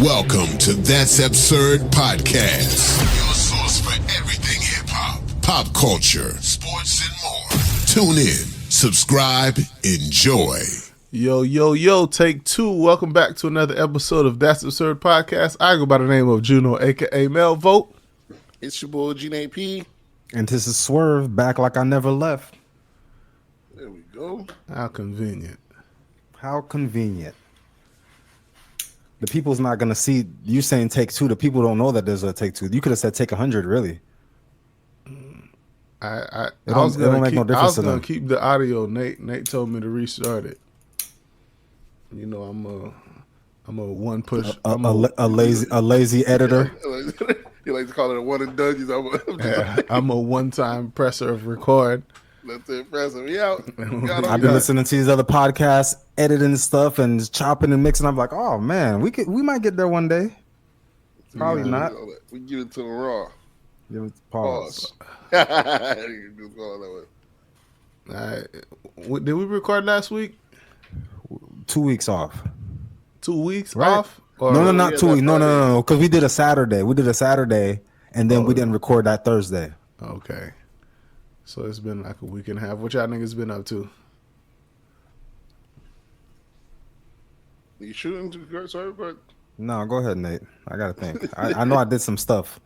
Welcome to That's Absurd Podcast, your source for everything hip-hop, pop culture, sports, and more. Tune in, subscribe, enjoy. Yo, take two. Welcome back to another episode of That's Absurd Podcast. I go by the name of Juno, a.k.a. Mel Vote. It's your boy, Gene P. And this is Swerve, back like I never left. There we go. How convenient. How convenient. The people's not going to see you saying take two. The people don't know that there's a take two. You could have said take 100, really. I was going to keep the audio. Nate told me to restart it. You know, I'm a one push. A lazy editor. You like to call it a one and done. I'm a one-time presser of record. That's it, presser. We out. I've been listening to these other podcasts, editing stuff and chopping and mixing. I'm like, oh man, we might get there one day. Probably not. We get it to the raw. Give it pause. All right. Did we record last week? 2 weeks off. 2 weeks right? off? Or No, not 2 weeks. No. Because we did a Saturday. And then we didn't record that Thursday. Okay. So it's been like a week and a half. What y'all niggas been up to? You shooting? Sorry, but no, go ahead, Nate. I gotta think. I know I did some stuff.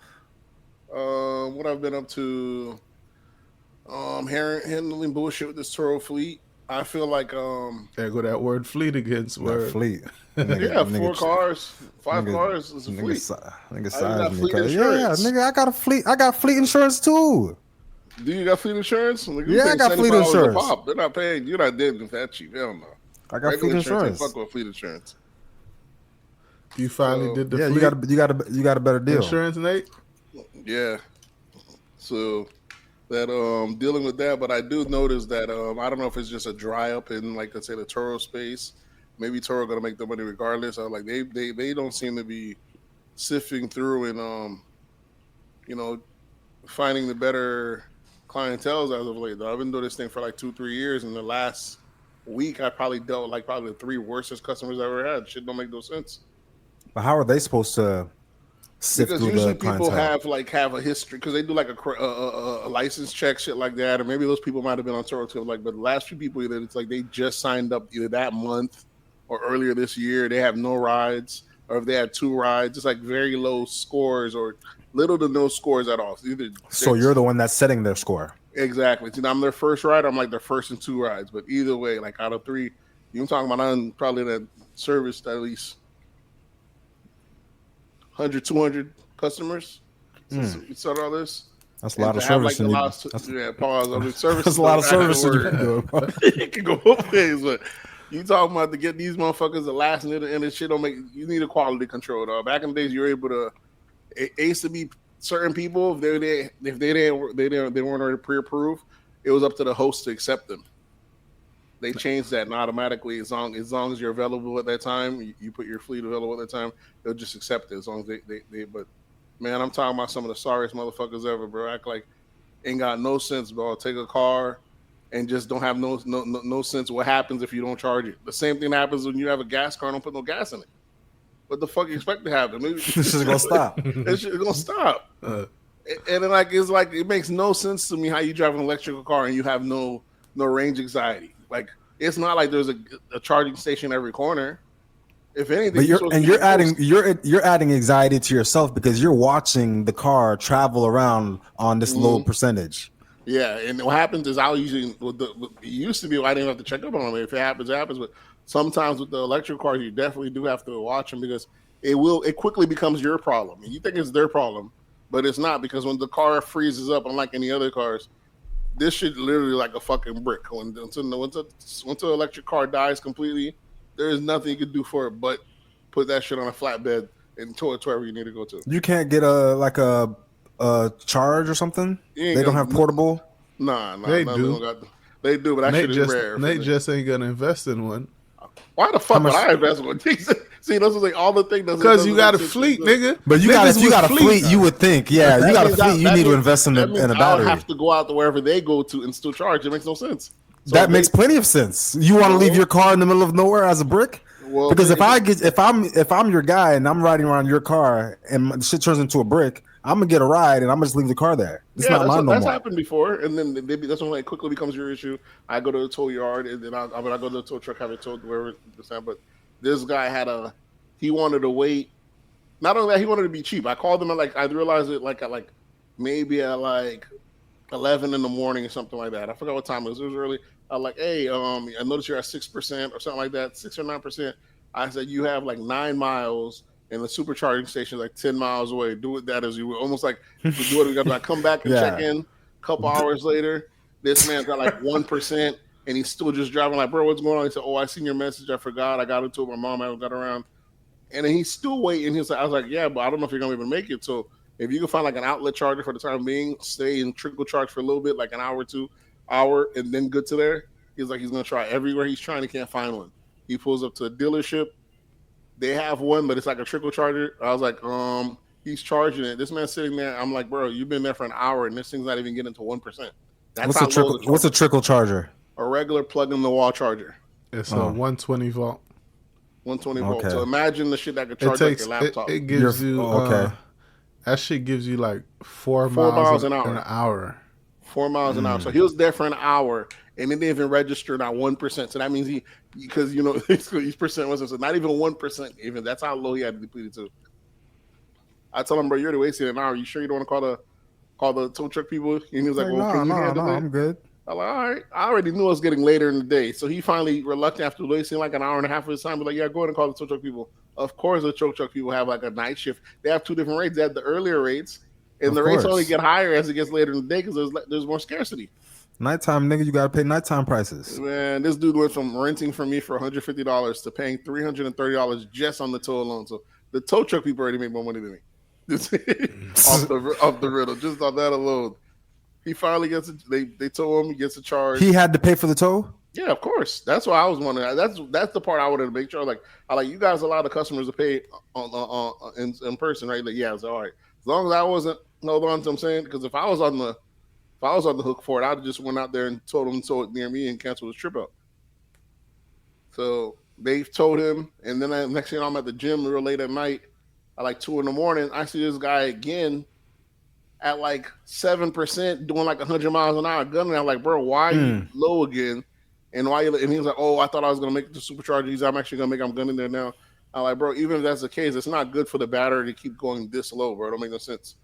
What I've been up to, handling bullshit with this Toro fleet. I feel like there go that word fleet against word fleet. Nigga, 4 cars, 5 cars is a fleet. Nigga size me, nigga, I got a fleet. I got fleet insurance too. Do you got fleet insurance? Like, yeah, I got fleet insurance. They're not paying. You're not dead that cheap. Hell no. I got fleet insurance. Fuck with fleet insurance. You finally did the fleet? You got a better deal. Insurance, Nate? Yeah. So that dealing with that, but I do notice that I don't know if it's just a dry up in, like, let's say, the Toro space. Maybe Toro gonna make the money regardless. Like they don't seem to be sifting through and finding the better clientele as of late. Though I've been doing this thing for like 2-3 years. In the last week, I probably dealt with the 3 worstest customers I ever had. Shit don't make no sense. But how are they supposed to sift because through usually the clientele? people have a history because they do like a license check, shit like that, or maybe those people might have been on Toro too. But the last few people, either it's like they just signed up either that month or earlier this year. They have no rides, or if they had 2 rides, it's like very low scores or little to no scores at all. So you're the one that's setting their score. Exactly. I'm their first ride. I'm like their first and 2 rides. But either way, like out of 3, you're talking about probably that service at least 100, 200 customers. Since we started all this. That's a lot of service. Pause. I mean, service. That's a lot of service you can do. It can go both ways, but you talking about to get these motherfuckers the last minute and this shit don't make. You need a quality control, dog. Back in the days, you were able to. It used to be certain people if they weren't already pre-approved, it was up to the host to accept them. They changed that, and automatically, as long as you're available at that time, you put your fleet available at that time, they'll just accept it as long as they. But man, I'm talking about some of the sorriest motherfuckers ever, bro. Act like ain't got no sense, bro. Take a car and just don't have no sense what happens if you don't charge it. The same thing happens when you have a gas car and don't put no gas in it. What the fuck you expect to happen? This is gonna stop. This shit is gonna stop. And then it's like it makes no sense to me how you drive an electrical car and you have no range anxiety. Like it's not like there's a charging station every corner. If anything, you're adding anxiety to yourself because you're watching the car travel around on this low percentage. Yeah, and what happens is I'll usually it used to be I didn't have to check up on them. If it happens, it happens. But sometimes with the electric cars, you definitely do have to watch them because it quickly becomes your problem. And you think it's their problem, but it's not, because when the car freezes up, unlike any other cars, this shit literally like a fucking brick. Once the electric car dies completely, there is nothing you can do for it but put that shit on a flatbed and tow it to wherever you need to go to. You can't get a charge or something? They don't have portable? Nah. They do. They do, but that shit is rare. Nate just ain't gonna invest in one. Why the fuck would I invest in one? See, those are like all the things. Because you got a fleet, nigga. But if you got a fleet, you would think, you got a fleet, you need to invest in a battery. I don't have to go out to wherever they go to and still charge. It makes no sense. So that makes plenty of sense. You want to leave your car in the middle of nowhere as a brick? Well, because if I'm your guy and I'm riding around your car and shit turns into a brick, I'm gonna get a ride and I'm gonna just leave the car there. It's not mine no more. That's happened before, and then that's when it quickly becomes your issue. I go to the tow yard, and then I go to the tow truck, have it towed wherever it's at. But this guy he wanted to wait. Not only that, he wanted to be cheap. I called him I realized it at maybe at 11 in the morning or something like that. I forgot what time it was. It was early. I was like, hey, I noticed you're at 6% or something like that, 6 or 9%. I said, you have 9 miles and the supercharging station is 10 miles away. Do it that as you almost do it. I come back and check in a couple hours later. This man's got 1% and he's still just driving bro, what's going on? He said, oh, I seen your message. I forgot. I got into it. My mom haven't got around. And then he's still waiting. I was like, yeah, but I don't know if you're going to even make it. So if you can find an outlet charger for the time being, stay and trickle charge for a little bit, an hour or 2 hour, and then good to there. He's he's going to try everywhere he's trying. He can't find one. He pulls up to a dealership. They have one, but it's a trickle charger. I was like, he's charging it. This man's sitting there. I'm like, bro, you've been there for an hour, and this thing's not even getting to 1%. What's a trickle charger? A regular plug-in-the-wall charger. It's a 120 volt. 120 volt. So imagine the shit that could charge your laptop. It gives you that shit gives you 4 miles an hour. 4 miles an hour. So he was there for an hour and it didn't even register not 1%. So that means because each percent wasn't, so not even 1%. Even that's how low he had to deplete it to. I told him, bro, you're wasting an hour. You sure you don't want to call the tow truck people? And he was like, well, can you handle it? I'm good. I'm like, all right. I already knew it was getting later in the day. So he finally, reluctant after wasting an hour and a half of his time, yeah, go ahead and call the tow truck people. Of course, the tow truck people have a night shift. They have 2 different rates. They have the earlier rates, and rates only get higher as it gets later in the day because there's more scarcity. Nighttime, nigga, you got to pay nighttime prices. Man, this dude went from renting from me for $150 to paying $330 just on the tow alone. So the tow truck people already make more money than me. off the riddle, just on that alone. He finally gets it. They told him he gets a charge. He had to pay for the tow? Yeah, of course. That's what I was wondering. That's the part I wanted to make sure. You guys allow the customers to pay in person, right? Yeah, so all right. As long as I wasn't hold on to what I'm saying, because if I was on the hook for it, I'd just went out there and told him to tow it near me and cancel his trip out. So they told him, and then next thing I'm at the gym real late at night, at 2 in the morning. I see this guy again at 7% doing 100 miles an hour gunning. I'm like, bro, why are you low again? And and he was like, oh, I thought I was gonna make it to supercharger. I'm actually gonna I'm gunning there now. I'm like, bro, even if that's the case, it's not good for the battery to keep going this low, bro. It don't make no sense.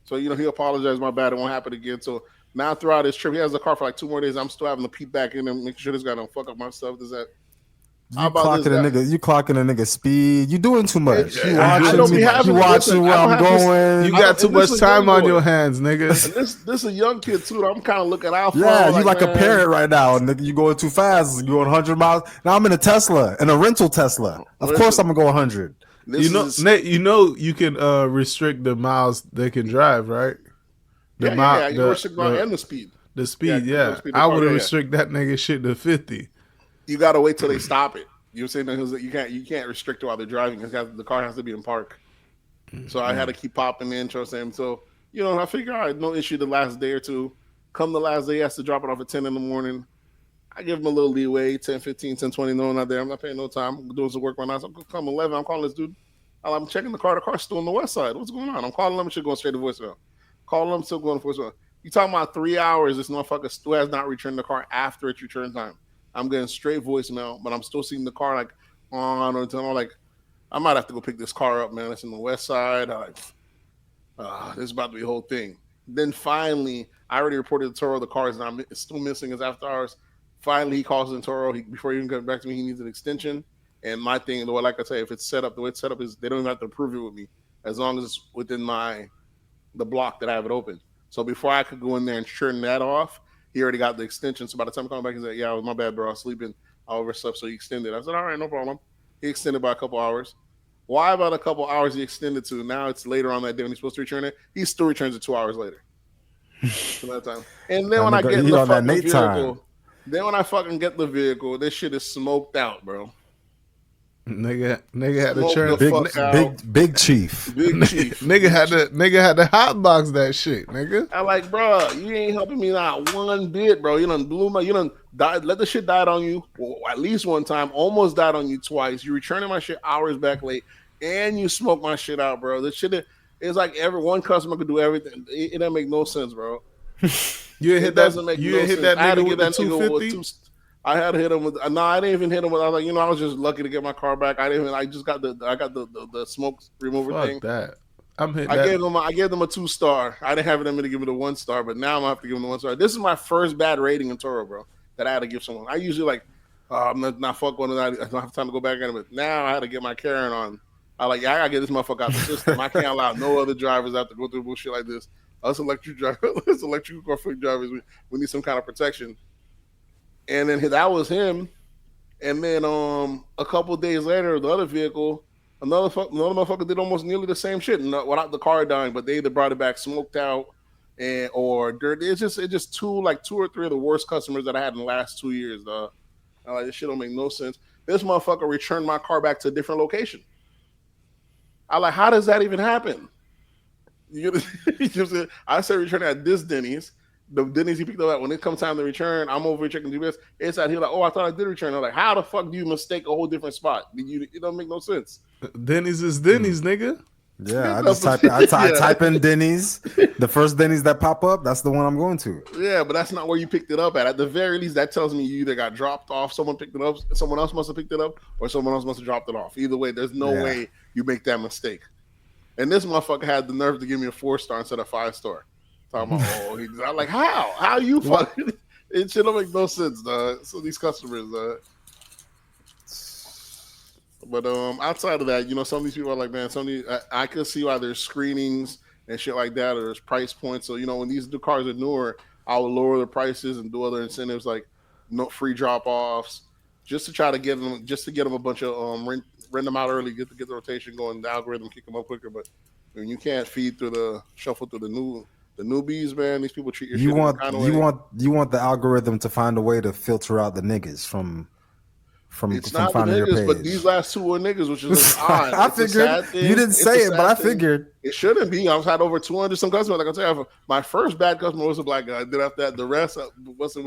So he apologized, my bad, it won't happen again. So now throughout his trip, he has the car for 2 more days. I'm still having to peep back in and make sure this guy don't fuck up my stuff. Does that? You clocking a nigga speed. You doing too much. You watching where I'm going. You got too much time on your hands, nigga. This is a young kid too. I'm kind of looking out for. Yeah, you a parent right now, nigga. You going too fast. You going 100 miles. Now I'm in a Tesla, in a rental Tesla. Of course I'm gonna go 100. Nate, you can restrict the miles they can drive, right? You restrict and the speed. The speed, yeah. I would restrict that nigga shit to 50. You gotta wait till they stop it. You know what I'm saying? You can't restrict it while they're driving. The car has to be in park. So I had to keep popping in. So I figure all right, no issue the last day or two. Come the last day, he has to drop it off at 10 in the morning. I give him a little leeway, 10, 15, 10, 20. No, not there. I'm not paying no time. I'm doing some work right now. So come 11. I'm calling this dude. I'm checking the car. The car's still on the west side. What's going on? I'm calling him. She's going straight to voicemail. Calling him, still going to voicemail. You talking about 3 hours? This motherfucker still has not returned the car after its return time. I'm getting straight voicemail, but I'm still seeing the car on until I might have to go pick this car up, man. It's in the west side. This is about to be a whole thing. Then finally, I already reported to Toro the car is still missing his after hours. Finally, he calls in Toro. Before he even comes back to me, he needs an extension. And my thing, like I say, if it's set up, the way it's set up is they don't even have to approve it with me as long as it's within the block that I have it open. So before I could go in there and turn that off, he already got the extension. So by the time I come back, he said, yeah, it was my bad, bro. I was sleeping. I overslept, so he extended. I said, all right, no problem. He extended by a couple hours. Why about a couple hours he extended to? Now it's later on that day when he's supposed to return it. He still returns it 2 hours later. So that time. And then when I get the fucking vehicle, then when I fucking get the vehicle, this shit is smoked out, bro. Nigga had to turn big chief. Nigga had to hotbox that shit, nigga. I like, bro, you ain't helping me not one bit, bro. You done blew you done died, let the shit died on you at least one time, almost died on you twice. You returning my shit hours back late, and you smoked my shit out, bro. This shit is like one customer could do everything. It doesn't make no sense, bro. You hit that nigga with the 250? I had to hit him with. No, I didn't even hit him with. I was like, I was just lucky to get my car back. I just got the smoke remover thing. That. I gave them a 2-star. I didn't have it in me to give it a 1-star, but now I'm gonna have to give them a 1-star. This is my first bad rating in Toro, bro. That I had to give someone. I usually I'm not fuck one. I don't have time to go back at it, but now I had to get my Karen on. I gotta get this motherfucker out the system. I can't allow no other drivers have to go through bullshit like this. Us electric car fleet drivers, we need some kind of protection. And then that was him. And then a couple of days later, the other vehicle, another motherfucker did almost nearly the same shit without the car dying, but they either brought it back smoked out or dirt. It's just two or three of the worst customers that I had in the last 2 years, dog. This shit don't make no sense. This motherfucker returned my car back to a different location. How does that even happen? I said return at this Denny's. The Denny's he picked up at, when it comes time to return, I'm over here checking GPS. It's out here like, I thought I did return. I'm like, how the fuck do you mistake a whole different spot? It don't make no sense. Denny's is Denny's, nigga. Yeah, I just type in Denny's. The first Denny's that pop up, that's the one I'm going to. Yeah, but that's not where you picked it up at. At the very least, that tells me you either got dropped off, someone picked it up, someone else must have picked it up, or someone else must have dropped it off. Either way, there's no way you make that mistake. And this motherfucker had the nerve to give me a 4-star instead of 5-star. Talking about, I'm like, how? How you fucking? It shit don't make no sense, dog. So these customers, But outside of that, some of these people are like, man, I can see why there's screenings and shit like that, or there's price points. So when these cars are newer, I will lower the prices and do other incentives like no free drop offs, just to try to get them, a bunch of rent them out early, get the rotation going, the algorithm kick them up quicker. But when you can't shuffle through the newbies, man, these people treat your shit in kind of way. You want the algorithm to find a way to filter out the niggas from it's not the niggas, but these last two are niggas, which is odd. I figured you didn't say it, but I figured it shouldn't be. I've had over 200 some customers. Like I tell you, my first bad customer was a black guy. Then after that, the rest was a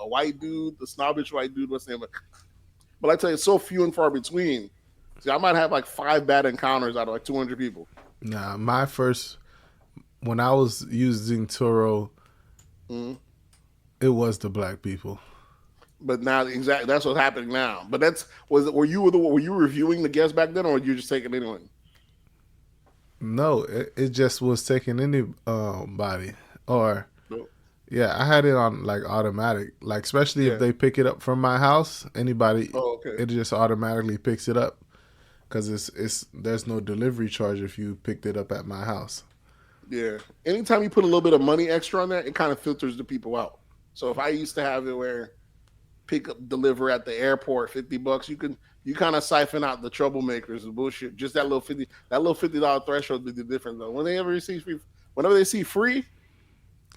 white dude, the snobbish white dude. What's his name? But I tell you, it's so few and far between. See, I might have 5 bad encounters out of 200 people. Nah, when I was using Turo, it was the black people. But now, exactly, that's what's happening now. But were you reviewing the guests back then, or were you just taking anyone? No, it just was taking anybody. Or yeah, I had it on automatic. Especially if they pick it up from my house, anybody, it just automatically picks it up because there's no delivery charge if you picked it up at my house. Yeah. Anytime you put a little bit of money extra on that, it kind of filters the people out. So if I used to have it where pick up, deliver at the airport, $50, you kind of siphon out the troublemakers, the bullshit. Just that little $50 threshold did the difference though. Whenever they see free,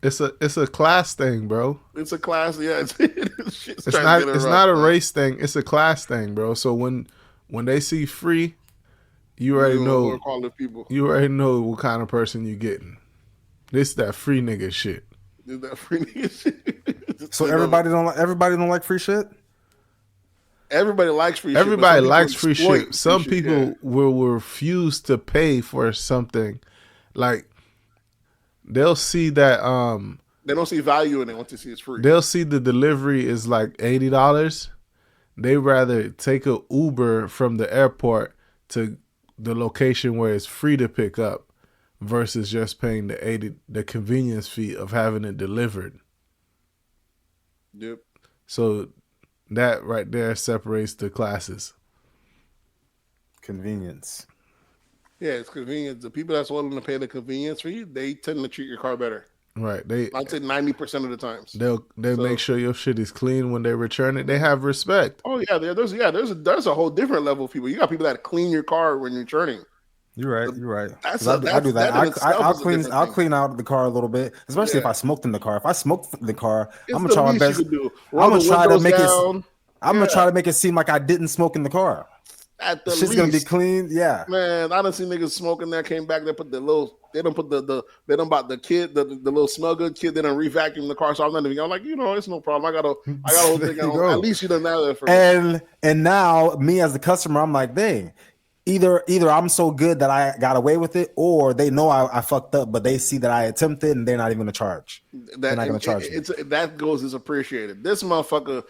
it's a class thing, bro. It's a class, yeah. It's not a race thing. It's a class thing, bro. So when they see free, you already know. You already know what kind of person you getting. This that free nigga shit. So everybody don't like free shit. Everybody likes free shit. Everybody likes free shit. Some people will refuse to pay for something. They'll see that they don't see value in it once they see it's free. They'll see the delivery is $80. They rather take a Uber from the airport to the location where it's free to pick up versus just paying the convenience fee of having it delivered. Yep. So that right there separates the classes. Convenience. Yeah, it's convenience. The people that's willing to pay the convenience fee, they tend to treat your car better. Right. I'd say 90% of the times. They'll make sure your shit is clean when they return it. They have respect. Oh yeah, there's a whole different level of people. You got people that clean your car when you're returning. You're right. I do that. I'll clean out the car a little bit, especially if I smoked in the car. If I smoked in the car, I'm gonna try my best. I'm gonna try to make it seem like I didn't smoke in the car. At the Shit's least, gonna be clean. Yeah. man. I done seen niggas smoking there. Came back. They put the little. They don't put They don't bought the kid. The little smell good kid. They don't revacuum the car. So I'm not even. I'm like, it's no problem. I got a whole thing. At least you done that there for me. And now me as the customer, I'm like, dang. Either I'm so good that I got away with it, or they know I fucked up, but they see that I attempted and they're not even gonna charge. They're not gonna charge me. That goes is appreciated. This motherfucker,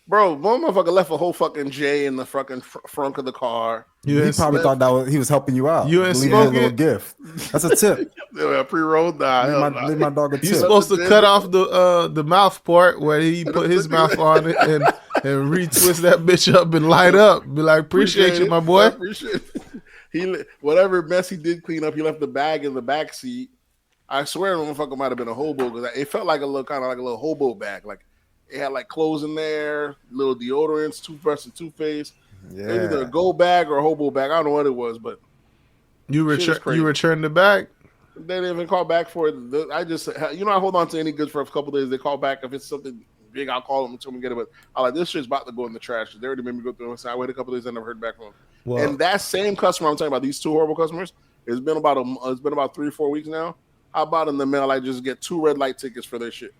bro, one motherfucker left a whole fucking J in the fucking front of the car. He probably thought he was helping you out. You ain't smoking a little gift. That's a tip. Pre-rolled that. Leave my dog a tip. You're supposed to cut off the mouth part where he put his mouth on it and retwist that bitch up and light up. Be like, appreciate you, my boy. Whatever mess he did clean up, he left the bag in the back seat. I swear, the motherfucker might have been a hobo because it felt like a little hobo bag. Like it had like clothes in there, little deodorants, toothbrush, and toothpaste. Yeah. Either a go bag or a hobo bag. I don't know what it was, but you returned the bag. They didn't even call back for it. I just, I hold on to any goods for a couple days. They call back if it's something big. I'll call them and tell them to get it. But I like this shit's about to go in the trash. They already made me go through it. So I waited a couple days. I never heard back from them. Well, and that same customer I'm talking about, these two horrible customers, it's been about 3-4 weeks now. How about in the mail I just get 2 red light tickets for their shit.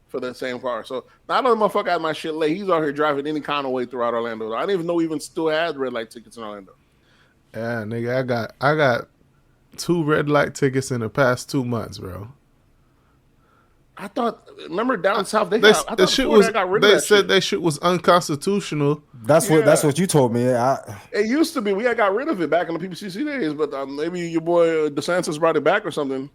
For the same car. So not only motherfucker had my shit late, he's out here driving any kind of way throughout Orlando. I didn't even know we even still had red light tickets in Orlando. Yeah, nigga, I got 2 red light tickets in the past 2 months, bro. I thought, remember down south they said that shit was unconstitutional. That's what you told me. It used to be. We got rid of it back in the PPCC days, but maybe your boy DeSantis brought it back or something.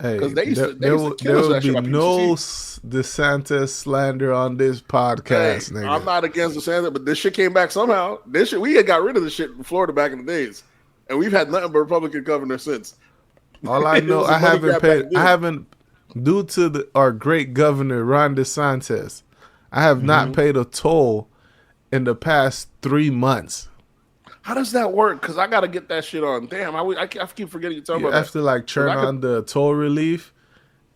Hey, there will be no DeSantis slander on this podcast, nigga. I'm not against DeSantis, but this shit came back somehow. We had got rid of this shit in Florida back in the days, and we've had nothing but Republican governors since. All I know, I haven't, due to our great governor Ron DeSantis, I have not paid a toll in the past 3 months. How does that work? Because I got to get that shit on. Damn, I keep forgetting to talk about that. You have to like turn on the toll relief.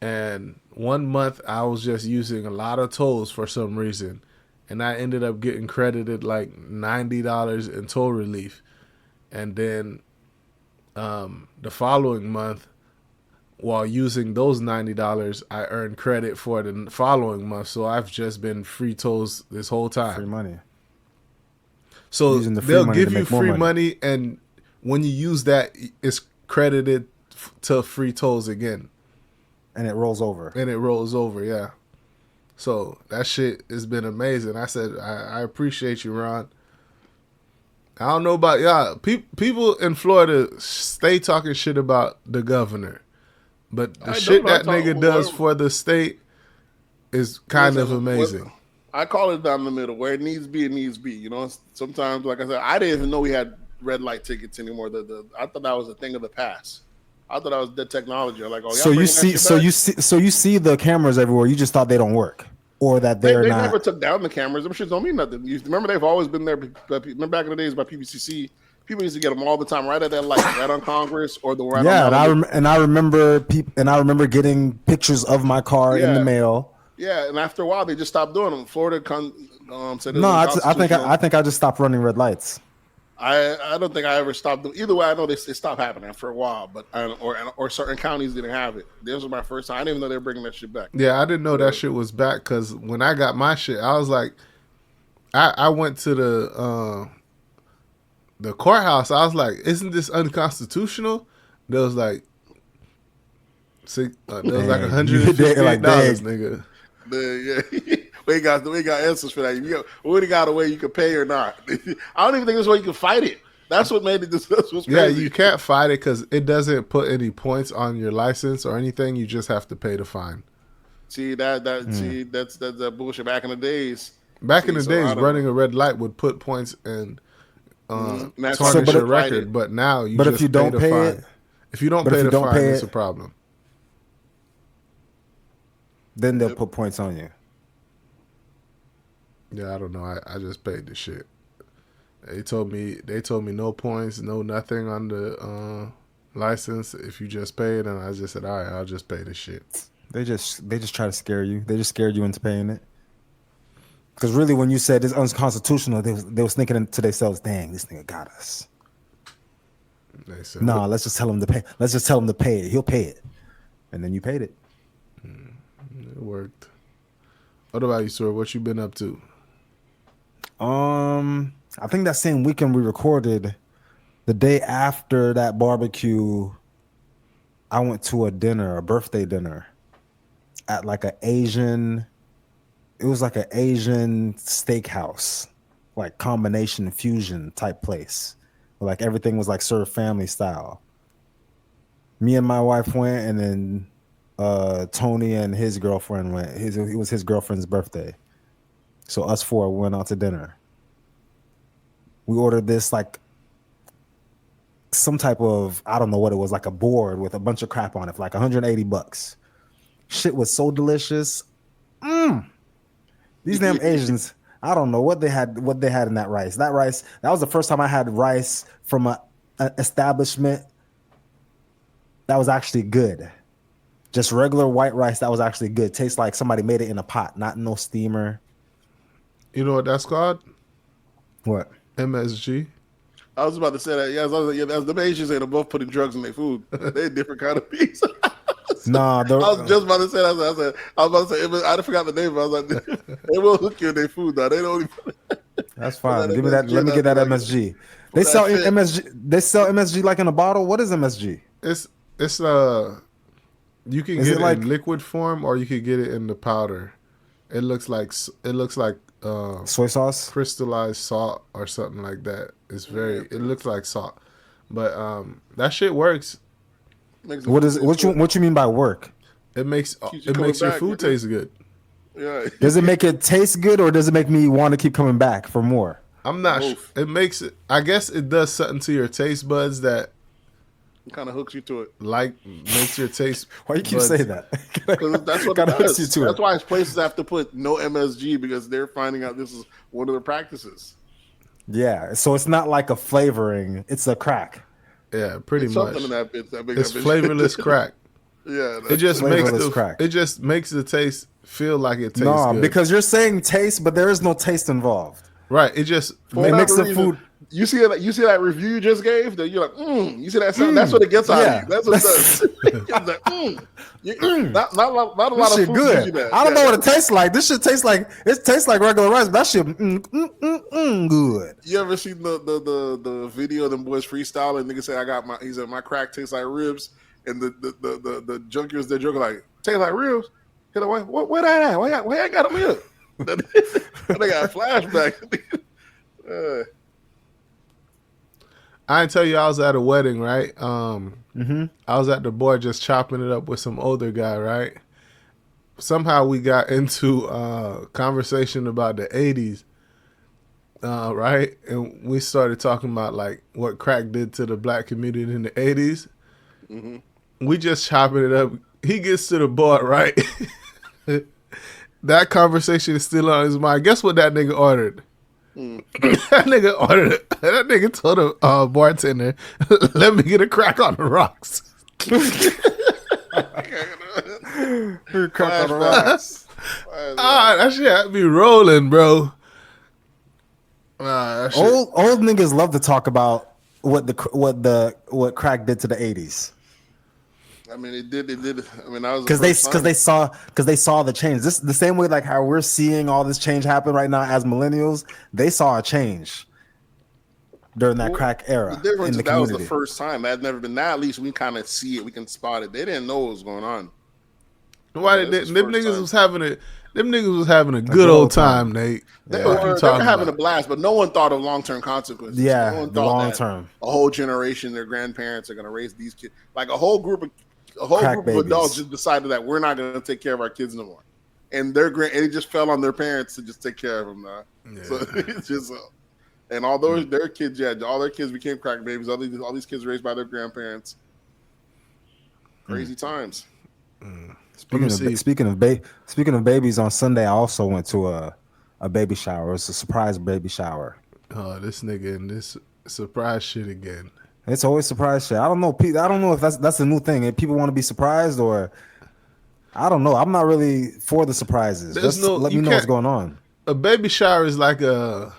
And 1 month I was just using a lot of tolls for some reason. And I ended up getting credited like $90 in toll relief. And then the following month, while using those $90, I earned credit for the following month. So I've just been free tolls this whole time. Free money. So they'll give you free money, and when you use that, it's credited to free tolls again. And it rolls over. Yeah. So that shit has been amazing. I said, I appreciate you, Ron. I don't know about y'all. People in Florida stay talking shit about the governor. But the shit that nigga does for the state is kind of amazing. I call it down the middle. Where it needs be, it needs be. Sometimes, like I said, I didn't even know we had red light tickets anymore. I thought that was a thing of the past. I thought that was dead technology. I'm like, so you see the cameras everywhere. You just thought they don't work, or that they never took down the cameras. Them shits don't mean nothing. Remember, they've always been there. Remember back in the days by PPCC, people used to get them all the time, right at that light, right on Congress or the right. Yeah, and I remember getting pictures of my car in the mail. Yeah, and after a while, they just stopped doing them. Florida said no. I think I just stopped running red lights. I don't think I ever stopped them. Either way, I know it stopped happening for a while, but or certain counties didn't have it. This was my first time. I didn't even know they were bringing that shit back. Yeah, I didn't know that shit was back because when I got my shit, I was like, I went to the courthouse. I was like, isn't this unconstitutional? There was like $150, nigga. Yeah, we ain't got answers for that. We already got a way you can pay or not. I don't even think there's a way you can fight it. That's what made it. That's what's crazy. Yeah, you can't fight it because it doesn't put any points on your license or anything. You just have to pay the fine. See that's that bullshit. Back in the days, running a red light would put points and tarnish your record. But now you. But just if you don't pay it, if you don't pay the fine, it's a problem. Then they'll put points on you. Yeah, I don't know. I just paid the shit. They told me no points, no nothing on the license if you just pay it, and I just said, all right, I'll just pay the shit. They just try to scare you. They just scared you into paying it. Because really, when you said it's unconstitutional, they was thinking to themselves, "Dang, this nigga got us." They said, "Nah, let's just tell him to pay. Let's just tell him to pay it. He'll pay it." And then you paid it. It worked. What about you, sir? What you been up to? I think that same weekend we recorded, the day after that barbecue, I went to a birthday dinner at like an Asian. It was like an Asian steakhouse, like combination fusion type place. Where like everything was like served family style. Me and my wife went, and then Tony and his girlfriend went. It was his girlfriend's birthday. So us four went out to dinner. We ordered this like some type of, I don't know what it was, like a board with a bunch of crap on it for like $180. Shit was so delicious. These damn Asians, I don't know what they had in that rice. That was the first time I had rice from an establishment that was actually good. Just regular white rice that was actually good. Tastes like somebody made it in a pot, not no steamer. You know what that's called? What? MSG. I was about to say that. Yeah, that's the Asians ain't both putting drugs in their food. They're different kind of bees. Nah, I was just about to say that. I was about to say, I forgot the name. But I was like, they will hook you in their food now. They don't even. That's fine. Give me that. Let me get that MSG. They sell MSG. They sell MSG like in a bottle. What is MSG? It's you can get it in liquid form or you can get it in the powder. It looks like soy sauce, crystallized salt or something like that. It looks like salt, but that shit works. What you mean by work? It makes your food taste good. Yeah. Does it make it taste good, or does it make me want to keep coming back for more? I'm not sure. It makes it. I guess it does something to your taste buds that kind of hooks you to it. Like makes your taste. Why you keep saying that? That's what it does. That's why places have to put no MSG because they're finding out this is one of the practices. Yeah, so it's not like a flavoring; it's a crack. Yeah, pretty much. Something in that bit. It's flavorless crack. Yeah, it just makes the taste feel like it tastes good. Because you're saying taste, but there is no taste involved. Right. It just makes the food. You see that review you just gave? That you're like, you see that sound? That's what it gets out of you. That's what it does. It's like, not a lot of food good. I don't know what it tastes like. This shit tastes like regular rice. But that shit good. You ever seen the video of them boys freestyling? Nigga say he said my crack tastes like ribs, and the junkies they're joking like tastes like ribs. He's like, where that at? Why I got them here? They got a flashback. I didn't tell you I was at a wedding, right? I was at the board just chopping it up with some older guy, right? Somehow we got into a conversation about the 80s, right? And we started talking about like what crack did to the black community in the 80s. We just chopping it up. He gets to the board, right? That conversation is still on his mind. Guess what that nigga ordered? That nigga told the bartender, "Let me get a crack on the rocks." Crack on the rocks. That shit had me rolling, bro. Old niggas love to talk about what crack did to the 80s. I mean, it did. I mean, I was because they saw the change. This the same way like how we're seeing all this change happen right now as millennials. They saw a change during that crack era. The difference in the is that community. was the first time. That had never been. Now at least we kind of see it. We can spot it. They didn't know what was going on. Why them niggas was having a good old time, Nate. They were having a blast, but no one thought of long-term consequences. Yeah, no one the long-term. A whole generation, their grandparents are going to raise these kids. Like a whole group of adults just decided that we're not going to take care of our kids no more, and it just fell on their parents to just take care of them now. Yeah. So it's just, and all their kids, all their kids became crack babies. All these kids raised by their grandparents. Crazy times. Speaking of babies, on Sunday I also went to a baby shower. It was a surprise baby shower. Oh, this nigga in this surprise shit again. It's always surprise shit. I don't know if that's a new thing. If people want to be surprised, or I don't know. I'm not really for the surprises. Let me know what's going on. A baby shower is like it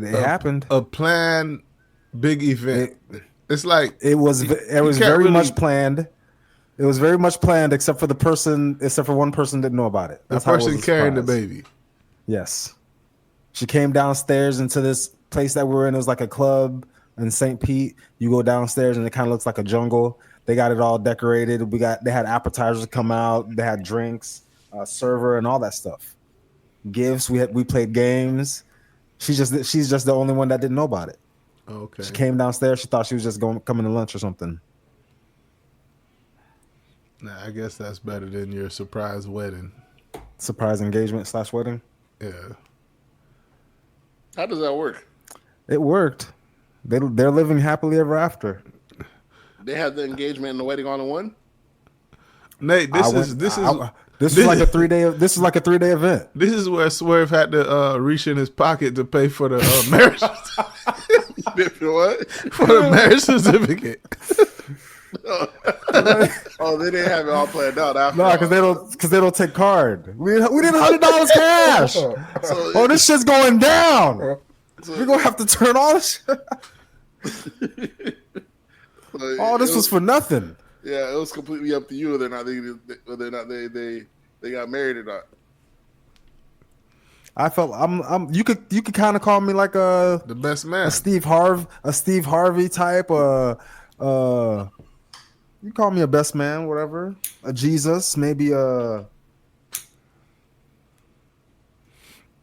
happened. A planned big event. It's like it was very much planned. It was very much planned, except for one person didn't know about it. That's the person carrying the baby. Yes, she came downstairs into this place that we were in. It was like a club in St. Pete. You go downstairs and it kind of looks like a jungle. They got it all decorated. They had appetizers come out. They had drinks, server, and all that stuff. Gifts. We played games. She's just the only one that didn't know about it. Okay. She came downstairs. She thought she was just coming to lunch or something. Nah, I guess that's better than your surprise wedding. Surprise engagement / wedding. Yeah. How does that work? It worked. They're living happily ever after. They had the engagement and the wedding all in one. Nate, this is like a 3-day. This is like a 3-day event. This is where Swerve had to reach in his pocket to pay for the marriage. What? For the marriage certificate. Oh, they didn't have it all planned out. No, because they don't take card. We need $100 cash. This shit's going down. We're gonna have to turn all this. All this was for nothing. Yeah, it was completely up to you whether or not they got married or not. I felt you could kind of call me like the best man, a Steve Harvey type. You call me a best man, whatever. A Jesus, maybe a.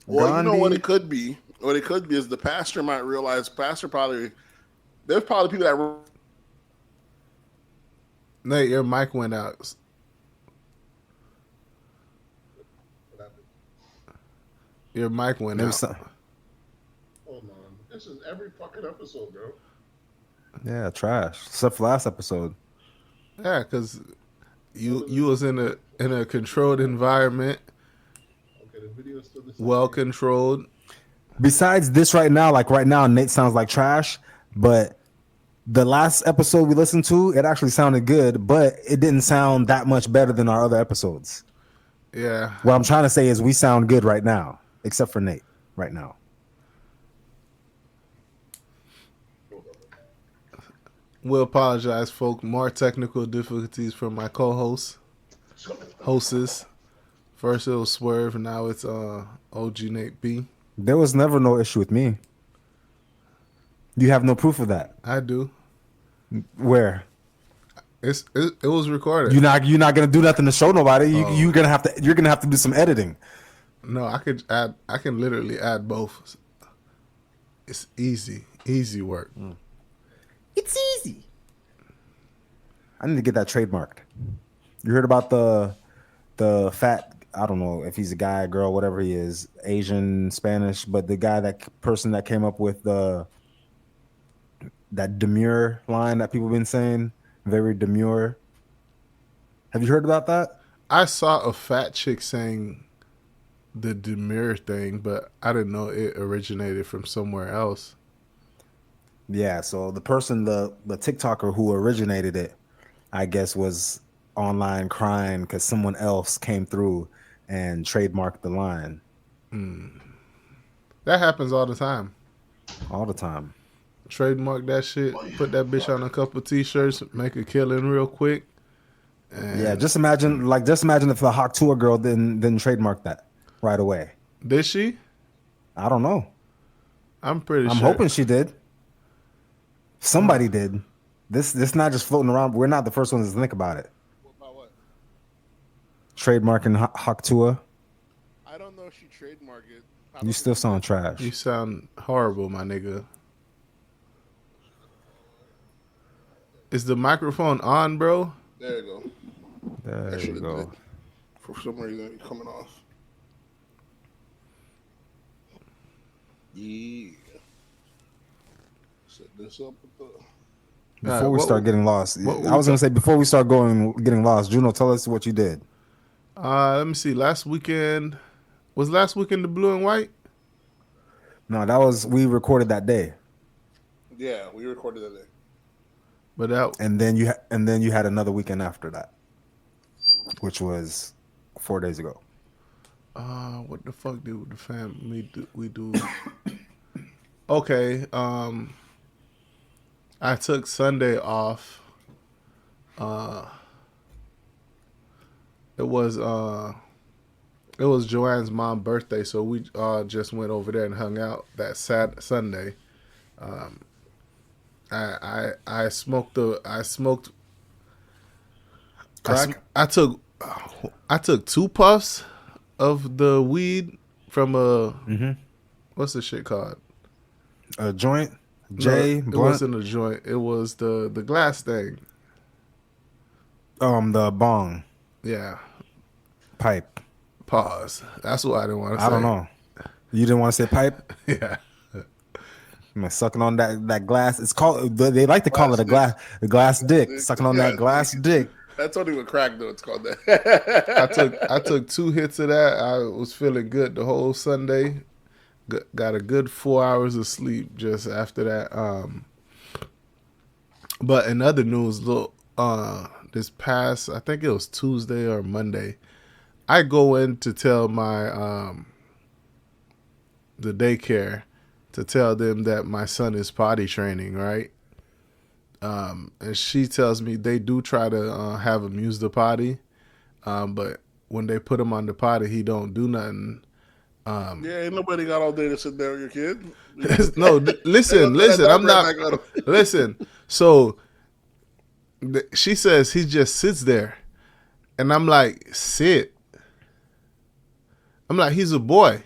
Well, Gandhi. You know what it could be. What it could be is the pastor might realize. There's probably people that. Nate, your mic went out. Your mic went out. Hold on. This is every fucking episode, bro. Yeah, trash. Except for last episode. Yeah, because you was in a controlled environment. Okay, the video's still the same. Well controlled. Besides this right now, Nate sounds like trash, but the last episode we listened to, it actually sounded good, but it didn't sound that much better than our other episodes. Yeah. What I'm trying to say is we sound good right now, except for Nate right now. We'll apologize, folk. More technical difficulties from my hostess. First it was Swerve, and now it's OG Nate B. There was never no issue with me. You have no proof of that. I do. Where? It was recorded. You're not gonna do nothing to show nobody. You're gonna have to do some editing. No, I can literally add both. It's easy work. It's easy. I need to get that trademarked. You heard about the fat? I don't know if he's a guy, girl, whatever he is, Asian, Spanish, but the person that came up with that demure line that people have been saying, very demure. Have you heard about that? I saw a fat chick saying the demure thing, but I didn't know it originated from somewhere else. Yeah, so the person, the TikToker who originated it, I guess, was online crying because someone else came through and trademarked the line. That happens all the time. All the time. Trademark that shit, put that bitch on a couple t-shirts, make a killing real quick. And yeah, just imagine if the Hawk Tour girl didn't trademark that right away. Did she? I don't know. I'm pretty sure. I'm hoping she did. Somebody did. This not just floating around. We're not the first ones to think about it. What about what? Trademarking Hawk Tour. I don't know if she trademarked it. You still sound trash. You sound horrible, my nigga. Is the microphone on, bro? There you go. There you go. For some reason, it's coming off. Yeah. Set this up with the. Before we start getting lost, I was gonna say before we start getting lost, Juno, tell us what you did. Let me see. Last weekend was the blue and white. No, we recorded that day. Yeah, we recorded that day. But and then you had another weekend after that, which was 4 days ago. What the fuck did the family do? We do? Okay. I took Sunday off. It was Joanne's mom's birthday, so we just went over there and hung out that Sunday. I smoked Crack? I took 2 puffs of the weed from what's the shit called? A joint? It wasn't a joint. It was the glass thing. The bong. Yeah. Pipe. Pause. That's what I didn't want to say. I don't know. You didn't want to say pipe? Yeah. I'm sucking on that glass. It's called. They like to call it a glass dick. Sucking on that glass dick. That's only with crack though. It's called that. I took 2 hits of that. I was feeling good the whole Sunday. Got a good 4 hours of sleep just after that. But in other news, look, this past, I think it was Tuesday or Monday, I go in to tell my the daycare to tell them that my son is potty training, right? And she tells me they do try to have him use the potty, but when they put him on the potty, he don't do nothing. Yeah, ain't nobody got all day to sit there with your kid. No, listen. I'm not. Listen. So she says he just sits there, and I'm like, sit. I'm like, he's a boy.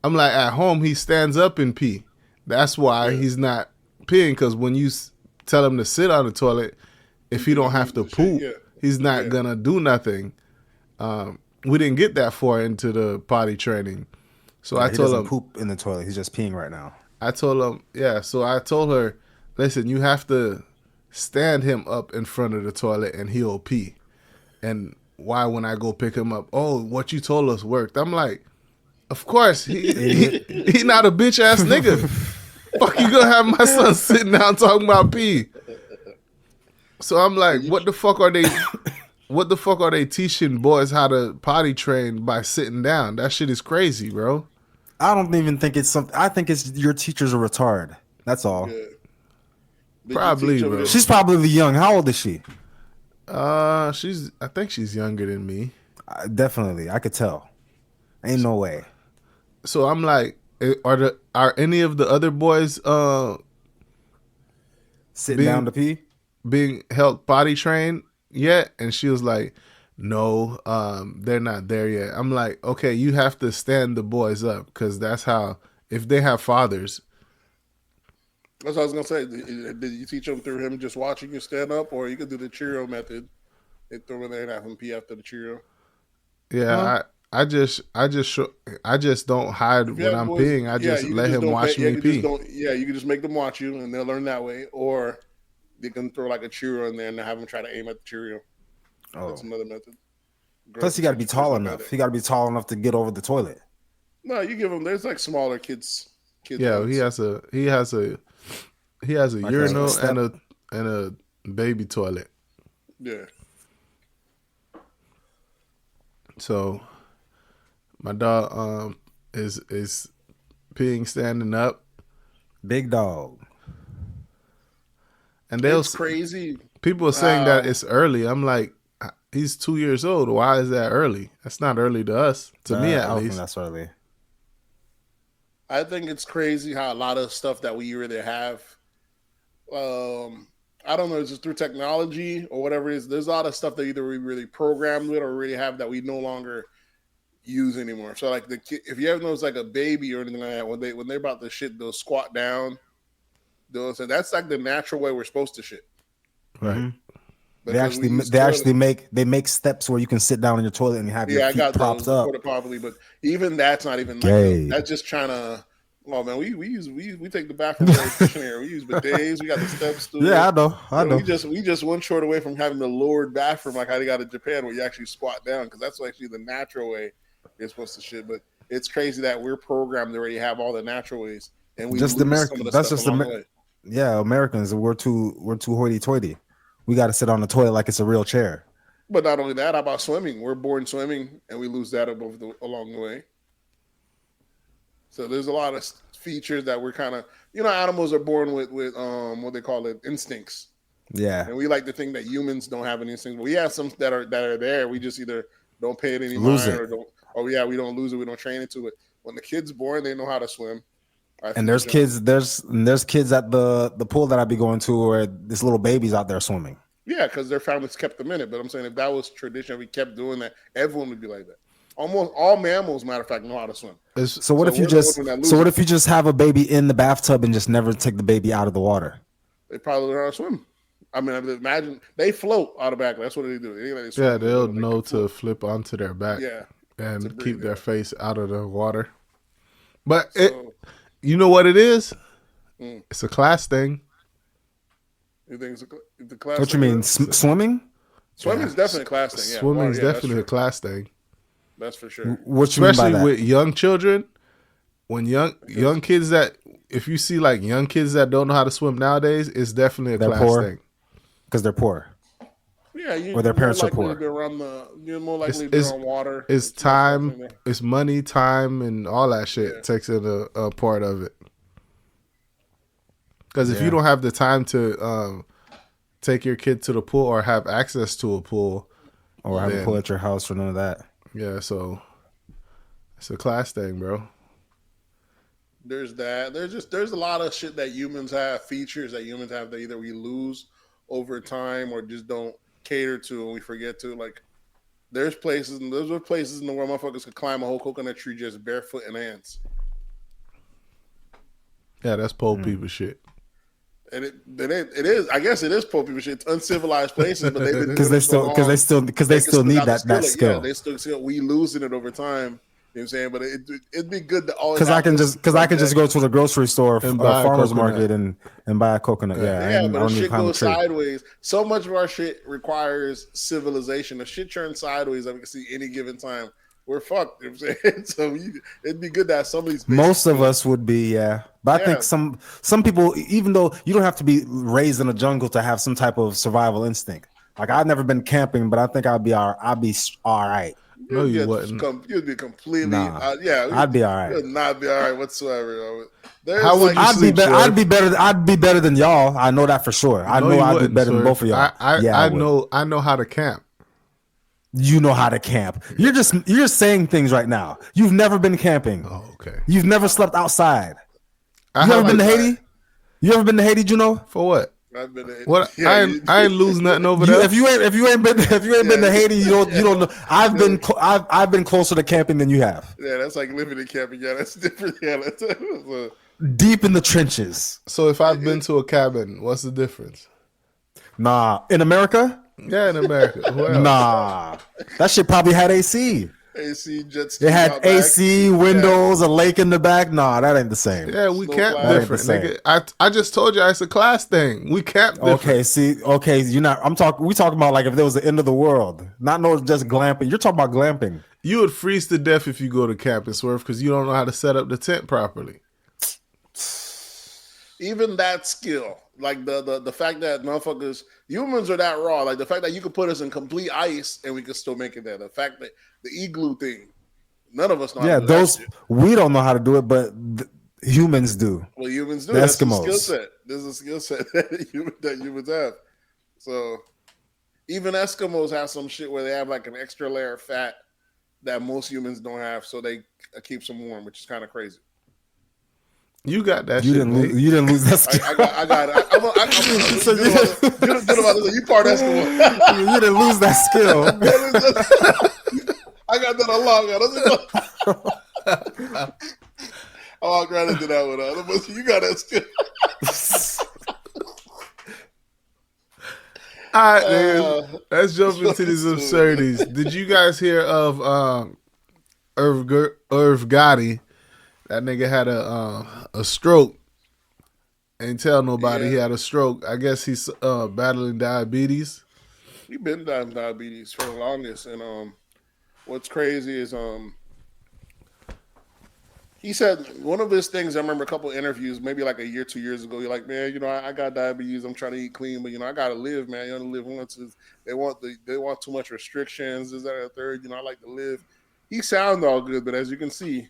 I'm like, at home he stands up and pee. That's why he's not peeing, because when you tell him to sit on the toilet, if he don't have to poop, he's not gonna do nothing. We didn't get that far into the potty training, so I told him poop in the toilet. He's just peeing right now. I told him, so I told her, listen, you have to stand him up in front of the toilet and he'll pee. And why when I go pick him up, oh, what you told us worked. I'm like, of course, he not a bitch ass nigga. Fuck, you gonna have my son sitting down talking about pee? So I'm like, what the fuck are they? What the fuck are they teaching boys how to potty train by sitting down? That shit is crazy, bro. I don't even think it's something. I think it's your teacher's a retard. That's all. Yeah. Probably, bro. She's probably young. How old is she? I think she's younger than me. Definitely, I could tell. Ain't no way. So I'm like, are any of the other boys sitting down to pee, being held potty trained yet? And she was like, no, they're not there yet. I'm like, okay, you have to stand the boys up, because that's how, if they have fathers. That's what I was gonna say. Did you teach them through him just watching you stand up, or you could do the Cheerio method? They throw in there and have him pee after the Cheerio. Yeah, I just don't hide when I'm peeing. I just let him watch me pee. You can just make them watch you, and they'll learn that way. Or they can throw like a Cheerio in there and have them try to aim at the Cheerio. Oh, that's another method. Plus, you got to be tall enough. You got to be tall enough to get over the toilet. No, you give them. There's like smaller kids. Yeah, ones. he has a urinal and a baby toilet. Yeah. So my dog is peeing standing up. Big dog. And it's crazy. People are saying that it's early. I'm like, he's 2 years old. Why is that early? That's not early to us. To me, at least. I don't think that's early. I think it's crazy how a lot of stuff that we really have, I don't know, it's just through technology or whatever it is. There's a lot of stuff that either we really programmed with or really have that we no longer use anymore. So like if you ever notice like a baby or anything like that, when they're about to shit, they'll squat down. So that's like the natural way we're supposed to shit. Right. Mm-hmm. They make steps where you can sit down in your toilet and have your feet propped up properly, but even that's not even like that's just trying to. Oh man, we take the bathroom very efficient here. We use bidets. We got the steps too. Yeah, I know. We just one short away from having the lowered bathroom like how they got in Japan, where you actually squat down, because that's actually the natural way you're supposed to shit. But it's crazy that we're programmed to already have all the natural ways, and we just Americans. That's just Americans. We're too hoity-toity. We got to sit on the toilet like it's a real chair. But not only that, how about swimming? We're born swimming, and we lose that along the way. So there's a lot of features that we're kind of, animals are born with what they call it, instincts. Yeah. And we like to think that humans don't have any instincts. But we have some that are there. We just either don't pay it any mind or don't. Oh yeah, we don't lose it. We don't train into it. When the kid's born, they know how to swim. And there's kids at the pool that I be going to where this little baby's out there swimming. Yeah, because their families kept them in it. But I'm saying if that was tradition, we kept doing that, everyone would be like that. Almost all mammals, matter of fact, know how to swim. So what if you just have a baby in the bathtub and just never take the baby out of the water? They probably learn how to swim. I mean, imagine they float automatically. That's what they do. They'll know to flip onto their back. Yeah, and keep their face out of the water. But you know what it is? It's a class thing. You think it's a class? What you mean, swimming? Swimming is definitely a class thing. Yeah, swimming is definitely a class thing. That's for sure. What you mean by that? Especially with young children, when young kids that if you see like young kids that don't know how to swim nowadays, it's definitely a class thing. Because they're poor. Yeah, or their parents are poor. You're more likely to be on water. It's time, it's money, time, and all that shit takes in a part of it. Because if you don't have the time to take your kid to the pool or have access to a pool, or have a pool at your house or none of that. Yeah, so it's a class thing, bro. There's that. There's a lot of shit that humans have, features that humans have that either we lose over time or just don't cater to and we forget to. Like there's places in the world motherfuckers could climb a whole coconut tree just barefoot and hands. Yeah, that's poor people shit. And it is. I guess it is poor people shit. It's uncivilized places, but they've been because they still need that skill. Yeah, they still we losing it over time. You know what I'm saying? But it'd be good to always I can just go to the grocery store and buy a farmer's market and buy a coconut. Yeah, but if shit goes sideways, so much of our shit requires civilization. If shit turns sideways, I can see any given time, we're fucked. You know what I'm saying? So it'd be good to have some of these. Most of us would be, yeah. But I think some people, even though you don't have to be raised in a jungle to have some type of survival instinct. Like I've never been camping, but I think I'd be all right. No, you wouldn't. You'd be completely. I'd be all right. You'd not be all right whatsoever. How would you sleep, I'd be better. I'd be better than y'all. I know that for sure. I know I'd be better than both of y'all. I know how to camp. You know how to camp. You're just saying things right now. You've never been camping. Oh, okay. You've never slept outside. You ever been to Haiti? You ever been to Haiti, Juno? For what? I've been to what? I ain't lose nothing over there. If you ain't been to Haiti, you don't know. I've been closer to camping than you have. Yeah, that's like living in camping. Yeah, that's different. Yeah, that's deep in the trenches. So if I've been to a cabin, what's the difference? Nah, in America. Yeah, in America. Nah, that shit probably had AC. AC jets. It had AC, windows, a lake in the back. Nah, that ain't the same. Yeah, we camp different. Nigga. I just told you it's a class thing. We camp different. Okay, you're not. We talking about like if there was the end of the world, not just glamping. You're talking about glamping. You would freeze to death if you go to camp and Swerve because you don't know how to set up the tent properly. Even that skill, like the fact that motherfuckers, humans are that raw. Like the fact that you could put us in complete ice and we could still make it there. The fact that the igloo thing, none of us know. Yeah, we don't know how to do it, but humans do. Well, humans do. The That's Eskimos. a skill set. There's a skill set that humans have. So even Eskimos have some shit where they have like an extra layer of fat that most humans don't have, so they keeps them warm, which is kind of crazy. You got that. You didn't lose that skill. I got it. You part Eskimo. You didn't lose that skill. I got that ago. I walked right into that one. You got that skill. All right, man. Let's jump into these absurdities. Did you guys hear of Irv Gotti? That nigga had a stroke. Ain't tell nobody he had a stroke. I guess he's battling diabetes. He been battling diabetes for the longest, and what's crazy is He said one of his things. I remember a couple of interviews, maybe like a year, 2 years ago. You're like, man, I got diabetes. I'm trying to eat clean, but I gotta live, man. You only live once. They want too much restrictions. Is that a third? I like to live. He sounds all good, but as you can see,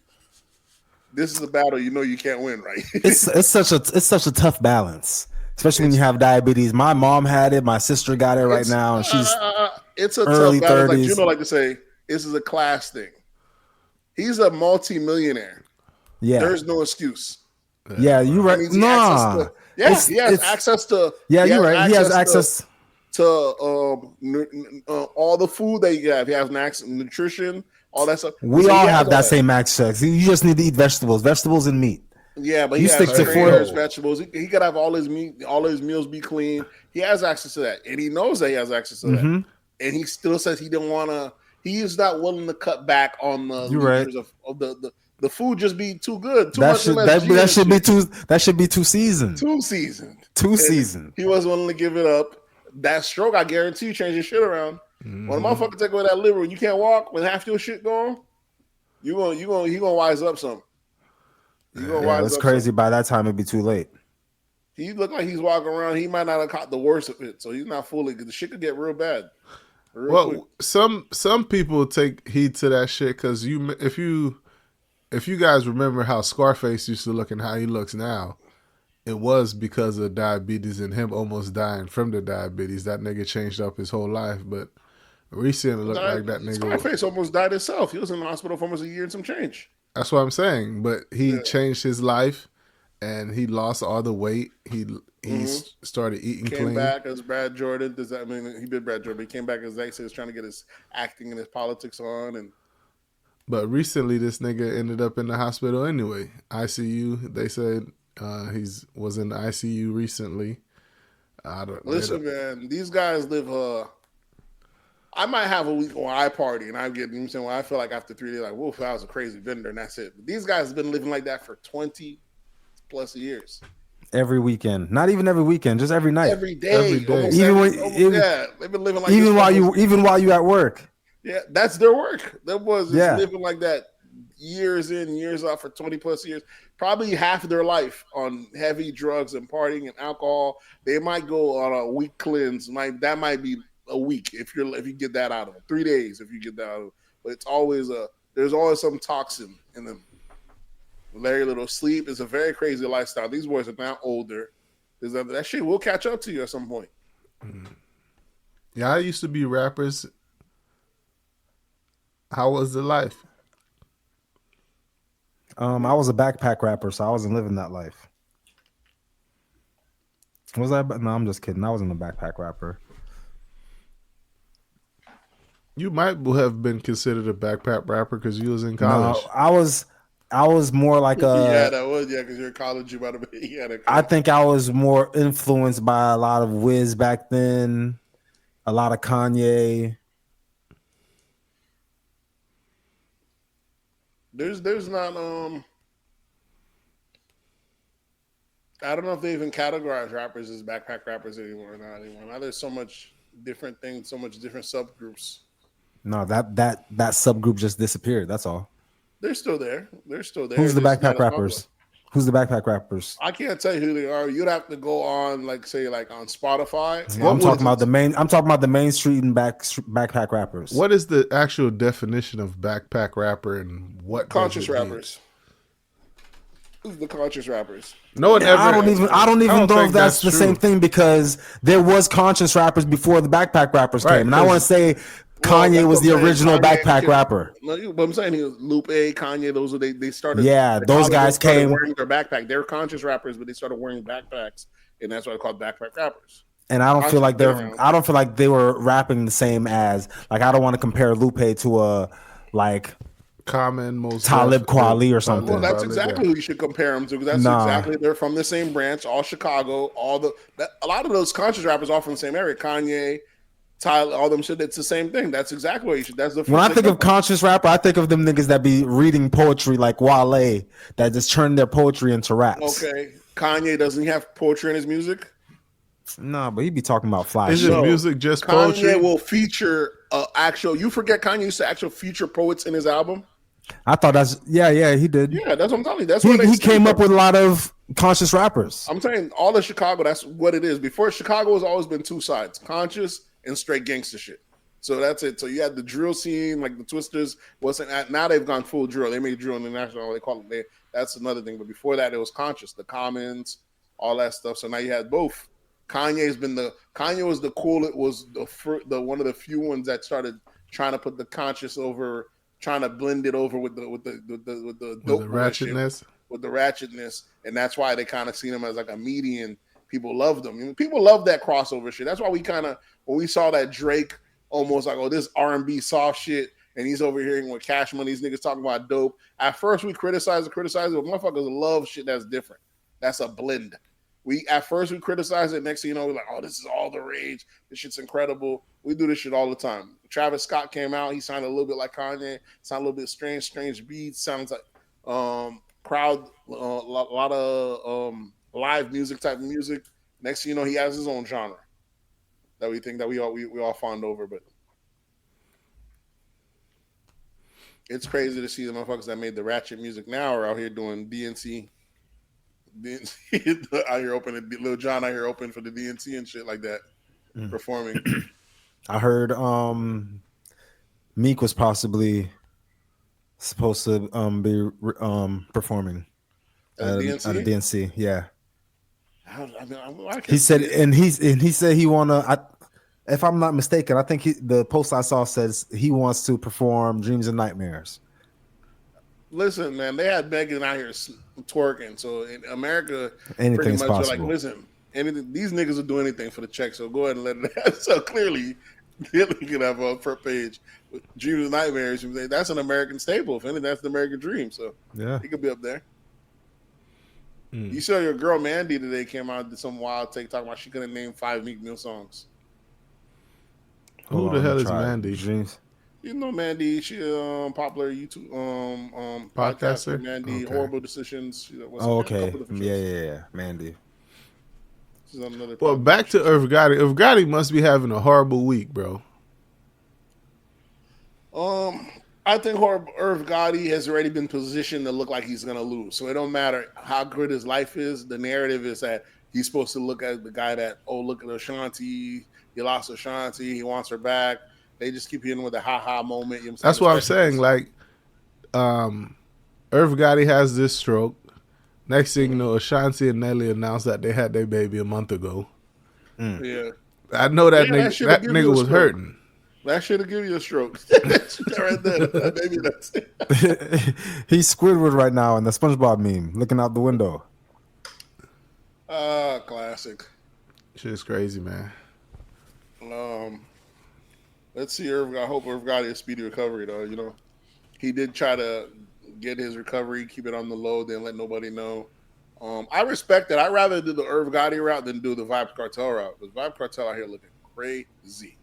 this is a battle. You can't win, right? it's such a tough balance, especially when you have diabetes. My mom had it. My sister got it right now, and she's it's a early tough balance. 30s. Like like to say, this is a class thing. He's a multi-millionaire. Yeah, there's no excuse. Yeah, you're right. Nah, he has access to. Yeah, you're right. He has access to all the food that you have. He has access to nutrition, all that stuff. We all have that same access. You just need to eat vegetables and meat. Yeah, but he stick to vegetables. He could have all his meat, all his meals be clean. He has access to that, and he knows that he has access to that. And he still says he didn't want to. He is not willing to cut back on the liters of the food. Just be too good. That should be 2 seasons. 2 seasons. 2 seasons. He wasn't willing to give it up. That stroke, I guarantee you, change your shit around. When a motherfucker take away that liver, you can't walk with half your shit gone. He gonna wise up something. It's crazy. By that time, it'd be too late. He look like he's walking around. He might not have caught the worst of it, so he's not fully. Because the shit could get real bad. Quick. some people take heed to that shit because if you guys remember how Scarface used to look and how he looks now, it was because of diabetes and him almost dying from the diabetes. That nigga changed up his whole life, but recently looked like that nigga. Scarface almost died himself. He was in the hospital for almost a year and some change. That's what I'm saying. But he changed his life, and he lost all the weight. He started eating clean. Came back as Brad Jordan. Does that mean he did Brad Jordan? He came back as Zach said, trying to get his acting and his politics on. But recently, this nigga ended up in the hospital anyway. ICU. They said he was in the ICU recently. Listen, man, these guys live. I might have a week where I party and I get, when I feel like after 3 days, like, woof, I was a crazy vendor and that's it. But these guys have been living like that for 20 plus years. Every weekend, not even every weekend, just every night, every day. They've been living like even while you at work. Yeah, that's their work. That was living like that years in, years out for 20 plus years. Probably half of their life on heavy drugs and partying and alcohol. They might go on a week cleanse. That might be a week if you get that out of them. 3 days if you get that out of them. But it's always there's always some toxin in them. Very little sleep. It's a very crazy lifestyle. These boys are now older. That shit will catch up to you at some point. Yeah, I used to be rappers. How was the life? I was a backpack rapper, so I wasn't living that life. Was I? No, I'm just kidding. I wasn't a backpack rapper. You might have been considered a backpack rapper because you was in college. No, I was more like because you're in college. You might have been. I think I was more influenced by a lot of Wiz back then, a lot of Kanye. There's not I don't know if they even categorize rappers as backpack rappers anymore or not anymore. Now there's so much different things, so much different subgroups. No, that subgroup just disappeared. That's all. They're still there. Who's the backpack rappers? Who's the backpack rappers? I can't tell you who they are. You'd have to go on, on Spotify. Yeah, I'm talking about the main street and backpack rappers. What is the actual definition of backpack rapper and what conscious rappers? Who's the conscious rappers? No one ever. I don't even know if that's the same thing because there was conscious rappers before the backpack rappers came, and I want to say Kanye was the original backpack rapper. No, but I'm saying he was Lupe, Kanye. Those are they started. Yeah, those guys came wearing their backpack. They're conscious rappers, but they started wearing backpacks, and that's why they're called backpack rappers. And I don't feel like they were rapping the same as I don't want to compare Lupe to a Common, most Talib Kweli or something. Well, that's exactly who you should compare them to because that's exactly they're from the same branch, all Chicago. A lot of those conscious rappers are from the same area. Kanye, Tyler, all them shit. It's the same thing. That's exactly what you should. That's the when I think of conscious rapper, I think of them niggas that be reading poetry like Wale, that just turn their poetry into raps. Okay, Kanye doesn't he have poetry in his music? No, but he be talking about fly. Is his music just poetry? Kanye will feature actual. You forget Kanye used to actually feature poets in his album. I thought he did. Yeah, that's what I'm telling you. That's he came up with a lot of conscious rappers. I'm saying all of Chicago, that's what it is. Before, Chicago has always been two sides, conscious and straight gangster shit. So that's it. So you had the drill scene, like the Twisters. Now they've gone full drill. They make drill international. They call it. That's another thing. But before that, it was conscious. The Commons, all that stuff. So now you had both. Kanye was the cool. It was the one of the few ones that started trying to put the conscious over, trying to blend it over with the ratchetness. With the ratchetness, and that's why they kind of seen him as like a median. People loved him. I mean, people love that crossover shit. That's why we kind of, when we saw that Drake almost like, oh, this R&B soft shit, and he's over here with Cash Money, these niggas talking about dope. At first we criticize it, but motherfuckers love shit that's different. That's a blend. At first we criticize it, next thing you know, we're like, oh, this is all the rage. This shit's incredible. We do this shit all the time. Travis Scott came out, he sounded a little bit like Kanye, sounded a little bit strange beats, sounds like crowd, a lot of live music type of music. Next thing you know, he has his own genre that we think that we all fawned over, but it's crazy to see the motherfuckers that made the ratchet music now are out here doing DNC out here opening, Lil Jon out here open for the DNC and shit like that, performing. I heard Meek was possibly supposed to be performing at a DNC. Yeah. He said he wanna. If I'm not mistaken, I think the post I saw says he wants to perform "Dreams and Nightmares." Listen, man, they had Megan out here twerking. So in America, anything's pretty much possible. Like, listen, these niggas will do anything for the check. So go ahead and let it happen. So clearly, they're looking at a front page with "Dreams and Nightmares." That's an American staple. If anything, that's the American dream. So yeah, he could be up there. You saw your girl Mandy today came out and did some wild take talking about she couldn't name 5 Meek Mill songs. Who the hell is Mandy? Dreams. You know Mandy, she popular YouTube podcaster. Mandy, okay. Horrible Decisions. Okay. Yeah, Mandy. She's on another. Well, back to Irv Gotti. Irv Gotti must be having a horrible week, bro. I think Irv Gotti has already been positioned to look like he's going to lose. So it don't matter how good his life is. The narrative is that he's supposed to look at the guy that, oh, look at Ashanti. He lost Ashanti. He wants her back. They just keep hitting with a ha-ha moment. You know That's what I'm saying. Like, Irv Gotti has this stroke. Next thing you know, Ashanti and Nelly announced that they had their baby a month ago. Yeah. I know that nigga was hurting. That should have given you a stroke. Right there. Maybe that's it. He's Squidward right now in the SpongeBob meme, looking out the window. Classic. Shit's crazy, man. Let's see. I hope Irv got a speedy recovery, though. You know, he did try to get his recovery, keep it on the low, then let nobody know. I respect that. I'd rather do the Irv Gotti route than do the Vybz Kartel route. Because Vybz Kartel out here looking crazy.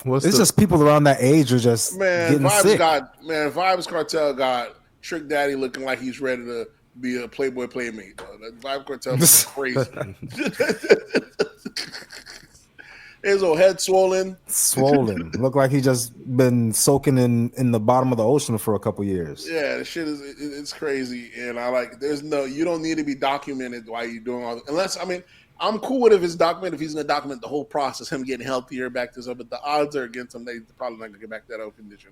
It's just people around that age are just getting sick. Vybz Kartel got Trick Daddy looking like he's ready to be a Playboy Playmate. That Vybz Kartel is crazy. His old head swollen. Look like he just been soaking in the bottom of the ocean for a couple years. Yeah, the shit it's crazy. And you don't need to be documented while you're doing all this. I'm cool with if it's documented, if he's going to document the whole process, him getting healthier, back to stuff, but the odds are against him. They're probably not going to get back to that old condition.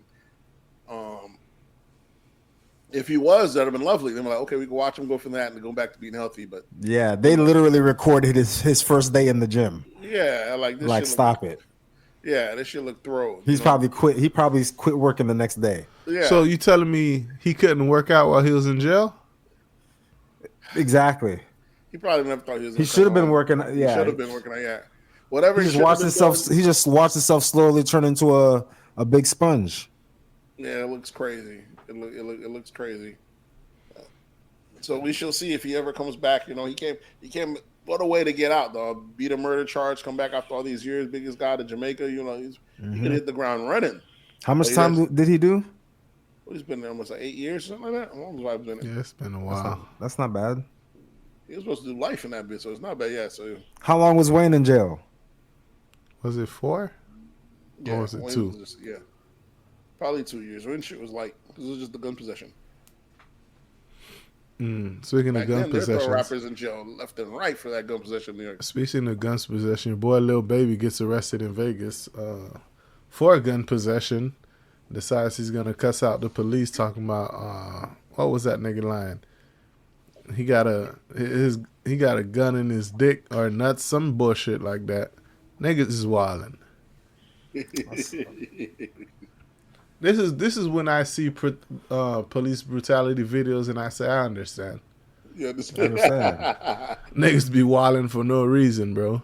If he was, that would have been lovely. Then we're like, okay, we can watch him go from that and go back to being healthy. But yeah, they literally recorded his first day in the gym. Yeah, this stop it. Yeah, this shit look thrown. He's probably quit. He probably quit working the next day. Yeah. So you telling me he couldn't work out while he was in jail? Exactly. He probably never thought he was. He should have been working. Yeah, he should have been working. Yeah, whatever. He just watched himself slowly turn into a big sponge. Yeah, it looks crazy. It looks crazy. So we shall see if he ever comes back. You know, he came. What a way to get out, though. Beat a murder charge, come back after all these years, biggest guy to Jamaica. You know, he can hit the ground running. How much time did he do? Well, he's been there almost like 8 years, something like that. How long has Vybz been there? Yeah, it's been a while. That's not bad. He was supposed to do life in that bit, so it's not bad. Yeah. So how long was Wayne in jail? Was it 4? Yeah, or was it Wayne 2? Yeah. Probably 2 years. When shit was like, because it was just the gun possession. Speaking of gun possession, throw rappers in jail left and right for that gun possession in New York. Speaking of guns possession, your boy Lil Baby gets arrested in Vegas for gun possession. Decides he's gonna cuss out the police, talking about what was that nigga line? He got a gun in his dick or nuts, some bullshit like that. Niggas is wildin'. This is when I see police brutality videos and I say I understand. You I understand. Niggas be wildin' for no reason, bro.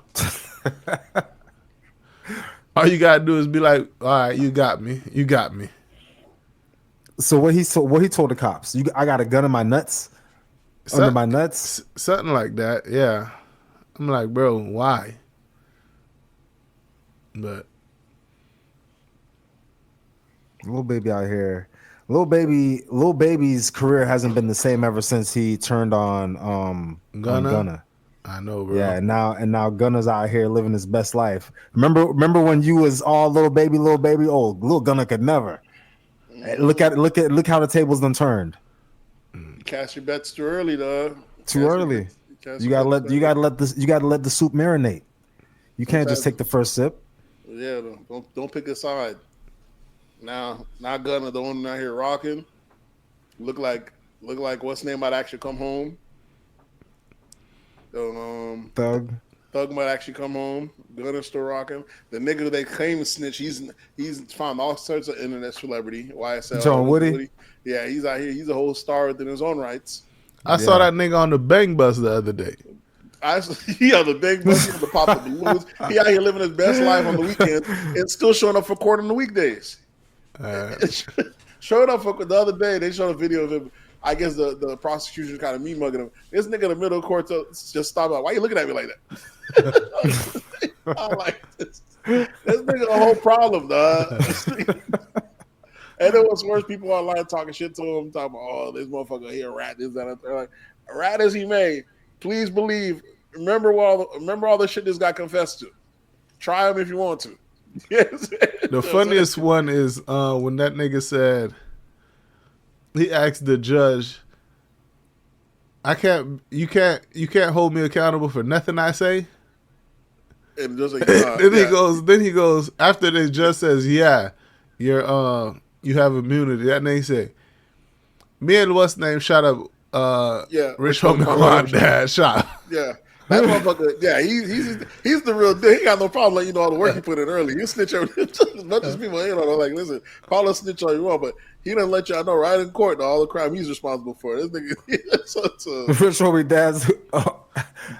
All you gotta do is be like, all right, you got me. So what he told the cops? I got a gun in my nuts. Under my nuts? Something like that, yeah. I'm like, bro, why? But Lil Baby out here. Lil Baby's career hasn't been the same ever since he turned on Gunna. I know, bro. Yeah, and now Gunna's out here living his best life. Remember when you was all little baby? Oh, Lil Gunna could never. Look how the tables done turned. Cash your bets too early, though. Too early. You gotta let the soup marinate. You can't just take the first sip. Yeah, don't pick a side. Now Gunna, the one out here rocking, look like what's name might actually come home. Thug might actually come home. Gunna's still rocking. The nigga they claim to snitch, he's found all sorts of internet celebrity. YSL. John Woody. Yeah, he's out here. He's a whole star within his own rights. I saw that nigga on the Bang Bus the other day. He on the big bus, he on the pop the balloons. He out here living his best life on the weekend and still showing up for court on the weekdays. Showed up for the other day. They showed a video of him. I guess the prosecution kind of mean mugging him. This nigga in the middle of court just stopped out. Why you looking at me like that? I'm like, this nigga a whole problem, dog. And it was worse. People online talking shit to him, talking about, oh, this motherfucker here, rat this, that, and that. Like, rat as he may, please believe. Remember all the shit this guy confessed to. Try him if you want to. Yes. The funniest one is when that nigga said, he asked the judge, you can't hold me accountable for nothing I say. And just like, then he goes after the judge says, yeah, you have immunity. That nigga said, me and what's name shot up Rich Homie Quad dad shot. Yeah. That motherfucker, yeah, he's the real deal. He got no problem letting you know all the work he put in early. You snitch as much as people, like, listen, call us snitch all you want, but he doesn't let y'all know right in court all the crime he's responsible for. This nigga, Rich Homie dad's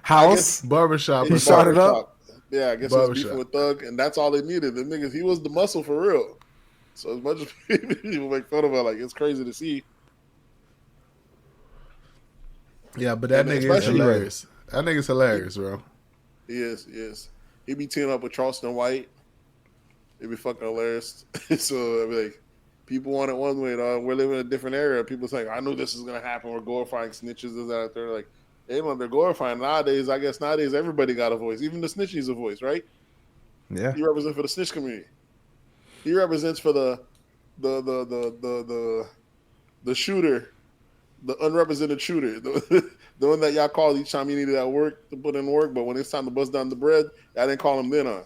house, barbershop. He shot it up. Yeah, I guess it's beefing with Thug, and that's all they needed. The niggas, he was the muscle for real. So as much as people make fun of it, like, it's crazy to see. Yeah, but that nigga is hilarious. That nigga's hilarious, bro. He is. He be teaming up with Charleston White. It'd be fucking hilarious. So, I mean, like, people want it one way, dog. We're living in a different era. People saying, I knew this was going to happen. We're glorifying snitches. Is that out there? Like, they're glorifying. Nowadays, I guess everybody got a voice. Even the snitch needs a voice, right? Yeah. He represents for the snitch community. He represents for the shooter, the unrepresented shooter, the one that y'all call each time you needed that work to put in work, but when it's time to bust down the bread, I didn't call him then on.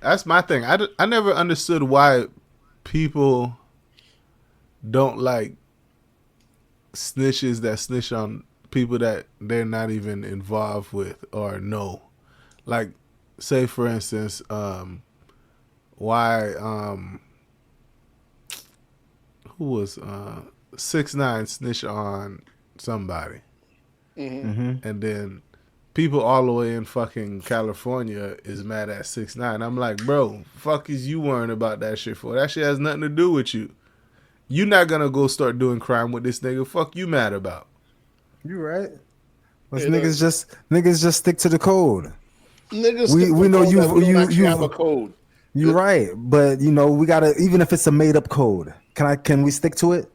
That's my thing. I never understood why people don't like snitches that snitch on people that they're not even involved with or know. Like, say for instance, why who was 6ix9ine snitch on somebody, and then people all the way in fucking California is mad at 6ix9ine. I'm like, bro, fuck is you worrying about that shit for? That shit has nothing to do with you. You not gonna go start doing crime with this nigga. Fuck you mad about? You right. Niggas just stick to the code. Niggas, we know you have a code. You're right, but we gotta, even if it's a made up code, can we stick to it?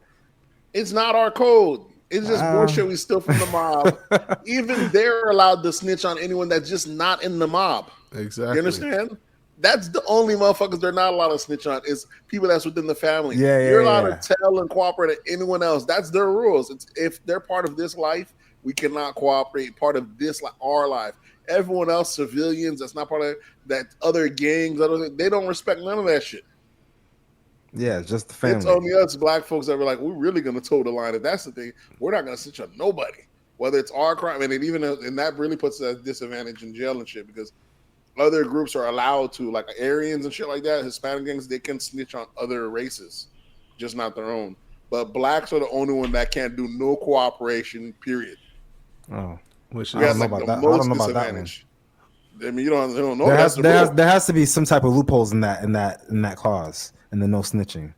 It's not our code. It's just bullshit we steal from the mob. Even they're allowed to snitch on anyone that's just not in the mob. Exactly. You understand? That's the only motherfuckers they're not allowed to snitch on is people that's within the family. Yeah, You're allowed to tell and cooperate at anyone else. That's their rules. It's, if they're part of this life, we cannot cooperate. Part of this, our life. Everyone else, civilians, that's not part of that. Other gangs, they don't respect none of that shit. Yeah, it's just the family. It's only us black folks that were like, we're really gonna toe the line. If that's the thing, we're not gonna snitch on nobody, whether it's our crime. And that really puts us at a disadvantage in jail and shit because other groups are allowed to, like Aryans and shit like that, Hispanic gangs, they can snitch on other races, just not their own. But blacks are the only one that can't do no cooperation, period. Oh, which I don't know about that. I don't know about that one. I mean, you don't know. There has to be some type of loopholes in that clause, and the no snitching.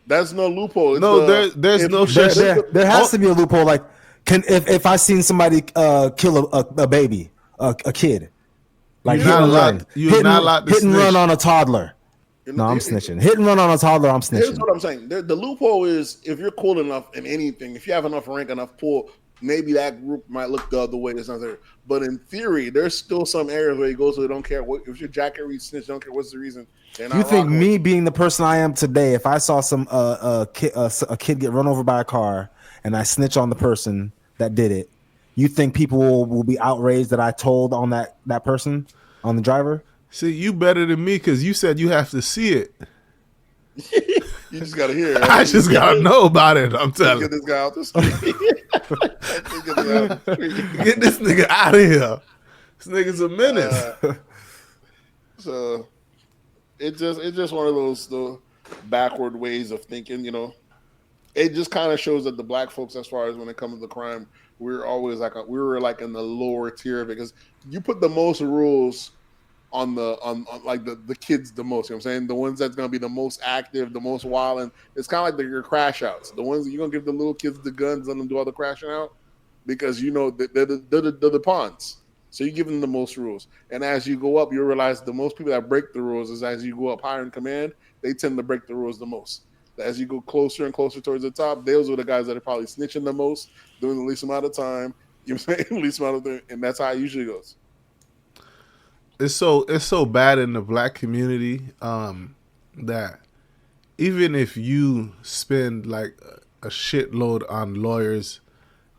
That's no loophole. There's no shit. There has to be a loophole. Like, if I seen somebody kill a baby, a kid. Like you're not allowed to hit and snitch. run on a toddler. No, I'm snitching. Hit and run on a toddler, I'm snitching. Here's what I'm saying. The loophole is if you're cool enough in anything, if you have enough rank, enough pull, maybe that group might look the other way. There's not there. But in theory, there's still some areas where you go so they don't care what if you're jacket read snitch, they don't care what's the reason. You think me being the person I am today, if I saw some a kid get run over by a car and I snitch on the person that did it, you think people will be outraged that I told on that person, on the driver? See, you better than me because you said you have to see it. You just gotta hear it. I just gotta know about it. I'm telling you. Get this guy out the street. Get this nigga out of here. This nigga's a menace. So it's just one of those backward ways of thinking, you know. It just kind of shows that the black folks, as far as when it comes to crime, we're always like we were like in the lower tier because you put the most rules on like the kids the most, you know what I'm saying? The ones that's gonna be the most active, the most wild, and it's kind of like your crash outs. The ones that you're gonna give the little kids the guns and them do all the crashing out because you know they're the pawns. So you give them the most rules. And as you go up, you realize the most people that break the rules is as you go up higher in command, they tend to break the rules the most. As you go closer and closer towards the top, those are the guys that are probably snitching the most, doing the least amount of time, you know what I'm saying? Least amount of time, and that's how it usually goes. It's so bad in the black community that even if you spend like a shitload on lawyers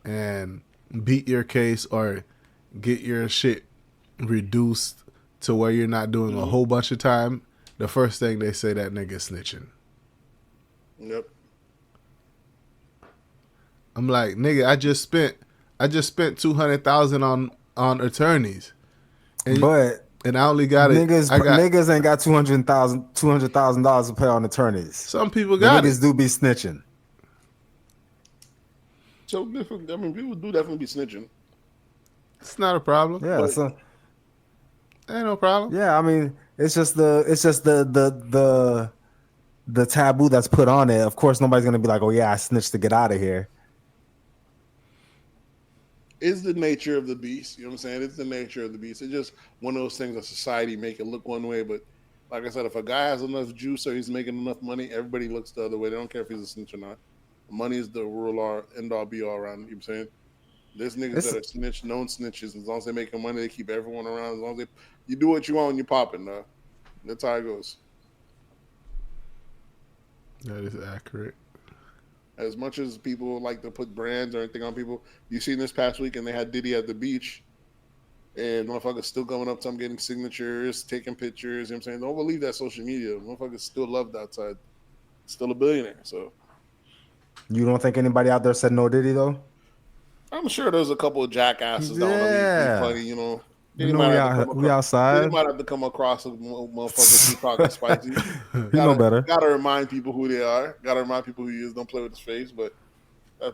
and beat your case or get your shit reduced to where you're not doing a whole bunch of time, the first thing they say that nigga snitching. Yep. I'm like, nigga, I just spent $200,000 on attorneys. And I only got niggas ain't got $200,000 to pay on attorneys. Some people got niggas do be snitching. So different. I mean, people do definitely be snitching. It's not a problem. Yeah, ain't no problem. Yeah, I mean, it's just the taboo that's put on it. Of course, nobody's gonna be like, "Oh yeah, I snitched to get out of here." It's the nature of the beast. You know what I'm saying? It's the nature of the beast. It's just one of those things that society make it look one way. But like I said, if a guy has enough juice or he's making enough money, everybody looks the other way. They don't care if he's a snitch or not. Money is the rule or end all be all around. You know what I'm saying? There's niggas that are snitch, known snitches. As long as they're making money, they keep everyone around. As long as you do what you want when you're popping, though. That's how it goes. That is accurate. As much as people like to put brands or anything on people, you seen this past week and they had Diddy at the beach and motherfuckers still going up to him getting signatures, taking pictures, you know what I'm saying? Don't believe that social media. Motherfuckers still loved outside. Still a billionaire, so. You don't think anybody out there said no Diddy, though? I'm sure there's a couple of jackasses that want to be funny, you know. We outside. They might have to come across a motherfucker who's talking spicy. You know better. Gotta remind people who they are. Gotta remind people who he is. Don't play with his face, but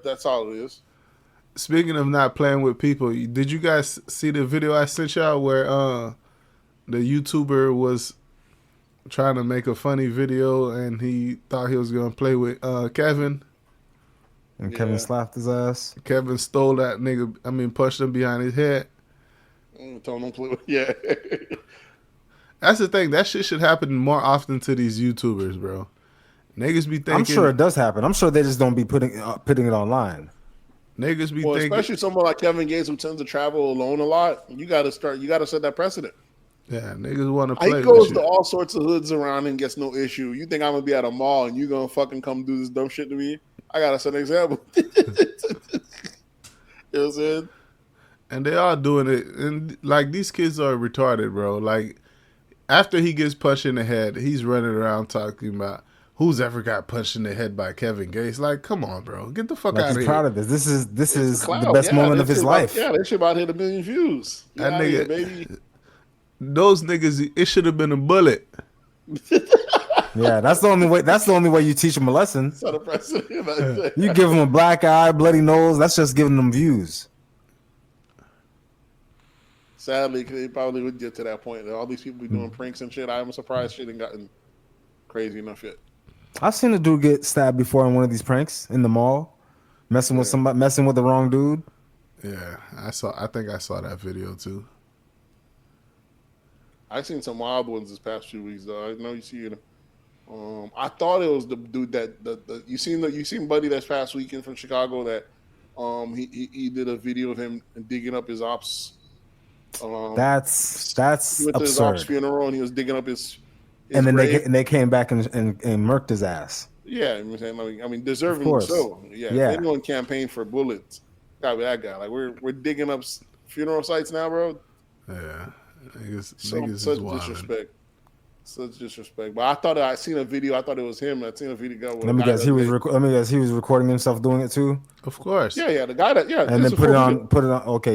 that's all it is. Speaking of not playing with people, did you guys see the video I sent y'all where the YouTuber was trying to make a funny video and he thought he was going to play with Kevin? And Kevin slapped his ass. Kevin stole that nigga. I mean, pushed him behind his head. Told him to play with, yeah. That's the thing. That shit should happen more often to these YouTubers, bro. Niggas be thinking. I'm sure it does happen. I'm sure they just don't be putting it online. Niggas be thinking. Especially someone like Kevin Gates who tends to travel alone a lot. You got to set that precedent. Yeah, niggas want to play. He goes with to you. all sorts of hoods around and gets no issue. You think I'm gonna be at a mall and you gonna fucking come do this dumb shit to me? I gotta set an example. You know what I'm saying? And they are doing it, and like these kids are retarded, bro. Like after he gets punched in the head, he's running around talking about who's ever got punched in the head by Kevin Gates. Like, come on, bro, get the fuck Like out he's of proud here. of this. This is the Clout. best moment of his life. That shit about hit 1 million views. That Get outta nigga, here, baby. those niggas, it should have been a bullet. Yeah, that's the only way. That's the only way you teach them a lesson. Set a precedent. You give them a black eye, bloody nose. That's just giving them views. Sadly, they probably would get to that point. All these people be doing pranks and shit. I'm surprised shit ain't gotten crazy enough yet. I've seen a dude get stabbed before in one of these pranks in the mall, messing with somebody, messing with the wrong dude. Yeah, I think I saw that video too. I've seen some wild ones this past few weeks though. I know you see it. I thought it was the dude that you seen Buddy this past weekend from Chicago that he did a video of him digging up his ops. That's He went to his ops absurd. funeral and he was digging up his And then grave. they came back and murked his ass. Yeah, you know what I'm saying? I mean, deserving course. so. Yeah, Yeah. if anyone campaigned for bullets, gotta be that guy. Like we're digging up funeral sites now, bro. Yeah, niggas Such is wild. disrespect. Such disrespect. But I thought I seen a video. I thought it was him. I seen a video. Let me guess, he was recording himself doing it too. Of course. Yeah, the guy that And then put it on. Okay,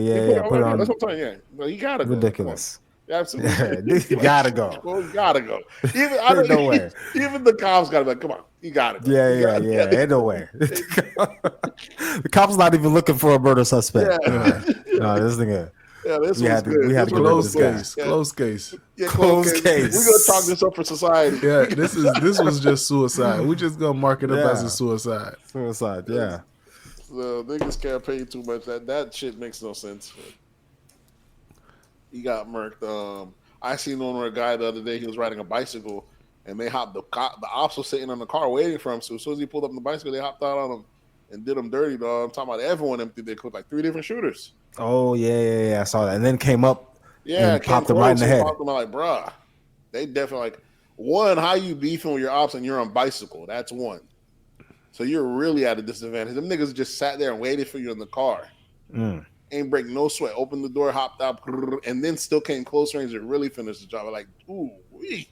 Put it on. on. That's what I'm saying. Yeah, but he gotta go. Ridiculous. Yeah, absolutely. You gotta go. Well, he gotta go. Even No way. Even the cops gotta be like, come on, you gotta go. Yeah. Ain't no way. The cop's not even looking for a murder suspect. Yeah. No, this nigga. Yeah, this We had was to- good. we had This to one go was with Close this good. case. Close case. Yeah, Closed case. We're gonna chalk this up for society. Yeah, this was just suicide. We just gonna mark it up Yeah. as a suicide. Suicide. Yeah. The niggas can't pay too much. That shit makes no sense. He got murked. I seen one where a guy the other day, he was riding a bicycle and they hopped the ops was sitting in the car waiting for him. So as soon as he pulled up on the bicycle, they hopped out on him and did him dirty, dog. I'm talking about everyone emptied their clip, like 3 different shooters. Oh yeah. I saw that, and then came up. Yeah, and popped him right in the head. Popped him, like, bruh, they definitely like one. How you beefing with your ops and you're on bicycle? That's one. So you're really at a disadvantage. Them niggas just sat there and waited for you in the car. Ain't break no sweat. Opened the door, hopped out, and then still came close range and really finished the job. I'm like, ooh, wee.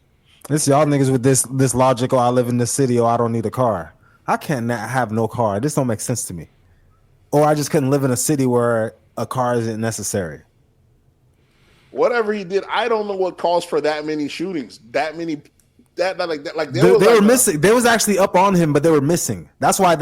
This y'all niggas with this logic. Oh, I live in the city. Oh, I don't need a car. I can't have no car. This don't make sense to me. Or I just couldn't live in a city where a car isn't necessary. Whatever he did, I don't know what caused for that many shootings. That many. They were missing. They was actually up on him, but they were missing. That's why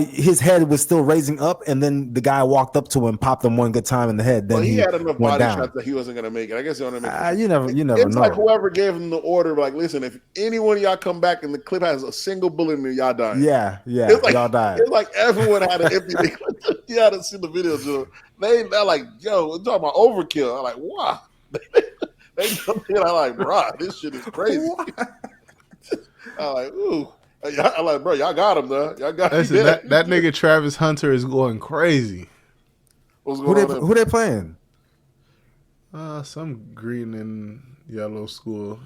his head was still raising up, and then the guy walked up to him, popped him one good time in the head. Then he had enough body down. shots that he wasn't gonna make it. I guess he wanted to make it. You never It's know. like whoever gave him the order, like, listen, if any one of y'all come back and the clip has a single bullet in it, y'all die. Yeah, It's like, y'all died. It's like everyone had an empty clip. You hadn't seen the video, Joe. They're like, yo, we're talking about overkill. I'm like, wow. They come in, I'm like, bro, this shit is crazy. I'm like, ooh. I'm like, bro, y'all got him, though. Y'all got him. Listen, that nigga Travis Hunter is going crazy. What's going on? Who they playing? Some green and yellow school.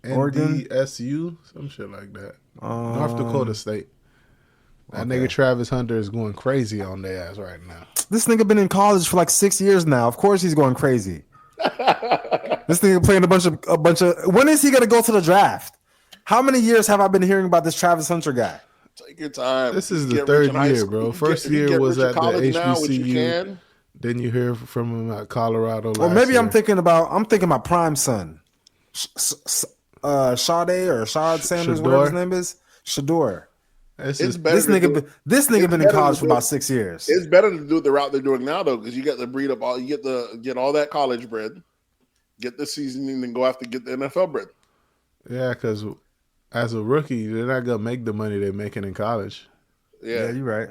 Oregon? NDSU, some shit like that. North Dakota State. That nigga Travis Hunter is going crazy on their ass right now. This nigga been in college for like 6 years now. Of course he's going crazy. This nigga playing a bunch of. When is he gonna go to the draft? How many years have I been hearing about this Travis Hunter guy? Take your time. This is the third year, bro. First year was at the HBCU. Then you hear from him at Colorado. Or maybe I'm thinking about Prime Son, Sade or Shad Sanders, whatever his name is, Shador. This nigga been in college for about 6 years. It's better to do it the route they're doing now, though, because you get to breed up all, you get all that college bread, get the seasoning, then go after get the NFL bread. Yeah, because as a rookie, they're not gonna make the money they're making in college. Yeah, you're right.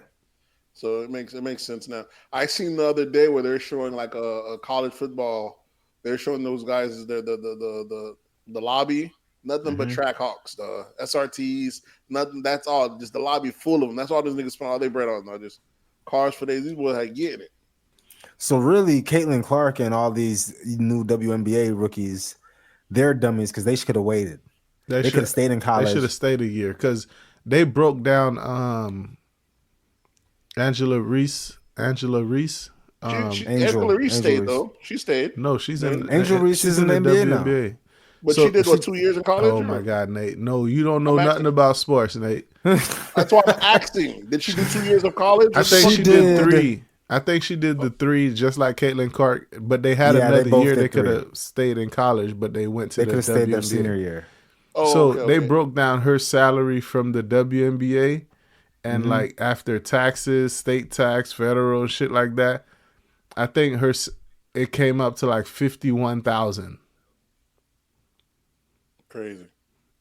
So it makes sense now. I seen the other day where they're showing like a college football. They're showing those guys the lobby. Nothing but track hawks, the SRTs, nothing. That's all. Just the lobby full of them. That's all those niggas spend all their bread on. Though. Just cars for days. These boys are getting it. So really, Caitlin Clark and all these new WNBA rookies, they're dummies because they should have waited. They could have stayed in college. They should have stayed a year because they broke down Angela Reese. Angela Reese stayed though. She stayed. No, she's in. Angel Reese is in the NBA now. But she did 2 years in college? Oh, my God, Nate. No, you don't know nothing about sports, Nate. That's why I'm asking. Did she do 2 years of college? I think she did 3. I think she did the 3 just like Caitlin Clark, but they had another year they could have stayed in college, but they went to the WNBA. They could have stayed their senior year. They broke down her salary from the WNBA and like after taxes, state tax, federal, shit like that, I think it came up to like $51,000. Crazy.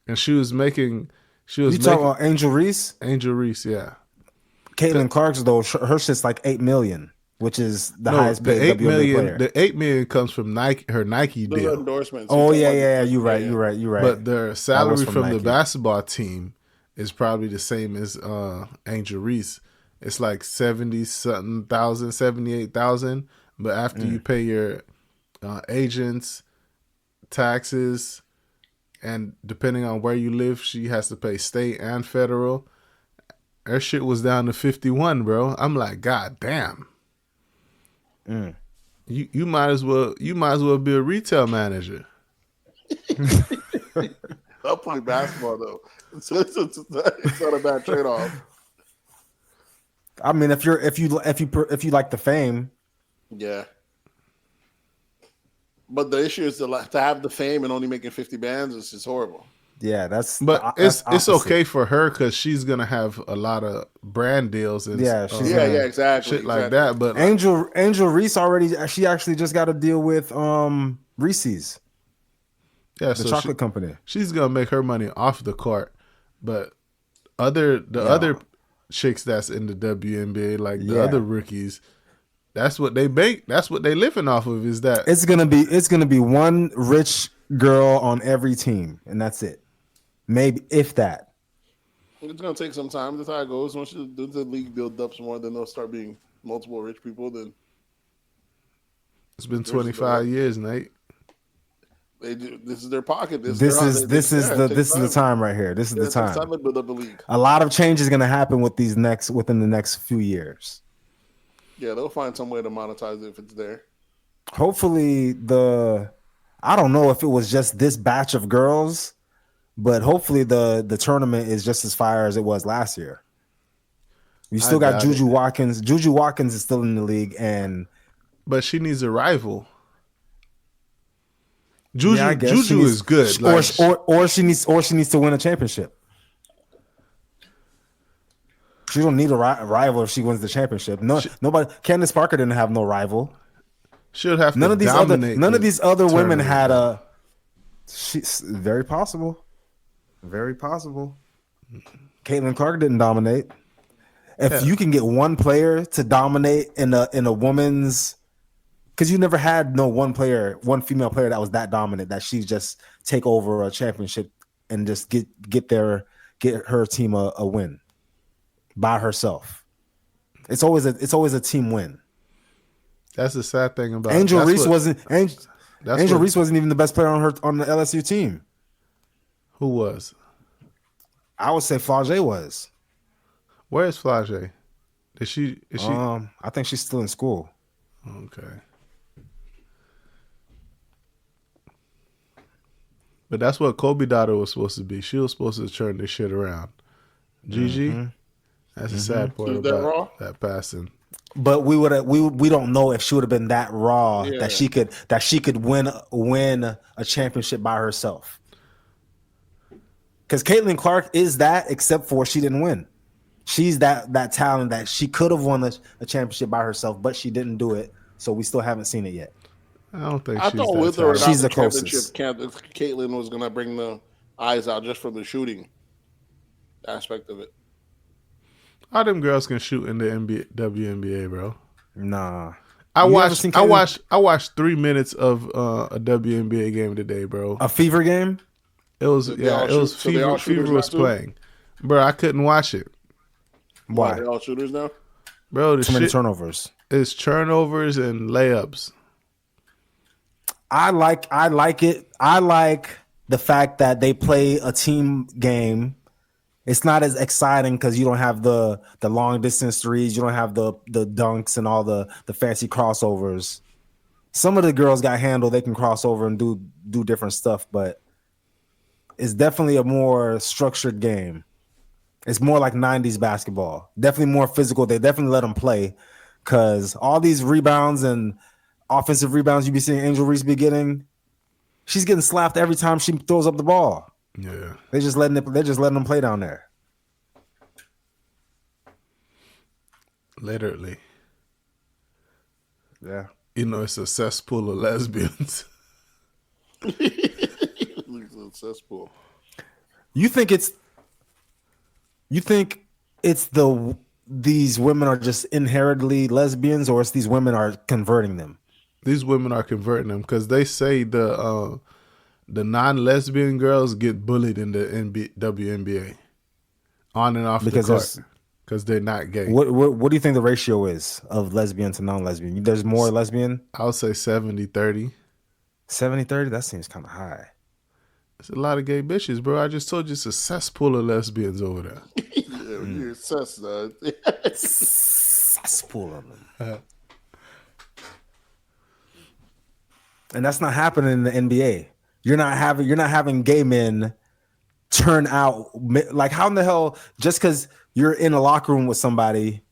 And she was making. You talking about Angel Reese? Angel Reese, yeah. Caitlin Clark's though, her shit's like $8 million, which is the highest paid WNBA player. The $8 million comes from Nike, her Nike deal. Endorsements. Oh yeah, you're right. But their salary from the basketball team is probably the same as Angel Reese. It's like 70-something thousand, 78,000. But after you pay your agents, taxes. And depending on where you live, she has to pay state and federal. Her shit was down to 51, bro. I'm like, God damn. You might as well be a retail manager. I'll play basketball though. It's not a bad trade off. I mean, if you like the fame, yeah. But the issue is to have the fame and only making 50 bands is just horrible. Yeah, that's. But it's okay for her because she's gonna have a lot of brand deals and exactly shit like that. But Angel Reese she actually just got a deal with Reese's. Yeah, the chocolate company. She's gonna make her money off the court, but other chicks that's in the WNBA, like the other rookies. That's what they bank. That's what they living off of. Is that it's gonna be one rich girl on every team, and that's it. Maybe if that. It's gonna take some time. That's how it goes. Once the league builds up some more, then they'll start being multiple rich people. Then it's been 25 years, Nate. This is their pocket. This is the time right here. This is the time. Time to build up a league. A lot of change is gonna happen within the next few years. Yeah, they'll find some way to monetize it if it's there. Hopefully I don't know if it was just this batch of girls, but hopefully the tournament is just as fire as it was last year. You still got Juju Watkins. Juju Watkins is still in the league, but she needs a rival. Juju is good. Or she needs to win a championship. She don't need a rival if she wins the championship. Nobody. Candace Parker didn't have no rival. She'll have to dominate. None of these other women had a. Very possible. Very possible. Caitlin Clark didn't dominate. If you can get one player to dominate in a woman's, because you never had one female player that was that dominant that she just take over a championship and just get her team a win by herself. It's always a team win. That's the sad thing about Angel Reese wasn't even the best player on the LSU team. Who was? I would say Flage was. Where is Flage? Is she? I think she's still in school. Okay. But that's what Kobe daughter was supposed to be. She was supposed to turn this shit around. Gigi, that's the sad part about that passing. But we don't know if she would have been that raw that she could win a championship by herself. Because Caitlin Clark is that, except for she didn't win. She's that talent that she could have won a championship by herself, but she didn't do it. So we still haven't seen it yet. I don't think she's the closest. Caitlin was going to bring the eyes out just from the shooting aspect of it. All them girls can shoot in the WNBA, bro. Nah. I watched 3 minutes of a WNBA game today, bro. A Fever game? It was Fever. Fever was playing, bro. I couldn't watch it. Why? They're all shooters now, bro. Too many turnovers. It's turnovers and layups. I like it. I like the fact that they play a team game. It's not as exciting because you don't have the long distance threes, you don't have the dunks and all the fancy crossovers. Some of the girls got handled, they can cross over and do different stuff, but it's definitely a more structured game. It's more like 90s basketball. Definitely more physical. They definitely let them play because all these rebounds and offensive rebounds you be seeing Angel Reese be getting, she's getting slapped every time she throws up the ball. Yeah. They're just letting them play down there. Literally. Yeah. You know, it's a cesspool of lesbians. It's a cesspool. You think it's these women are just inherently lesbians, or it's these women are converting them? These women are converting them because they say the non-lesbian girls get bullied in the WNBA on and off the court because they're not gay. What do you think the ratio is of lesbian to non-lesbian? There's more lesbian? I'll say 70-30. 70-30? That seems kind of high. There's a lot of gay bitches, bro. I just told you it's a cesspool of lesbians over there. Yeah, you're sus, dog. Cesspool of them. And that's not happening in the NBA. You're not having gay men turn out like, how in the hell, just because you're in a locker room with somebody,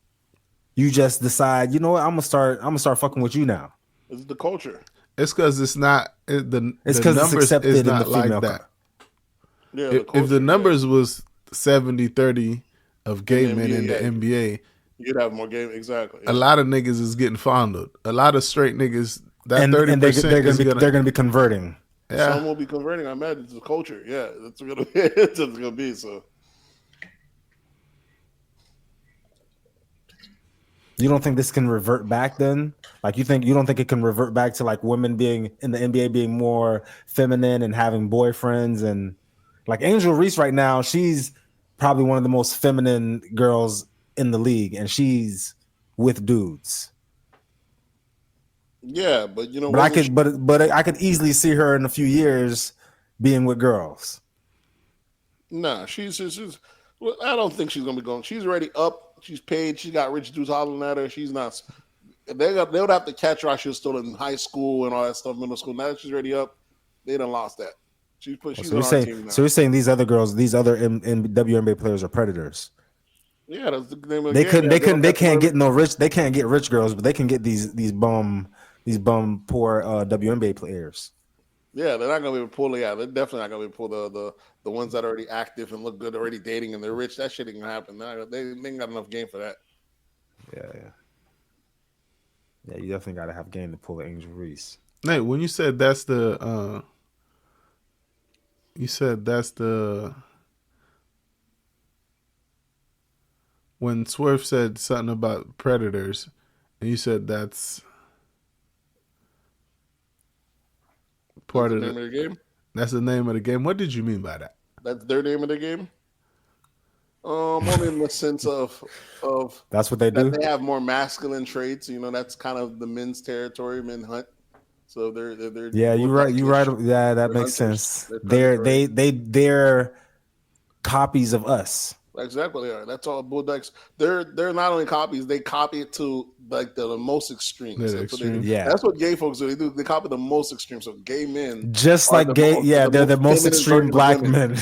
you just decide, you know what, I'm gonna start fucking with you now. It's the culture. It's because it's not it's because it's accepted in the female like that. Yeah, if the numbers was 70-30 of gay men in the NBA, you'd have more game. Exactly. A lot of niggas is getting fondled. A lot of straight niggas. That 30% they're gonna be converting. Yeah. Some will be converting. I imagine it's the culture. Yeah, that's gonna be. It's gonna be so. You don't think this can revert back then? Like you don't think it can revert back to like women being in the NBA being more feminine and having boyfriends, and like Angel Reese right now, she's probably one of the most feminine girls in the league, and she's with dudes. Yeah, but you know, but I could easily see her in a few years being with girls. Nah, she's well, I don't think she's gonna be going. She's already up. She's paid. She got rich dudes hollering at her. She's not. They would have to catch her while she was still in high school and all that stuff, middle school. Now that she's already up, they done lost that. She's on our team now. So you're saying these other girls, these other WNBA players are predators? Yeah, that's the name of the game. They can't get no rich. They can't get rich girls, but they can get these bum poor WNBA players. Yeah, they're not gonna be able to pull. Yeah, they're definitely not gonna be able to pull the ones that are already active and look good, already dating, and they're rich. That shit ain't gonna happen. They ain't got enough game for that. Yeah. You definitely gotta have game to pull the Angel Reese. Nate, when you said that's the, when Swerve said something about predators, and you said that's part of the name of the game. That's the name of the game. What did you mean by that? That's their name of the game. Only in the sense of that's what they do. They have more masculine traits. You know, that's kind of the men's territory. Men hunt, so they're yeah. You're right. Yeah, that makes sense. They're copies of us. Exactly, they are. That's all Bulldogs. They're not only copies; they copy it to like the most extreme. That's what gay folks do. They do. They copy the most extreme. So gay men, just like gay, they're the most extreme black men.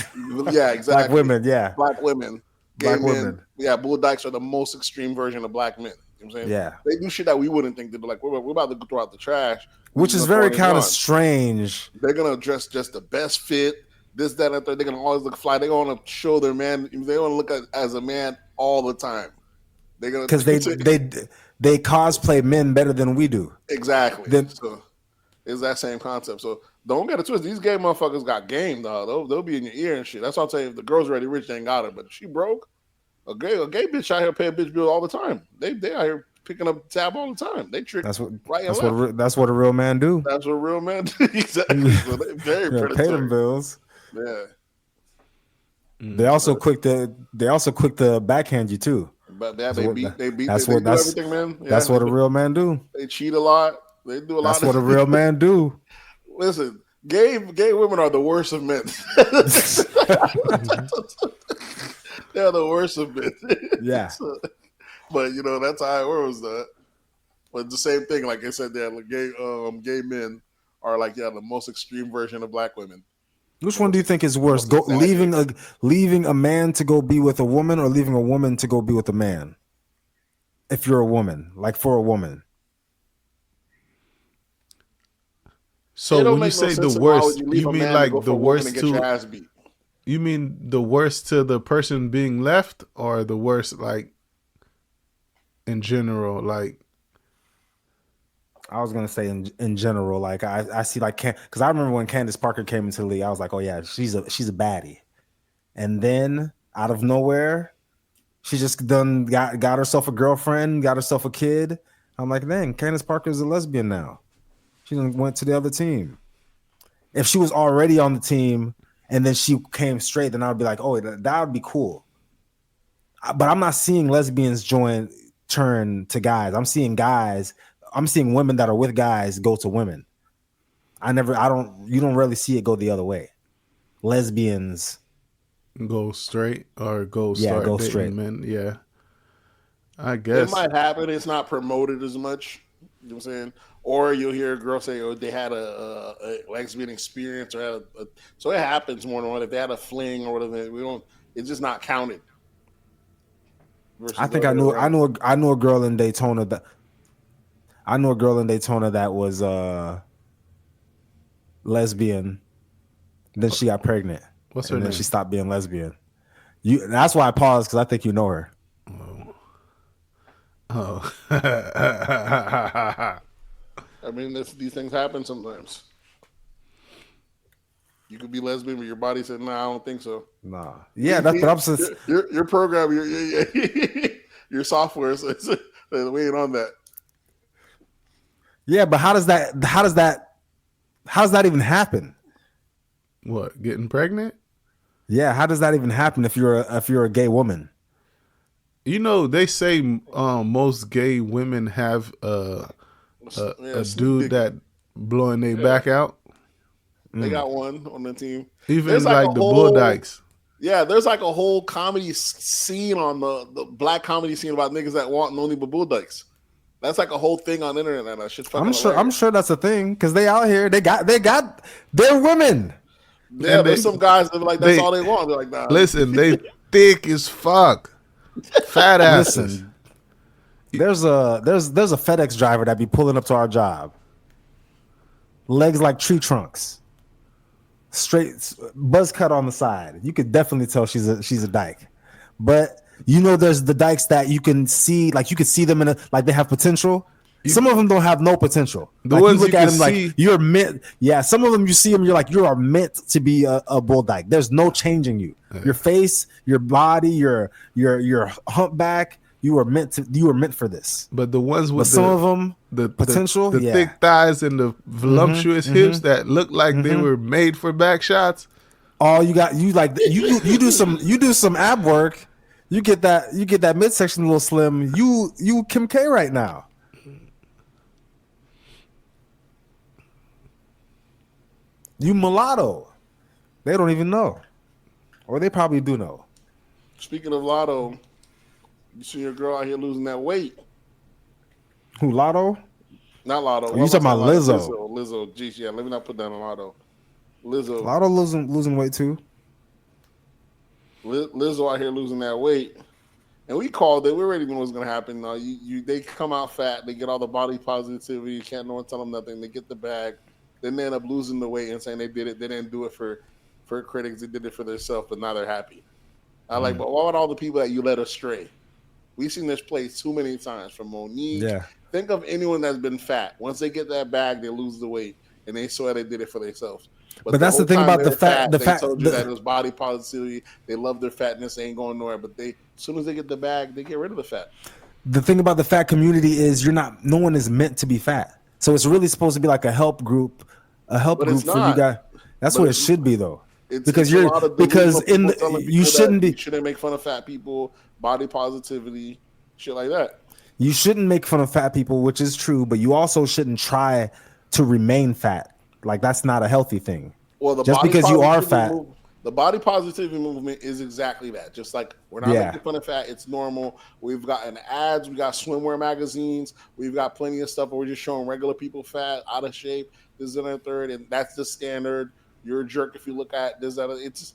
Yeah, exactly. Black women, yeah. Black women. Gay black men. Women. Yeah, Bulldogs are the most extreme version of black men. You know what I'm saying? Yeah. They do shit that we wouldn't think. They're like, we're about to throw out the trash. Which is very kind of strange. They're gonna dress just the best fit. This, that, and third. They're gonna always look fly. They're gonna show their man. They want to look as a man all the time. They're gonna because they cosplay men better than we do. Exactly. So it's that same concept. So don't get it twisted. These gay motherfuckers got game, dog. They'll be in your ear and shit. That's why I'll tell you, if the girl's already rich, they ain't got her. But if she broke, a gay bitch out here pay a bitch bill all the time. They out here picking up tab all the time. They trick. That's what a real man do. That's what a real man do. Exactly. So they very predatory. Pay them bills. Yeah. They also quick to backhand you too. But yeah, they do everything, man. Yeah, that's what a real man do. They cheat a lot. They do a lot. That's what a real man do. Listen, gay women are the worst of men. They're the worst of men. Yeah. But that's how it works. But the same thing, like I said, there, like gay men are like the most extreme version of black women. Which one do you think is worse? Leaving a man to go be with a woman, or leaving a woman to go be with a man? If you're a woman, like for a woman. So when you say the worst, you mean like the worst to? You mean the worst to the person being left, or the worst like in general? Like, I was gonna say in general, like I see like because I remember when Candace Parker came into the league, I was like, oh yeah, she's a baddie, and then out of nowhere, she just got herself a girlfriend, got herself a kid. I'm like, dang, Candace Parker is a lesbian now. She went to the other team. If she was already on the team and then she came straight, then I would be like, oh, that would be cool. But I'm not seeing lesbians turn to guys. I'm seeing women that are with guys go to women. You don't really see it go the other way. Lesbians go straight or go straight. Men. Yeah. I guess it might happen. It's not promoted as much. You know what I'm saying? Or you'll hear a girl say, "Oh, they had a lesbian experience," or so it happens more than one. If they had a fling or whatever, it's just not counted. I think I knew a girl in Daytona that was lesbian. Then she got pregnant. What's her name? Then she stopped being lesbian. That's why I paused, because I think you know her. Oh. I mean, these things happen sometimes. You could be lesbian, but your body said, "No, I don't think so." Nah. Yeah, that's what I'm saying. Your program, your software is waiting on that. Yeah, but how does that even happen? What, getting pregnant? Yeah, how does that even happen if you're a gay woman? They say most gay women have a dude that blowing their back out. They got one on the team. Even like the Bull Dykes. Yeah, there's like a whole comedy scene on the black comedy scene about niggas that want only but Bull Dykes. That's like a whole thing on the internet, and that shit's fucking hilarious. I'm sure that's a thing, because they out here, they're women. Yeah, there's some guys that are like, that's all they want. They're like, nah. Listen, they thick as fuck. Fat asses. Listen, there's a FedEx driver that be pulling up to our job. Legs like tree trunks. Straight buzz cut on the side. You could definitely tell she's a dyke. But there's the dykes that you can see, like you can see them they have potential. Some of them don't have no potential. The like, ones you look you at can them see, like you're meant. Yeah, some of them you see them, you're like, you are meant to be a bull dyke. There's no changing you. Your face, your body, your humpback. You were meant for this. But the ones with some of them, the potential, the thick thighs and the voluptuous hips that look like they were made for back shots. Oh, you do some ab work. You get that midsection a little slim. You Kim K right now. You mulatto. They don't even know. Or they probably do know. Speaking of Lotto, you see your girl out here losing that weight. Who, Lotto? Not Lotto. You talking about Lizzo? Lizzo. Geez, yeah, let me not put down on Lotto. Lizzo. Lotto losing weight too. Lizzo out here losing that weight. And we called it. We already knew what was going to happen. They come out fat. They get all the body positivity. You can't no one tell them nothing. They get the bag. Then they end up losing the weight and saying they did it. They didn't do it for critics. They did it for themselves, but now they're happy. But what about all the people that you led astray? We've seen this play too many times from Monique. Yeah. Think of anyone that's been fat. Once they get that bag, they lose the weight, and they swear they did it for themselves. But that's the thing about the fat. They told you that it was body positivity. They love their fatness. They ain't going nowhere. But as soon as they get the bag, they get rid of the fat. The thing about the fat community is no one is meant to be fat. So it's really supposed to be like a help group for you guys. That's what it should be, though. You shouldn't be. Shouldn't make fun of fat people. Body positivity. shit like that. You shouldn't make fun of fat people, which is true, but you also shouldn't try to remain fat. Like that's not a healthy thing. Well, just because you are fat. The body positivity movement is exactly that. Just like we're not making fun of fat, it's normal. We've gotten ads, we got swimwear magazines, we've got plenty of stuff where we're just showing regular people fat, out of shape, this and a third, and that's the standard. You're a jerk if you look at this. It's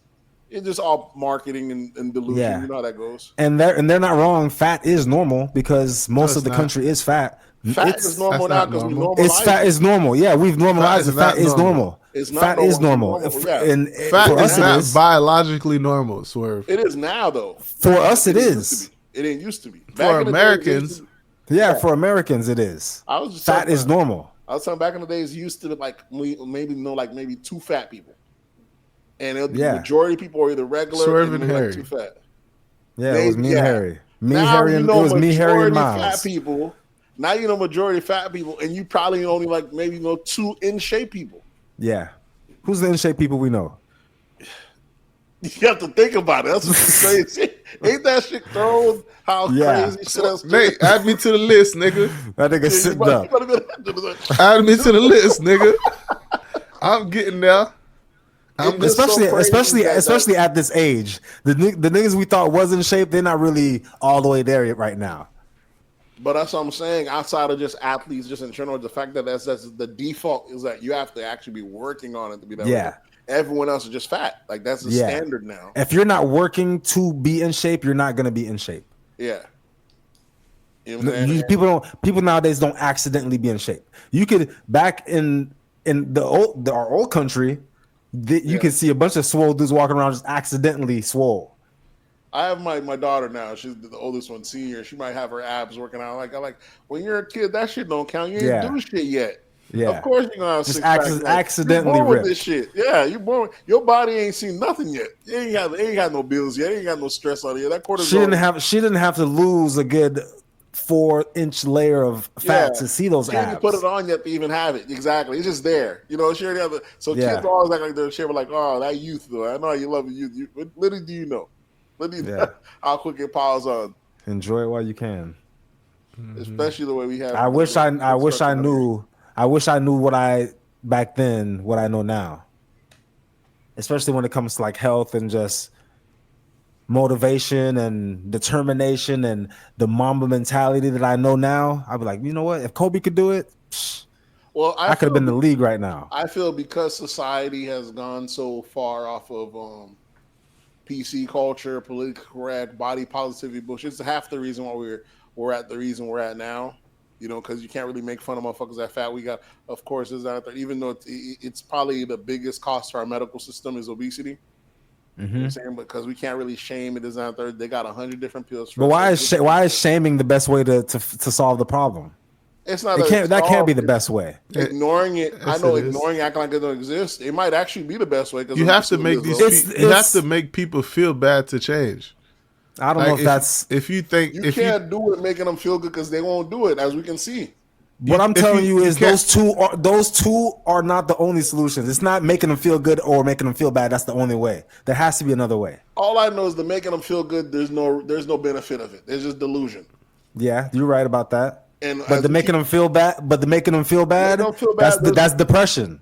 just all marketing and delusion. Yeah. You know how that goes. And they're not wrong. Fat is normal because most of the country is fat. Fat is normal now because we normalize it's fat is normal. Yeah, we've normalized it. Fat is normal. It's not fat is normal. Yeah. Fat is not biologically normal, Swerve. It is now, though. For us, it is. It didn't used to be. For Americans. For Americans, it is. Fat is normal. I was talking back in the days, used to maybe two fat people. And the majority of people are either regular Swerve and Harry. Too fat. Yeah, it was me and Harry. It was me, Harry, and Miles. Fat people. Now you know majority fat people, and you probably only maybe two in shape people. Yeah, who's the in shape people we know? You have to think about it. That's what you say. Ain't that shit thrown? How crazy shit is. Nate, add me to the list, nigga. That nigga sitting up. Add me to the list, nigga. I'm getting there. Especially at this age, the niggas we thought was in shape, they're not really all the way there right now. But that's what I'm saying. Outside of just athletes, just in general, the fact that that's the default is that you have to actually be working on it to be that way. Everyone else is just fat. Like that's the standard now. If you're not working to be in shape, you're not going to be in shape. Yeah. You know what I'm saying? People nowadays don't accidentally be in shape. You could back in our old country, you can see a bunch of swole dudes walking around just accidentally swole. I have my daughter now. She's the oldest one, senior. She might have her abs working out. I like when you're a kid, that shit don't count. You ain't do shit yet. Yeah. Of course you're gonna have just accidentally born with this shit. Yeah, you're born. Your body ain't seen nothing yet. You ain't got no bills yet. You ain't got no stress on you. That cortisol. She didn't have to lose a good 4-inch layer of fat to see those abs. You put it on yet to even have it. Exactly. It's just there. You know, she already have it. So kids always act like they're shit. Like, oh, that youth though. I know you love youth. What literally do you know? How quick it piles on. Enjoy it while you can. Especially the way we have. I wish I knew what I know now. Especially when it comes to like health and just motivation and determination and the Mamba mentality that I know now. I'd be like, you know what? If Kobe could do it, well, I could have been in the league right now. I feel because society has gone so far off of PC culture, politically correct, body positivity bullshit. It's half the reason why we're at the reason we're at now. You know, because you can't really make fun of motherfuckers that fat. We got, of course, is that even though it's probably the biggest cost to our medical system is obesity. You know what I'm saying? Because we can't really shame it. Is out there. They got 100 different pills. But why is shaming the best way to solve the problem? It's not. That can't be the best way. Ignoring it, I know. Ignoring, acting like it don't exist. It might actually be the best way. Because you have to make you have to make people feel bad to change. I don't know if that's if you think you can't do it, making them feel good because they won't do it, as we can see. What I'm telling you is those two are not the only solutions. It's not making them feel good or making them feel bad. That's the only way. There has to be another way. All I know is the making them feel good. There's no benefit of it. There's just delusion. Yeah, you're right about that. But the making them feel bad. That's depression.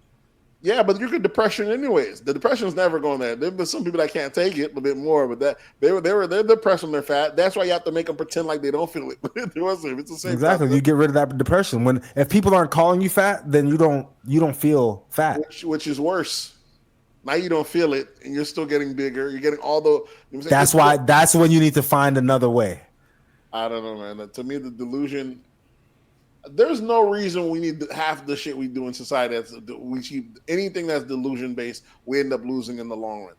Yeah, but you get depression anyways. The depression's never going there. There's some people that can't take it a bit more, but that they're depressed when they're fat. That's why you have to make them pretend like they don't feel it. It's the same. Exactly. You get rid of that depression. If people aren't calling you fat, then you don't feel fat. Which is worse. Now you don't feel it, and you're still getting bigger. You're getting all the. That's when you need to find another way. I don't know, man. To me, the delusion. There's no reason we need half the shit we do in society. Anything that's delusion based, we end up losing in the long run. You know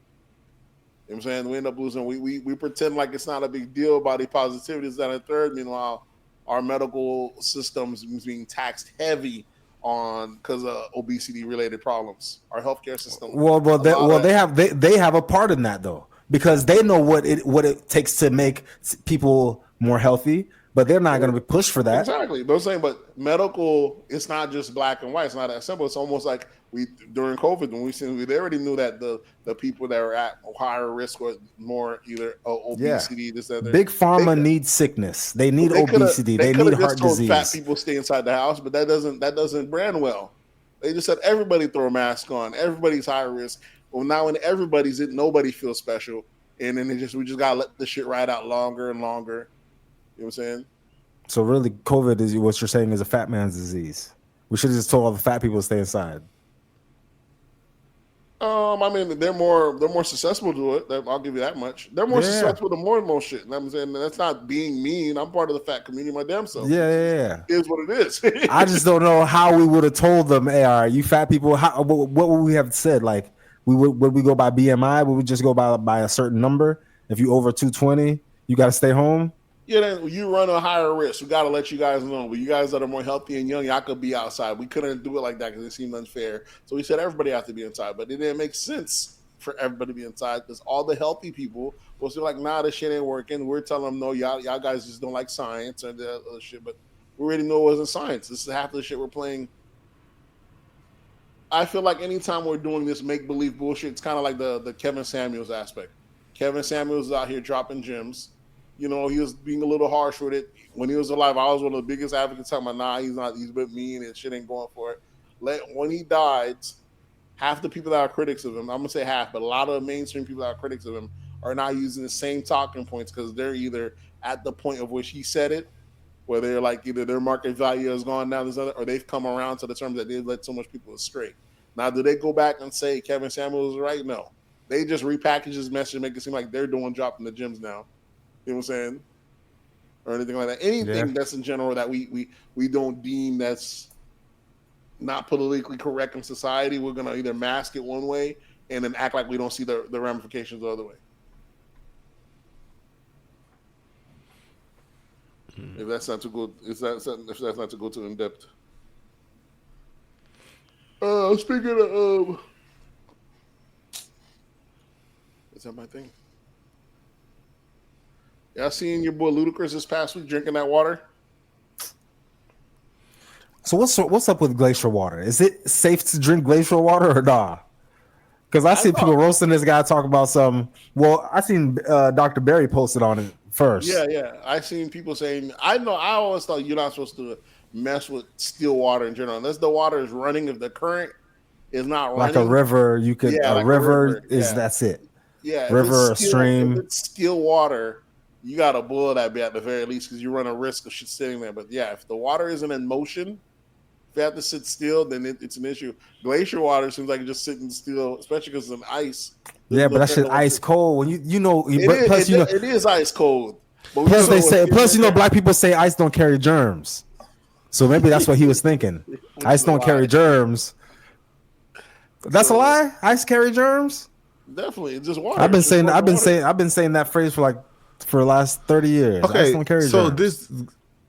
what I'm saying? We end up losing. We pretend like it's not a big deal. Body positivity is that a third. Meanwhile, our medical systems is being taxed heavy on because of obesity related problems. Our healthcare system. They have a part in that though, because they know what it takes to make people more healthy. but they're not going to be pushed for that. Exactly. But I'm saying, but medical, it's not just black and white. It's not that simple. It's almost like during COVID when we already knew that the people that were at higher risk were more either obesity. This other. Big pharma needs sickness. They need obesity. They need heart disease. Fat people stay inside the house, but that doesn't brand well. They just said everybody throw a mask on. Everybody's high risk. Well, now when everybody's it, nobody feels special, and then we just gotta let the shit ride out longer and longer. You know what I'm saying? So really, COVID is what you're saying is a fat man's disease. We should have just told all the fat people to stay inside. I mean, they're more susceptible to it. I'll give you that much. They're more susceptible to more and more shit. And I'm saying that's not being mean. I'm part of the fat community, my damn self. Yeah. It is what it is. I just don't know how we would have told them, "Hey, all right, you fat people." What would we have said? Like, would we go by BMI? Would we just go by a certain number? If you over 220, you got to stay home. Yeah, then you run a higher risk. We got to let you guys know. But you guys that are more healthy and young, y'all could be outside. We couldn't do it like that because it seemed unfair. So we said everybody has to be inside. But it didn't make sense for everybody to be inside because all the healthy people were still like, nah, this shit ain't working. We're telling them, no, y'all guys just don't like science and the other shit. But we already know it wasn't science. This is half of the shit we're playing. I feel like anytime we're doing this make-believe bullshit, it's kind of like the Kevin Samuels aspect. Kevin Samuels is out here dropping gems. You know, he was being a little harsh with it. When he was alive, I was one of the biggest advocates talking about, nah, he's not, he's a bit mean and shit ain't going for it. When he died, half the people that are critics of him, I'm going to say half, but a lot of the mainstream people that are critics of him are not using the same talking points because they're either at the point of which he said it, where they're like either their market value has gone down, or they've come around to the terms that they've led so much people astray. Now, do they go back and say Kevin Samuels is right? No. They just repackage his message and make it seem like they're dropping the gyms now. You know what I'm saying? Or anything like that. Anything that's in general that we don't deem that's not politically correct in society, we're going to either mask it one way and then act like we don't see the ramifications the other way. If that's not too good, if that's not to go too in depth. Speaking of, is that my thing? Y'all seen your boy Ludacris this past week drinking that water? So what's up with glacier water? Is it safe to drink glacier water or nah? Because I see people roasting this guy talking about some. Well, I seen Dr. Berry posted on it first. Yeah. I seen people saying, I always thought you're not supposed to mess with still water in general unless the water is running. If the current is not running, like a river, you could a river is that's it. Yeah, river or stream. If it's still water, you got to boil that bit at the very least because you run a risk of shit sitting there. But yeah, if the water isn't in motion, if you have to sit still, then it's an issue. Glacier water seems like you're just sitting still, especially because it's an ice. Yeah, but that shit ice cold. When you know, it is ice cold. But plus black people say ice don't carry germs, so maybe that's what he was thinking. Ice don't carry germs. That's a lie. Ice carry germs. Definitely, it's just water. I've been saying that phrase for the last 30 years. Okay, so germs. this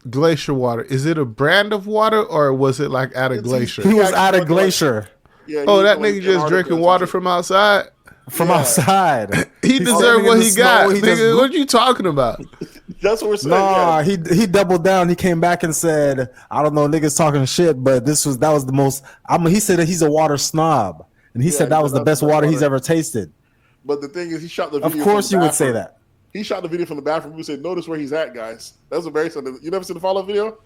glacier water, is it a brand of water or was it like at a glacier? He was at a glacier. Yeah, that nigga just drinking water from outside? Outside. He deserved what he got. Nigga, what are you talking about? That's what we're saying. Nah, he doubled down. He came back and said, I don't know, niggas talking shit, but that was the most. He said that he's a water snob. And he said that was the best water he's ever tasted. But the thing is, he shot the video. Of course you would say that. He shot the video from the bathroom. He said, notice where he's at, guys. That's what Barry said. You never seen the follow-up video?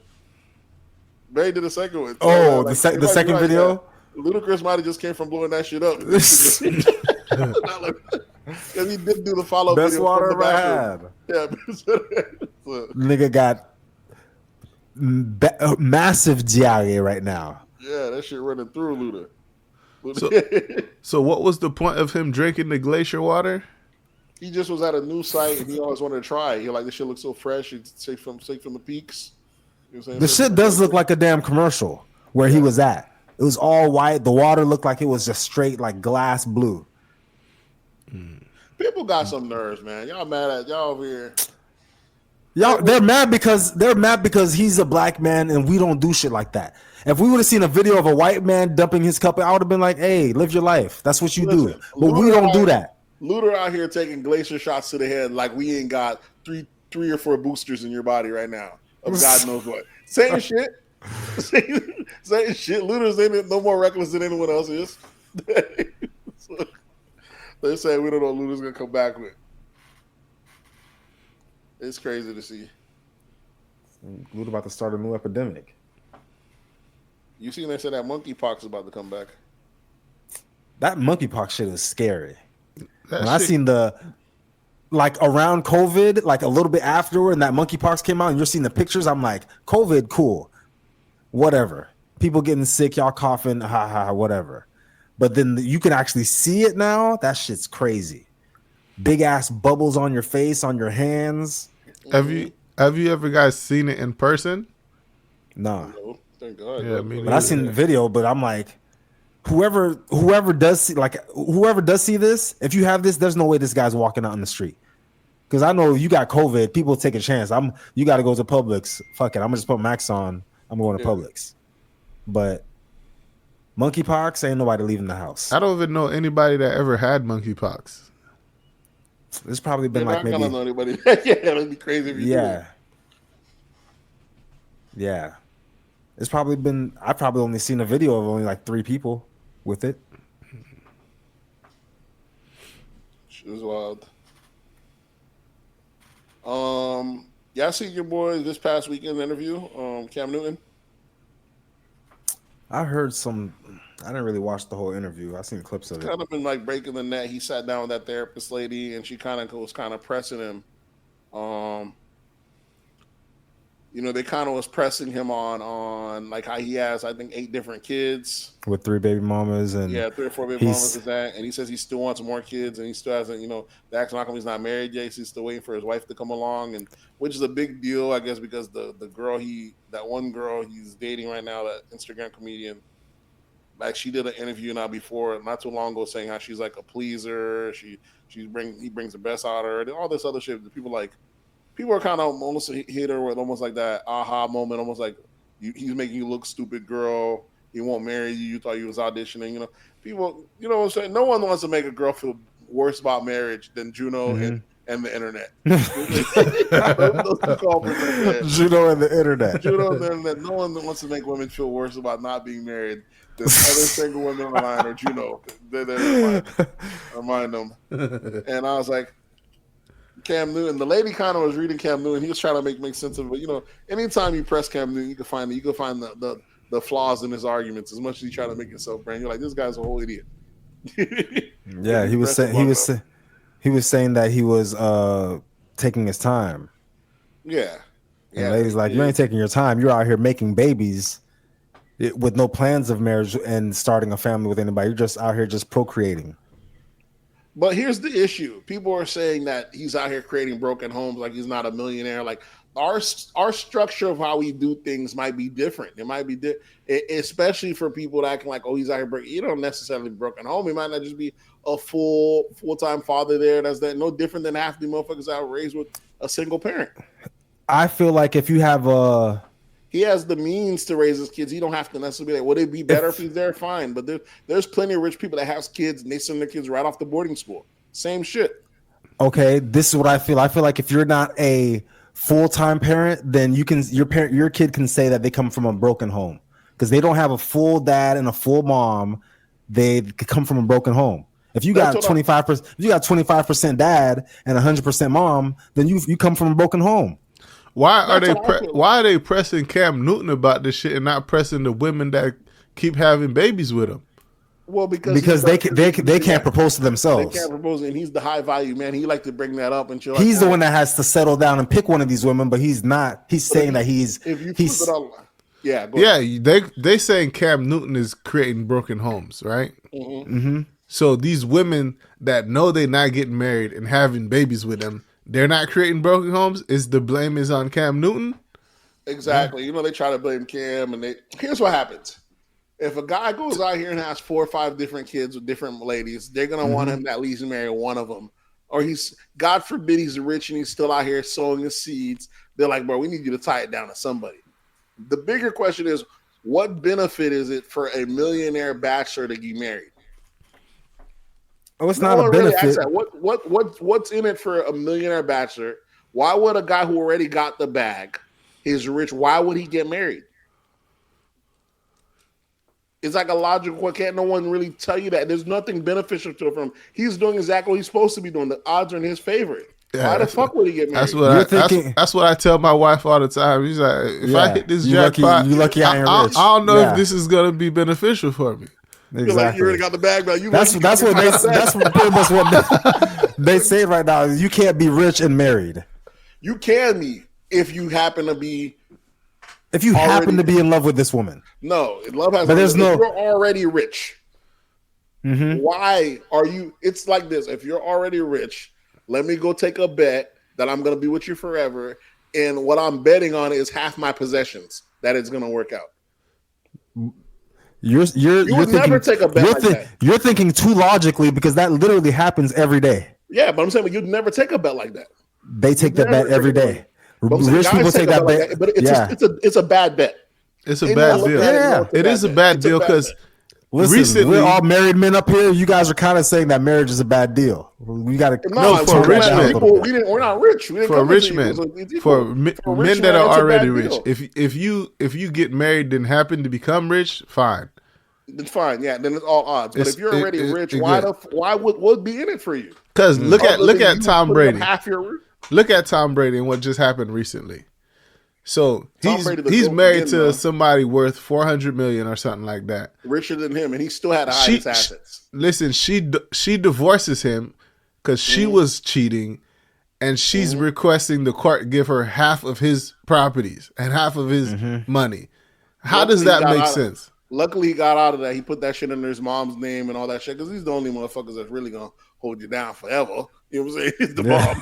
Barry did a second one. Oh, the second video? Ludacris might have just came from blowing that shit up. Because he did do the follow-up best video. Best water ever had. Yeah. Nigga got massive diarrhea right now. Yeah, that shit running through Luda. So what was the point of him drinking the glacier water? He just was at a new site and he always wanted to try it. He like, this shit looks so fresh. It's safe from the peaks. You know what I'm saying? The shit does look like a damn commercial where he was at. It was all white. The water looked like it was just straight like glass blue. People got some nerves, man. Y'all mad at y'all over here. They're mad because he's a black man and we don't do shit like that. If we would have seen a video of a white man dumping his cup, I would have been like, hey, live your life. That's what you do. But we don't do that. Luda out here taking glacier shots to the head like we ain't got three or four boosters in your body right now. of God knows what. Saying shit. saying shit. Luda's ain't no more reckless than anyone else is. So, they're saying we don't know what Luda's going to come back with. It's crazy to see. Luda about to start a new epidemic. You seen they said that monkeypox is about to come back. That monkeypox shit is scary. I seen like around COVID, like a little bit afterward, and that monkeypox came out, and you're seeing the pictures. I'm like, COVID, cool, whatever. People getting sick, y'all coughing, whatever. But then you can actually see it now. That shit's crazy. Big ass bubbles on your face, on your hands. Have you ever guys seen it in person? Nah. No, thank God. Yeah, but I seen the video. But I'm like, whoever does see this, if you have this, there's no way this guy's walking out in the street. Because I know you got COVID, people take a chance. You got to go to Publix. Fuck it, I'm gonna just put Max on. I'm going to Publix. But monkeypox, ain't nobody leaving the house. I don't even know anybody that ever had monkeypox. It's probably been like maybe. I don't know anybody. Yeah, it'd be crazy if you do. Yeah. It's probably been. I've probably only seen a video of only like 3 people with it. Shit is wild. Y'all see your boy this past weekend interview, Cam Newton? I heard some. I didn't really watch the whole interview. I seen clips of it. Kind of been like breaking the net. He sat down with that therapist lady, and she kind of was pressing him. They kind of was pressing him on like how he has, I think, 8 different kids with 3 baby mamas, and 3 or 4 baby mamas is that, and he says he still wants more kids, and he still hasn't, the actual outcome, he's not married yet. He's still waiting for his wife to come along, and which is a big deal, I guess, because the girl that one girl he's dating right now, that Instagram comedian, like she did an interview not too long ago, saying how she's like a pleaser. He brings the best out of her, and all this other shit. People are kind of almost hit her with almost like that aha moment, almost like he's making you look stupid, girl. He won't marry you. You thought he was auditioning. People, what I'm saying? No one wants to make a girl feel worse about marriage than Juno and the internet. Those 2 culprits. Juno and the internet. Juno and the internet. No one wants to make women feel worse about not being married than other single women online or Juno. They remind them. And I was like, Cam Newton. The lady kind of was reading Cam Newton. He was trying to make sense of it. Anytime you press Cam Newton, you can find the flaws in his arguments as much as he try to make himself brand. You're like, this guy's a whole idiot. Yeah, he was saying that he was taking his time. Yeah. And the lady's like, you ain't taking your time. You're out here making babies with no plans of marriage and starting a family with anybody. You're just out here just procreating. But here's the issue. People are saying that he's out here creating broken homes, like he's not a millionaire. Like our structure of how we do things might be different. It might be especially for people that acting like, oh, he's out here breaking. You don't necessarily broken home. He might not just be a full-time father there. That's no different than half the motherfuckers out raised with a single parent. I feel like if you have he has the means to raise his kids. He don't have to necessarily be like, would it be better if he's there? Fine. But there's plenty of rich people that have kids and they send their kids right off the boarding school. Same shit. Okay, this is what I feel. I feel like if you're not a full-time parent, then your kid can say that they come from a broken home because they don't have a full dad and a full mom. They come from a broken home. If you got 25% dad and 100% mom, then you come from a broken home. Why are they pressing Cam Newton about this shit and not pressing the women that keep having babies with him? Well, because they can't propose to themselves. They can't propose, and he's the high value man. He like to bring that up and chill. He's the one that has to settle down and pick one of these women, but he's not. He's saying that he's. They saying Cam Newton is creating broken homes, right? Mm-hmm. Mm-hmm. So these women that know they're not getting married and having babies with them, they're not creating broken homes. The blame is on Cam Newton? Exactly. Yeah. They try to blame Cam, and here's what happens. If a guy goes out here and has 4 or 5 different kids with different ladies, they're going to want him to at least marry one of them. Or God forbid he's rich and he's still out here sowing his seeds. They're like, bro, we need you to tie it down to somebody. The bigger question is, what benefit is it for a millionaire bachelor to get married? Oh, it's not a benefit. What's in it for a millionaire bachelor? Why would a guy who already got the bag, he's rich. Why would he get married? It's like a logical. Can't no one really tell you that? There's nothing beneficial to him. He's doing exactly what he's supposed to be doing. The odds are in his favor. Yeah, why the fuck would he get married? That's what I tell my wife all the time. He's like, if I hit this jackpot, you lucky I ain't rich. I don't know if this is gonna be beneficial for me. Exactly. Like you already got the bag, man. That's pretty much what they say right now. You can't be rich and married. You can be if you happen to be. If you happen to be in love with this woman. No, love has. But there's no. If you're already rich. Mm-hmm. Why are you? It's like this. If you're already rich, let me go take a bet that I'm going to be with you forever, and what I'm betting on is half my possessions that it's going to work out. You're thinking, never take a bet like that. You're thinking too logically because that literally happens every day. Yeah, but I'm saying you'd never take a bet like that. They take that bet every day. Rich people take that bet, like but it's a bad bet. It's a bad deal. Yeah, it is a bad deal because recently we're all married men up here. You guys are kind of saying that marriage is a bad deal. We got to for rich men. We're not rich. For rich men, for men that are already rich. If you get married and happen to become rich, fine. It's fine, yeah. Then it's all odds. But if you're already rich, why would be in it for you? Because look at Tom Brady. Look at Tom Brady and what just happened recently. So he's married to somebody worth $400 million or something like that, richer than him, and he still had to hide his assets. Listen, she divorces him because she was cheating, and she's requesting the court give her half of his properties and half of his money. How does that make sense? Luckily, he got out of that. He put that shit under his mom's name and all that shit because he's the only motherfuckers that's really gonna hold you down forever. You know what I'm saying? He's the mom.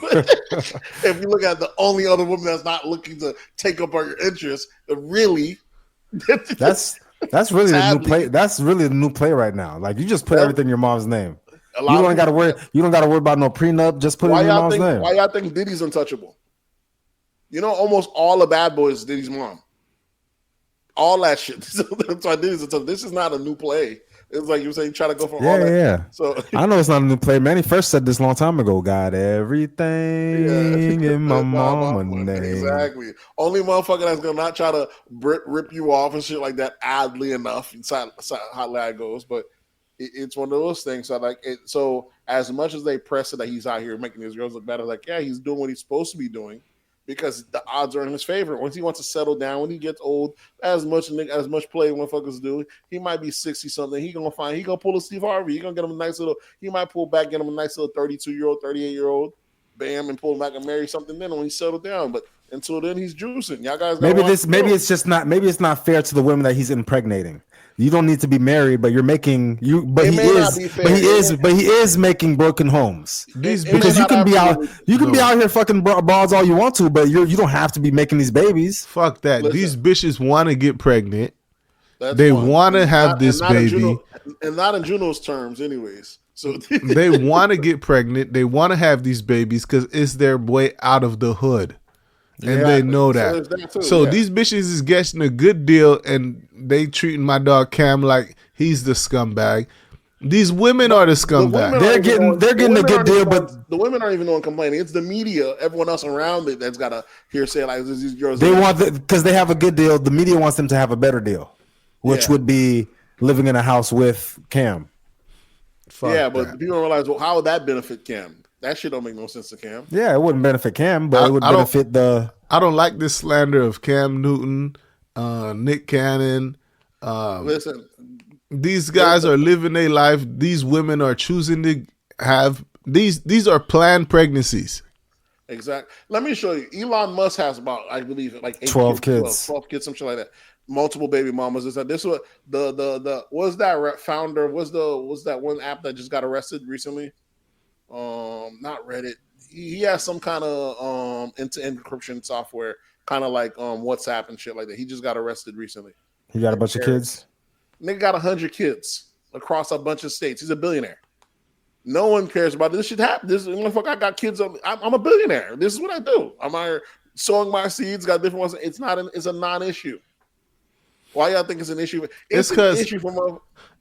If you look at the only other woman that's not looking to take up your interest, really, that's really the new play. That's really the new play right now. Like you just put everything in your mom's name. You don't got to worry. You don't got to worry about no prenup. Just put it in your mom's name. Why y'all think Diddy's untouchable? You know, almost all the bad boys is Diddy's mom. All that shit. That's why Diddy's untouchable. This is not a new play. It's like you were saying, try to go from all that. Yeah. So I know it's not a new play. Man, he first said this a long time ago. Got everything in my mama's name. Exactly. Only motherfucker that's gonna not try to rip you off and shit like that. Oddly enough, inside how that goes, but it's one of those things. So like it. So as much as they press it that he's out here making these girls look better, like yeah, he's doing what he's supposed to be doing. Because the odds are in his favor. Once he wants to settle down, when he gets old, as much play motherfuckers do, he might be 60-something. He gonna pull a Steve Harvey. He gonna get him a nice little. He might pull back, get him a nice little 32-year-old, 38-year-old, bam, and pull him back and marry something. Then when he settled down, but until then he's juicing. Y'all guys. Maybe it's not fair to the women that he's impregnating. You don't need to be married, but you're making you. But he is making broken homes. Because you can be out here fucking balls all you want to, but you don't have to be making these babies. Fuck that. Listen, these bitches want to get pregnant. They want to have this baby, and not in Juno's terms, anyways. So they want to get pregnant. They want to have these babies because it's their way out of the hood. And they know that. So these bitches is getting a good deal and they treating my dog Cam like he's the scumbag. These women are the scumbag. They're getting a good deal, but the women aren't even the one complaining. It's the media, everyone else around it that's got to hear say like these girls. They want because they have a good deal. The media wants them to have a better deal, which would be living in a house with Cam. But people don't realize how would that benefit Cam? That shit don't make no sense to Cam. Yeah, it wouldn't benefit Cam, but it would benefit the. I don't like this slander of Cam Newton, Nick Cannon. Listen, these guys are living their life. These women are choosing to have these are planned pregnancies. Exactly. Let me show you. Elon Musk has about, I believe, like 12 kids, some shit like that. Multiple baby mamas. This was the was that founder? Was that one app that just got arrested recently? Not Reddit. He has some kind of encryption software, kind of like WhatsApp and shit like that. He just got arrested recently. He got a bunch of kids. Nigga got 100 kids across a bunch of states. He's a billionaire. No one cares about this shit. Happen. This motherfucker, I got kids. I'm a billionaire. This is what I do. I'm out here sowing my seeds. Got different ones. It's a non-issue. Why y'all think it's an issue? It's because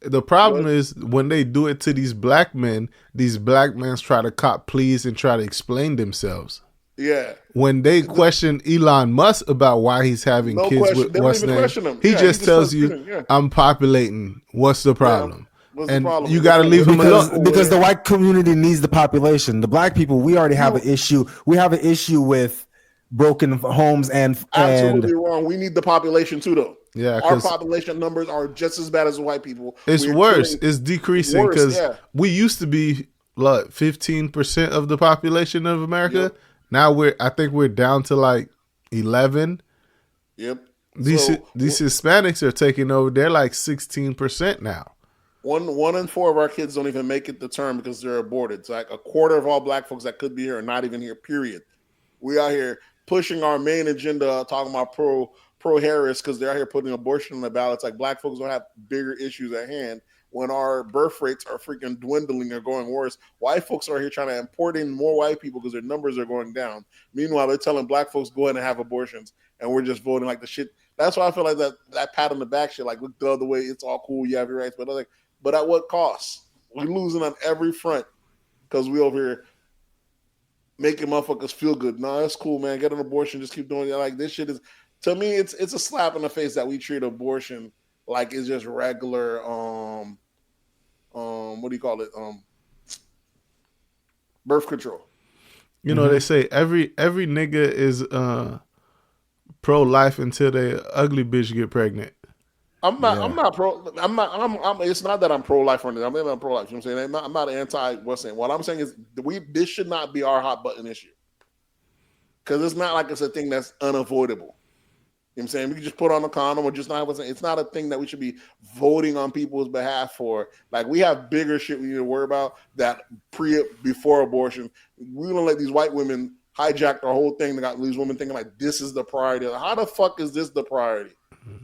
the problem is when they do it to these black men try to cop pleas and try to explain themselves. Yeah. When they question Elon Musk about why he's having kids with what's name, he just tells you, "I'm populating. What's the problem?" What's and the problem? You got to leave him alone because the white community needs the population. The black people, we already have an issue. We have an issue with broken homes and absolutely wrong. We need the population too, though. Yeah, our population numbers are just as bad as the white people. It's worse. It's decreasing because we used to be 15% of the population of America. Yep. Now I think we're down to like 11. Yep. These Hispanics are taking over. They're like 16% now. 1 in 4 of our kids don't even make it the term because they're aborted. It's like a quarter of all black folks that could be here are not even here. Period. We out here pushing our main agenda, talking about pro-Harris because they're out here putting abortion on the ballot. It's like black folks don't have bigger issues at hand when our birth rates are freaking dwindling or going worse. White folks are here trying to import in more white people because their numbers are going down. Meanwhile, they're telling black folks go ahead and have abortions, and we're just voting like the shit. That's why I feel like that pat on the back shit, like look the other way, it's all cool, you have your rights, but at what cost? We're losing on every front because we over here making motherfuckers feel good. No, that's cool, man. Get an abortion, just keep doing it. Like this shit is, to me, it's a slap in the face that we treat abortion like it's just regular what do you call it? Birth control. You know, they say every nigga is pro-life until they ugly bitch get pregnant. I'm not pro. It's not that I'm pro-life or anything. I'm not pro-life. You know what I'm saying? I'm not anti. What I'm saying is this should not be our hot button issue because it's not like it's a thing that's unavoidable. You know what I'm saying? We can just put on a condom or just not. It's not a thing that we should be voting on people's behalf for. Like we have bigger shit we need to worry about that before abortion. We're gonna let these white women hijack the whole thing. They got these women thinking like this is the priority. How the fuck is this the priority?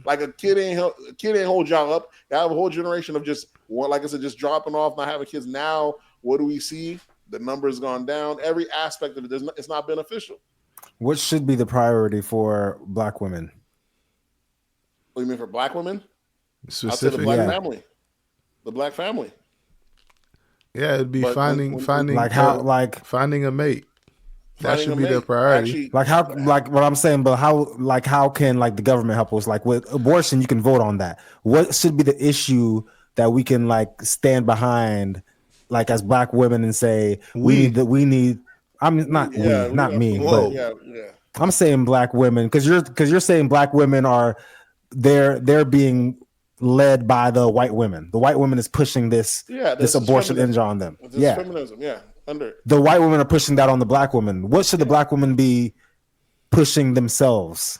Like a kid ain't hold y'all up. You have a whole generation of just, like I said, just dropping off, not having kids. Now, what do we see? The number's gone down. Every aspect of it, it's not beneficial. What should be the priority for black women? What do you mean for black women? Specific, I'd say the black family. The black family. Yeah, it'd be finding finding a mate. That should be their priority. Actually, what I'm saying, but how can the government help us? Like with abortion, you can vote on that. What should be the issue that we can stand behind, as black women and say we need. I'm not me, but I'm saying black women because you're saying black women are they're being led by the white women. The white women is pushing this abortion engine on them. Feminism, the white women are pushing that on the black women. What should the black women be pushing themselves?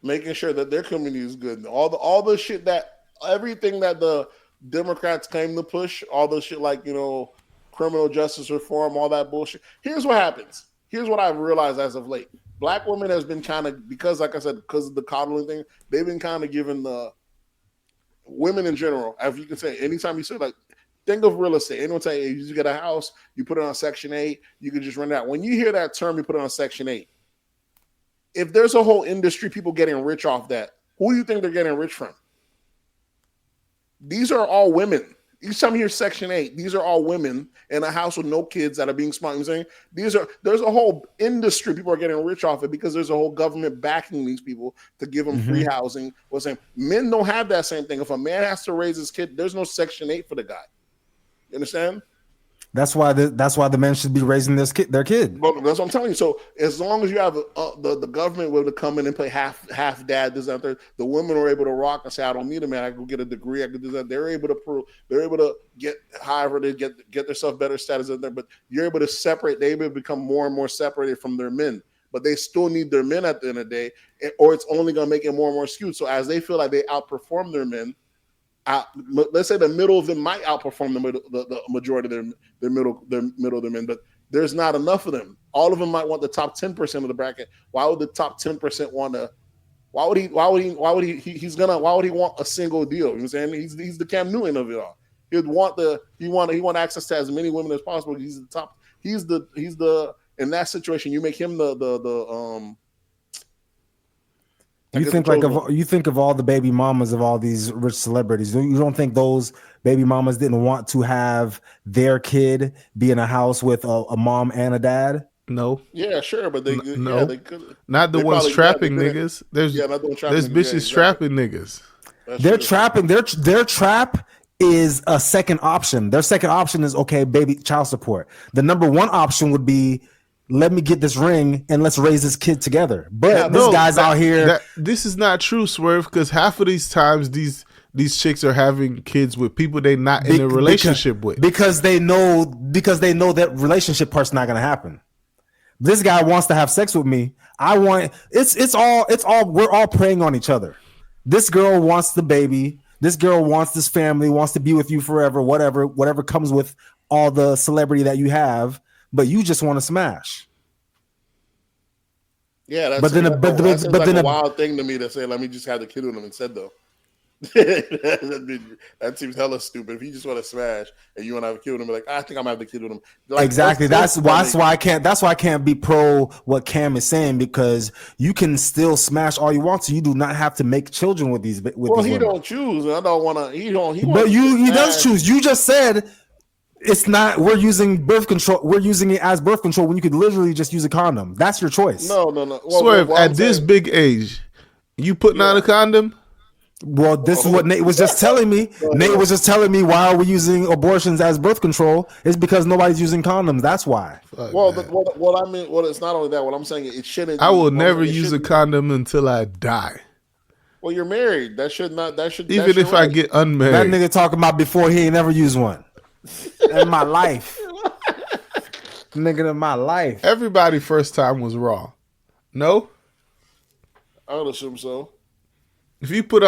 Making sure that their community is good. All the shit everything that the Democrats claim to push, all the shit criminal justice reform, all that bullshit. Here's what happens. Here's what I've realized as of late. Black women has been kind of, because like I said, because of the coddling thing, they've been kind of giving the women in general, if you can say, anytime you say think of real estate. Anyone tell you, you get a house, you put it on Section 8, you can just rent it out. When you hear that term, you put it on Section 8. If there's a whole industry, people getting rich off that, who do you think they're getting rich from? These are all women. Each time you hear Section 8, these are all women in a house with no kids that are being smart. You know what I'm saying? There's a whole industry people are getting rich off it because there's a whole government backing these people to give them free housing. What's saying? Men don't have that same thing. If a man has to raise his kid, there's no Section 8 for the guy. You understand? That's why the men should be raising their kid. Well, that's what I'm telling you. So as long as you have the government will come in and play half dad, this and that, the women are able to rock and say, I don't need a man. I can go get a degree. I can do that. They're able to get however they get themselves better status in there. But you're able to separate. They're able to become more and more separated from their men. But they still need their men at the end of the day, or it's only going to make it more and more skewed. So as they feel like they outperform their men. Let's say the middle of them might outperform the majority of their middle of their men, but there's not enough of them. All of them might want the top 10% of the bracket. Why would the top 10% want to? Why would he want a single deal? You know what I'm saying? He's the Cam Newton of it all. He want access to as many women as possible. He's the top. He's the in that situation. You make him the You think of all the baby mamas of all these rich celebrities. You don't think those baby mamas didn't want to have their kid be in a house with a mom and a dad? No. Yeah, sure, but they no. they could. Not the ones trapping niggas. There's not the ones trapping there's niggas. bitches Exactly. trapping niggas. They're trapping. Their trap is a second option. Their second option is okay, baby, child support. The number one option would be, let me get this ring and let's raise this kid together. But this guy's out here. This is not true, Swerve, because half of these times these chicks are having kids with people they're not in a relationship with. Because they know that relationship part's not gonna happen. This guy wants to have sex with me. It's all we're all preying on each other. This girl wants the baby. This girl wants this family, wants to be with you forever, whatever comes with all the celebrity that you have, but you just want to smash. Yeah, that's a wild thing to me to say, let me just have the kid with him instead, though. That seems hella stupid. If you just want to smash and you want to have a kid with him, like, I think I'm gonna have the kid with him. Like, exactly. That's why I can't be pro what Cam is saying, because you can still smash all you want to. You do not have to make children with these. Well, he don't choose. I don't want to. He does choose. You just said it's not. We're using birth control. We're using it as birth control when you could literally just use a condom. That's your choice. No. Swerve, at this big age, you putting on a condom? Well, this is what Nate was just telling me. Nate was just telling me, why are we using abortions as birth control? It's because nobody's using condoms. That's why. Well, I mean, it's not only that. What I'm saying, it shouldn't. I will never use a condom until I die. Well, you're married. That should. Even if I get unmarried. That nigga talking about before he ain't never used one in my life. Nigga, in my life. Everybody first time was raw. No? I would assume so. If you put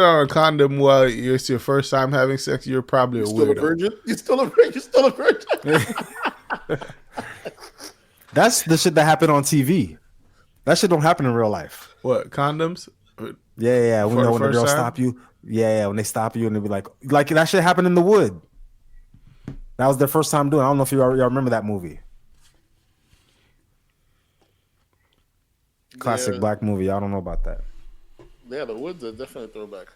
on a condom while it's your first time having sex, you're probably a weirdo. You're still a virgin. That's the shit that happened on TV. That shit don't happen in real life. What, condoms? Yeah. When the girls stop you. Yeah, when they stop you and they be like that shit happened in the wood. That was their first time doing it. I don't know if y'all remember that movie. Classic black movie. I don't know about that. Yeah, the Woods are definitely a throwback.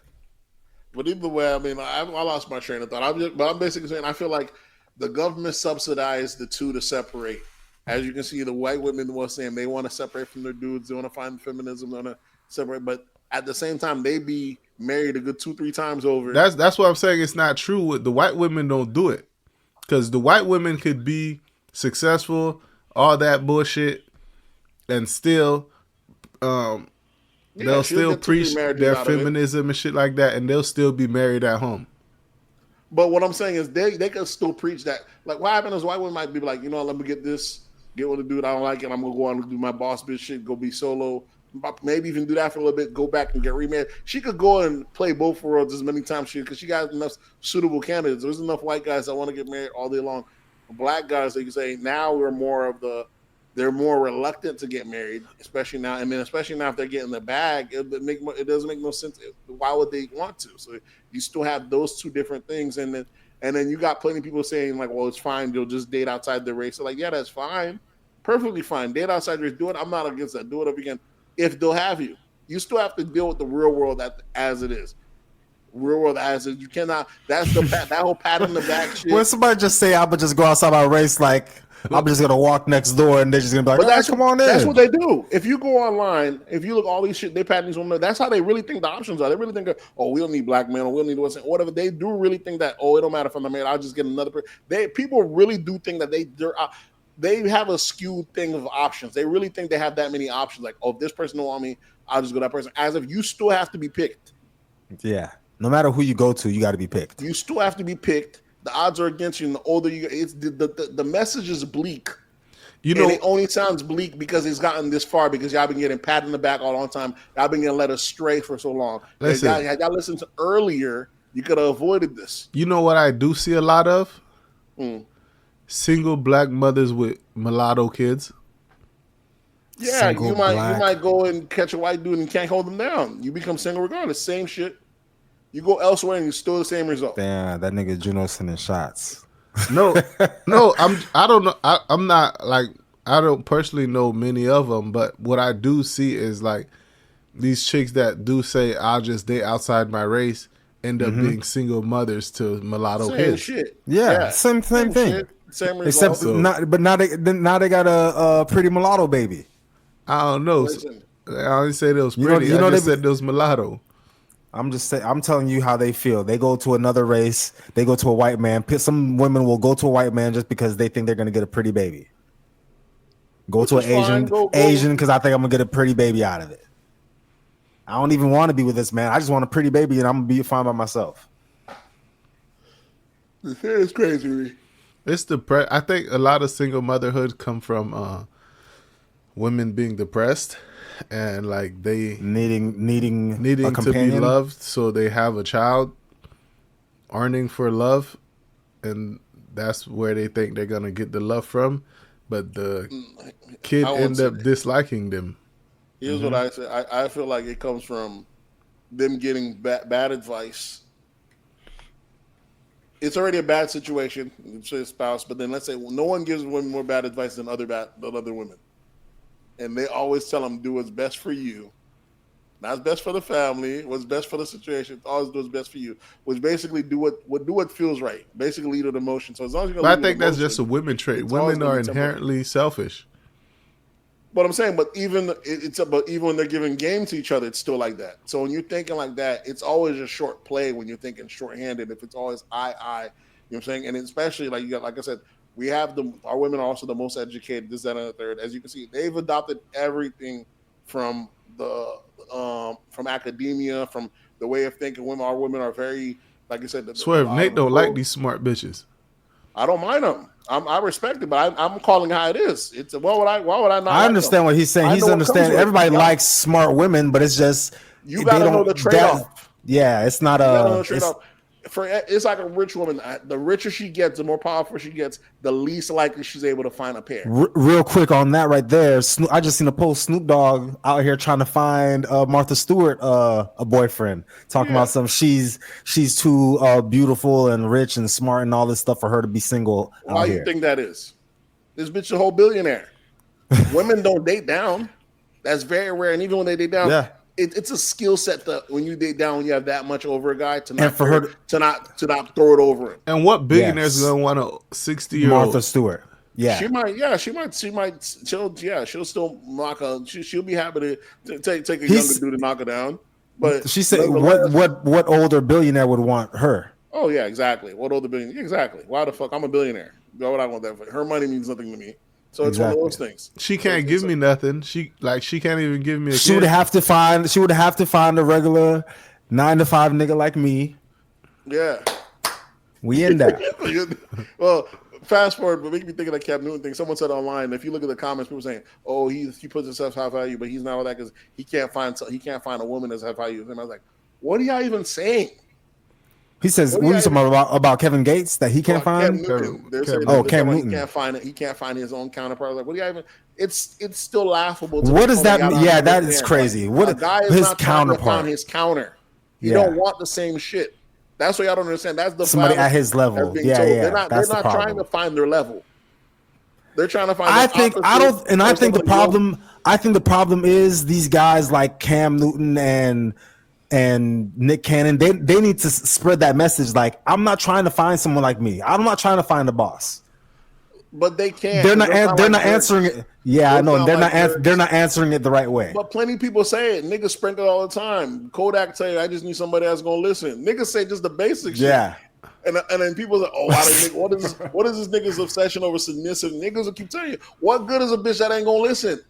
But either way, I mean, I lost my train of thought. I'm basically saying I feel like the government subsidized the two to separate. As you can see, the white women were saying they want to separate from their dudes. They want to find feminism. They want to separate. But at the same time, they be married a good 2-3 times over. That's what I'm saying. It's not true. The white women don't do it. Because the white women could be successful, all that bullshit, and still... they'll still preach their feminism and shit like that, and they'll still be married at home. But what I'm saying is they can still preach that. Like, what happens is white women might be like, let me get with a dude I don't like, and I'm going to go on and do my boss bitch shit, go be solo. Maybe even do that for a little bit, go back and get remarried. She could go and play both worlds as many times because she got enough suitable candidates. There's enough white guys that want to get married all day long. Black guys, they can say, now they're more reluctant to get married, especially now. And then especially now if they're getting the bag, it doesn't make no sense. Why would they want to? So you still have those two different things. And then you got plenty of people saying like, well, it's fine. You'll just date outside the race. So like, yeah, that's fine. Perfectly fine. Date outside the race. Do it. I'm not against that. Do it if you can. If they'll have you. You still have to deal with the real world as it is. Real world as it is. You cannot. That's that whole pat in the back shit. When somebody just say, I'm going to just go outside my race, like, I'm just gonna walk next door and they're just gonna be like, come on in. That's what they do. If you go online, if you look all these shit, they patent these women. That's how they really think the options are. They really think, we don't need black men, or we don't need whatever. They do really think that, it don't matter if I'm a man, I'll just get another person. People really do think that they have a skewed thing of options. They really think they have that many options. Like, if this person don't want me, I'll just go to that person. As if you still have to be picked. Yeah. No matter who you go to, you got to be picked. You still have to be picked. The odds are against you, and the older you get, it's the message is bleak. And it only sounds bleak because it's gotten this far, because y'all been getting pat in the back all the time. Y'all been getting led astray for so long. Had y'all listened to earlier, you could have avoided this. You know what I do see a lot of? Single black mothers with mulatto kids. Yeah, you might go and catch a white dude and can't hold them down. You become single regardless. Same shit. You go elsewhere and you still the same result. Damn, that nigga Juno sending shots. No, I don't know. I'm not like, I don't personally know many of them, but what I do see is like these chicks that do say I'll just date outside my race end up being single mothers to mulatto kids. Shit. Yeah, same thing. Shit. Same result. But now they got a pretty mulatto baby. I don't know. Listen. I didn't say they was pretty. I just said they was mulatto. I'm telling you how they feel. They go to another race. They go to a white man. Some women will go to a white man just because they think they're going to get a pretty baby. Go to an Asian because I think I'm going to get a pretty baby out of it. I don't even want to be with this man. I just want a pretty baby, and I'm going to be fine by myself. It's crazy. It's I think a lot of single motherhood come from women being depressed and like they needing to be loved, so they have a child, yearning for love, and that's where they think they're gonna get the love from. But the kid end up disliking them. Here's what I say. I feel like it comes from them getting bad advice. It's already a bad situation for his spouse, but then let's say no one gives women more bad advice than other women. And they always tell them, do what's best for you. Not what's best for the family, what's best for the situation. Always do what's best for you. Which basically do what feels right. Basically lead with emotion. So as long as you're I think that's just a women trait. Women are inherently selfish. But I'm saying, but even when they're giving game to each other, it's still like that. So when you're thinking like that, it's always a short play when you're thinking shorthanded. If it's always I, you know what I'm saying? And especially like I said, we have our women are also the most educated, this, that, and the third. As you can see, they've adopted everything from from academia, from the way of thinking. Our women are very, like I said. Swerve, Nate don't like these smart bitches. I don't mind them. I respect it, but I'm calling how it is. It's why would I not? I understand what he's saying. He's understanding. Everybody likes smart women, but it's just you gotta know the trade-off. Yeah, it's not a. It's like a rich woman. The richer she gets, the more powerful she gets, the least likely she's able to find a pair. Real quick on that right there, I just seen a post. Snoop Dogg out here trying to find Martha Stewart a boyfriend, talking about she's too beautiful and rich and smart and all this stuff for her to be single. Why do you think that is? This bitch is a whole billionaire. Women don't date down. That's very rare, and even when they date down, it's a skill set that when you date down, when you have that much over a guy to not throw it over him. And what billionaires gonna want a 60-year-old Martha Stewart? Yeah, she might. She'll still knock her. She'll be happy to take a younger dude to knock her down. But she said, what older billionaire would want her? Oh yeah, exactly. What older billionaire? Exactly. Why the fuck? I'm a billionaire. Why would I want that for? Her money means nothing to me. So it's one of those things. She can't give me nothing. She can't even give me a She would have to find a regular 9-to-5 nigga like me. Yeah. We in that. Well, fast forward, but make me think of that Cam Newton thing. Someone said online, if you look at the comments, people saying, "Oh, he puts himself high value, but he's not all that because he can't find a woman that's high value." And I was like, "What are y'all even saying?" He says, "What are you talking about Kevin Gates that he can't find?" Cam Newton. He can't find it. He can't find his own counterpart. Like, what do you even? It's still laughable. What does that mean? Yeah, that is crazy. What a guy is his not counterpart? Trying to find his counter. You don't want the same shit. That's what y'all don't understand. That's the somebody at his level. Yeah. They're not trying to find their level. They're trying to find. I think the problem is these guys like Cam Newton and Nick Cannon. They need to spread that message. Like, I'm not trying to find someone like me. I'm not trying to find a boss. But they can't. They're not answering it. Yeah, I know. They're not answering it the right way. But plenty of people say it. Niggas sprinkle all the time. Kodak tell you, I just need somebody that's gonna listen. Niggas say just the basic shit. Yeah. And then people say, oh, what is this nigga's obsession over submissive? Niggas will keep telling you, what good is a bitch that ain't gonna listen?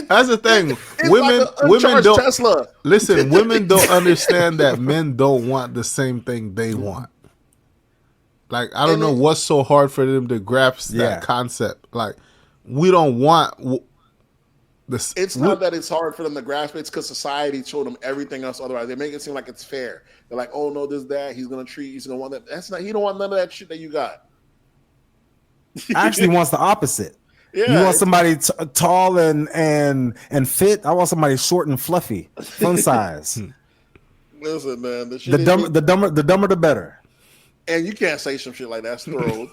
That's the thing. Women don't Tesla. Listen. Women don't understand that men don't want the same thing they want. Like, I don't know what's so hard for them to grasp that concept. Like, we don't want this. It's not that it's hard for them to grasp it. It's because society showed them everything else. Otherwise, they make it seem like it's fair. They're like, oh no, this, that. He's gonna want that. That's not. He don't want none of that shit that you got. Actually, wants the opposite. Yeah, you want somebody tall and fit. I want somebody short and fluffy, fun size. Listen, man, the dumber the better. And you can't say some shit like that. That's thrown.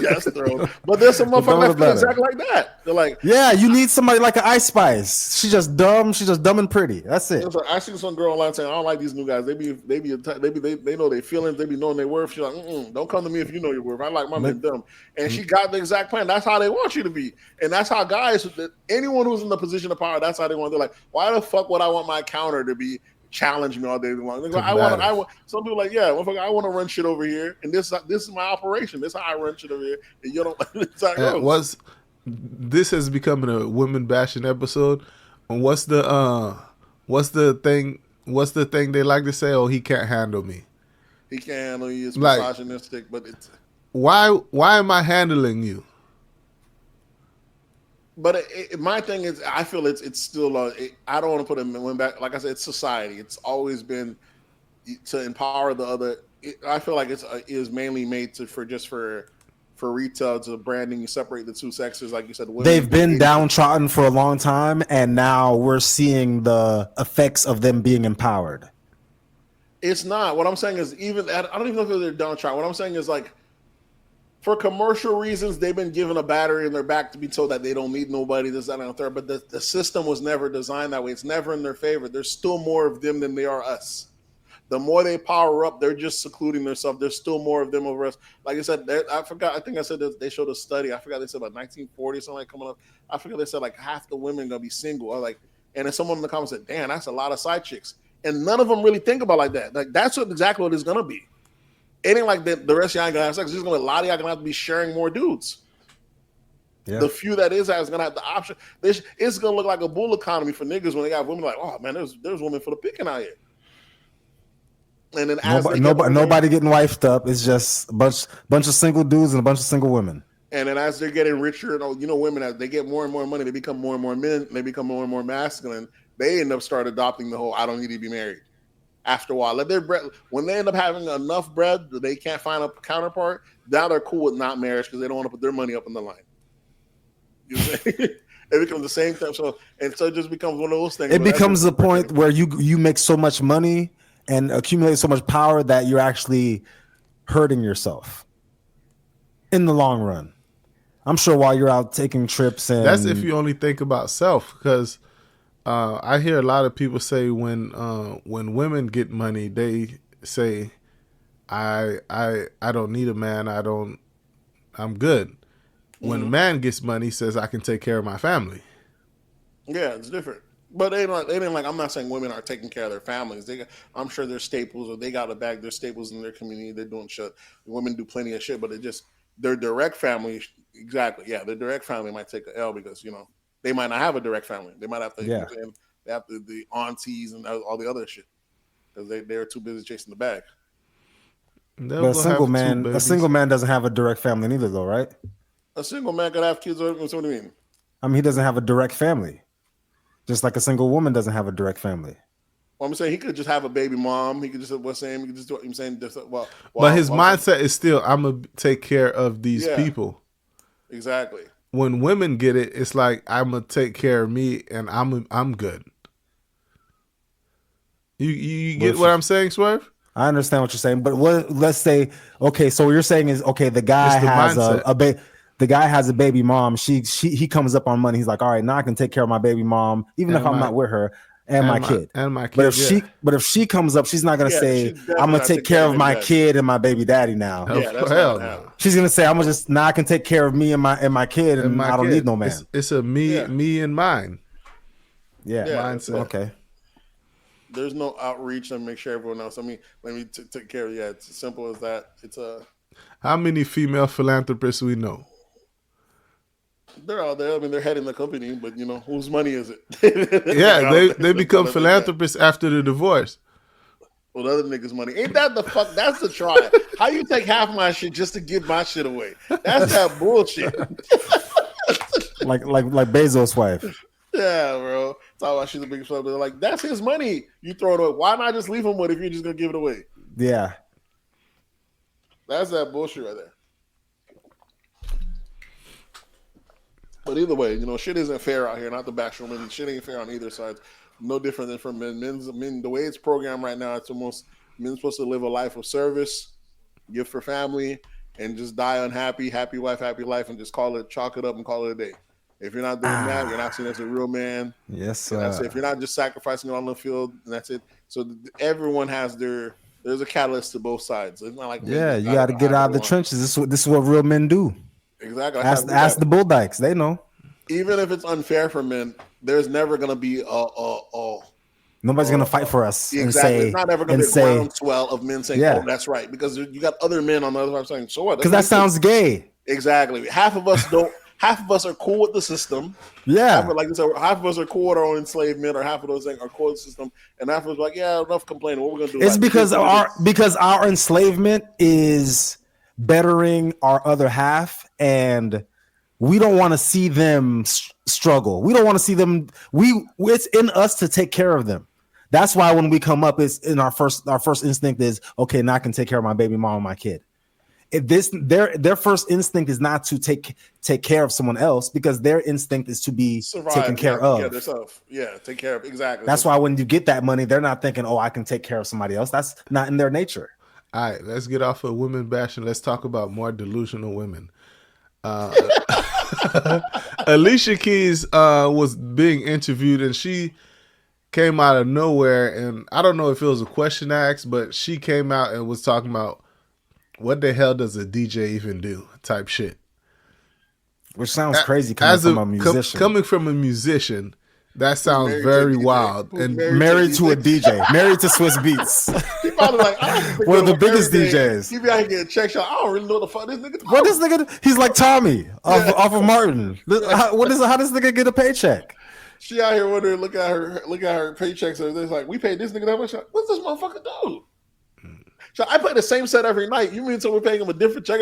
Yes, thrown. But there's some motherfuckers that feel exactly like that. They're like, yeah, you need somebody like an Ice Spice. She's just dumb. She's just dumb and pretty. That's it. Like, I see some girl online saying, I don't like these new guys. They know their feelings. They be knowing their worth. She's like, don't come to me if you know your worth. I like my men dumb. And she got the exact plan. That's how they want you to be. And that's how guys, anyone who's in the position of power, that's how they want. They're like, why the fuck would I want my counter to be challenge me all day long? Like, I want. Some people are like, yeah, I want to run shit over here, and this is my operation. This is how I run shit over here, and you don't. It's how it goes. This has become a women bashing episode. What's the thing they like to say? Oh, he can't handle me. He can't handle you. It's misogynistic, but it's why am I handling you? But my thing is, I feel it's still. I don't want to put women back. Like I said, it's society. It's always been to empower the other. I feel like it is mainly made for retail, to branding. You separate the two sexes, like you said. They've been downtrodden for a long time, and now we're seeing the effects of them being empowered. It's not. What I'm saying is, I don't even know if they're downtrodden. What I'm saying is, like, for commercial reasons, they've been given a battery in their back to be told that they don't need nobody, this, that, and the third. But the system was never designed that way. It's never in their favor. There's still more of them than there are us. The more they power up, they're just secluding themselves. There's still more of them over us. Like I said, I forgot. I think I said that they showed a study. I forgot they said about 1940 or something like coming up. I forgot they said like half the women gonna be single. Or like, and then someone in the comments said, "Damn, that's a lot of side chicks." And none of them really think about like that. Like that's exactly what it's gonna be. It ain't like that. The rest of y'all ain't gonna have sex. There's gonna be a lot of y'all gonna have to be sharing more dudes. Yeah. The few that is gonna have the option. It's gonna look like a bull economy for niggas when they got women like, oh man, there's women for the picking out here. And then nobody getting wifed up. It's just a bunch of single dudes and a bunch of single women. And then as they're getting richer, and women, as they get more and more money, they become more and more men. They become more and more masculine. They end up start adopting the whole "I don't need to be married." After a while, let their bread. When they end up having enough bread that they can't find a counterpart, now they're cool with not marriage because they don't want to put their money up on the line. You know what I'm saying? It becomes the same thing. So it just becomes one of those things. It becomes the point where you make so much money and accumulate so much power that you're actually hurting yourself in the long run. I'm sure while you're out taking trips, and that's if you only think about self, because I hear a lot of people say when women get money, they say, I don't need a man. I'm good. When a man gets money, he says, I can take care of my family. Yeah, it's different. But they didn't like. I'm not saying women are taking care of their families. I'm sure there's staples, or they got a bag. There's staples in their community. They're doing shit. Women do plenty of shit, but their direct family. Exactly. Yeah, their direct family might take an L because they might not have a direct family. They might have to. Yeah. They have to, the aunties and all the other shit because they're too busy chasing the bag. But a single man doesn't have a direct family neither, though, right? A single man could have kids. What do you mean? I mean, he doesn't have a direct family. Just like a single woman doesn't have a direct family. Well, I'm saying he could just have a baby mom. He could just what's saying. He could just do. I'm saying, but his mindset is still, I'm gonna take care of these people. Exactly. When women get it, it's like I'm gonna take care of me, and I'm good. You get what I'm saying, Swerve? I understand what you're saying, but let's say, okay, so what you're saying is, okay, the guy has the guy has a baby mom. He comes up on money. He's like, all right, now I can take care of my baby mom, even if I'm not with her, and my kid. But if she comes up, she's not gonna say, I'm gonna take care of my kid and my baby daddy now. Yeah, that's hell. She's gonna say, now I can take care of me and my kid, and I don't need no man. It's a me and mine. Yeah, mindset. Okay. There's no outreach and make sure everyone else. I mean, let me take care of. Yeah, it's as simple as that. It's How many female philanthropists we know? They're out there. I mean, they're heading the company, but whose money is it? Yeah, they become philanthropists after the divorce. Well, the other niggas' money. Ain't that the fuck? That's the try. How you take half my shit just to give my shit away? That's that bullshit. like Bezos' wife. Yeah, bro. Talk about she's the biggest fuck. They're like, that's his money. You throw it away. Why not just leave him with it if you're just gonna give it away? Yeah. That's that bullshit right there. But either way, shit isn't fair out here. Not the backroom, and shit ain't fair on either side. No different than for men. Men, the way it's programmed right now, it's almost men's supposed to live a life of service, give for family, and just die unhappy, happy wife, happy life, and just chalk it up and call it a day. If you're not doing that, you're not seen as a real man. Yes, sir. That's it. If you're not just sacrificing on the field, and that's it. So everyone has there's a catalyst to both sides. It's not like you got to get out of the trenches. This is what real men do. Exactly. Ask the Bull Dykes. They know. Even if it's unfair for men, there's never going to be nobody's going to fight for us. Exactly. And say, it's not ever going to be a groundswell of men saying, "Oh, that's right," because you got other men on the other side saying, "So what?" Because that sounds gay. Exactly. Half of us don't. Half of us are cool with the system. Yeah. Half of us are cool with our own enslavement, or half of those things are cool with the system, and half of us are like, yeah, enough complaining. What we're gonna do? It's because our enslavement is bettering our other half, and we don't want to see them struggle. We don't want to see them. It's in us to take care of them. That's why when we come up, it's in our first instinct is, okay, now I can take care of my baby mom and my kid. Their first instinct is not to take care of someone else, because their instinct is to be taken care of. Take care of. Exactly. That's why when you get that money, they're not thinking, oh, I can take care of somebody else. That's not in their nature. All right, let's get off of women bashing. Let's talk about more delusional women. Alicia Keys was being interviewed, and she came out of nowhere, and I don't know if it was a question asked, but she came out and was talking about, what the hell does a DJ even do? Type shit. Which sounds crazy coming from a musician. Coming from a musician, that sounds very wild. And married to a DJ. Married to Swiss Beats. He probably like, one of the biggest DJs. He be out here getting check shot. I don't really know what the fuck this nigga. What this nigga? He's like Tommy off of Martin. How does this nigga get a paycheck? She out here wondering, look at her paychecks. So it's like, we paid this nigga that much. What's this motherfucker do? So I play the same set every night. You mean so we're paying him a different check?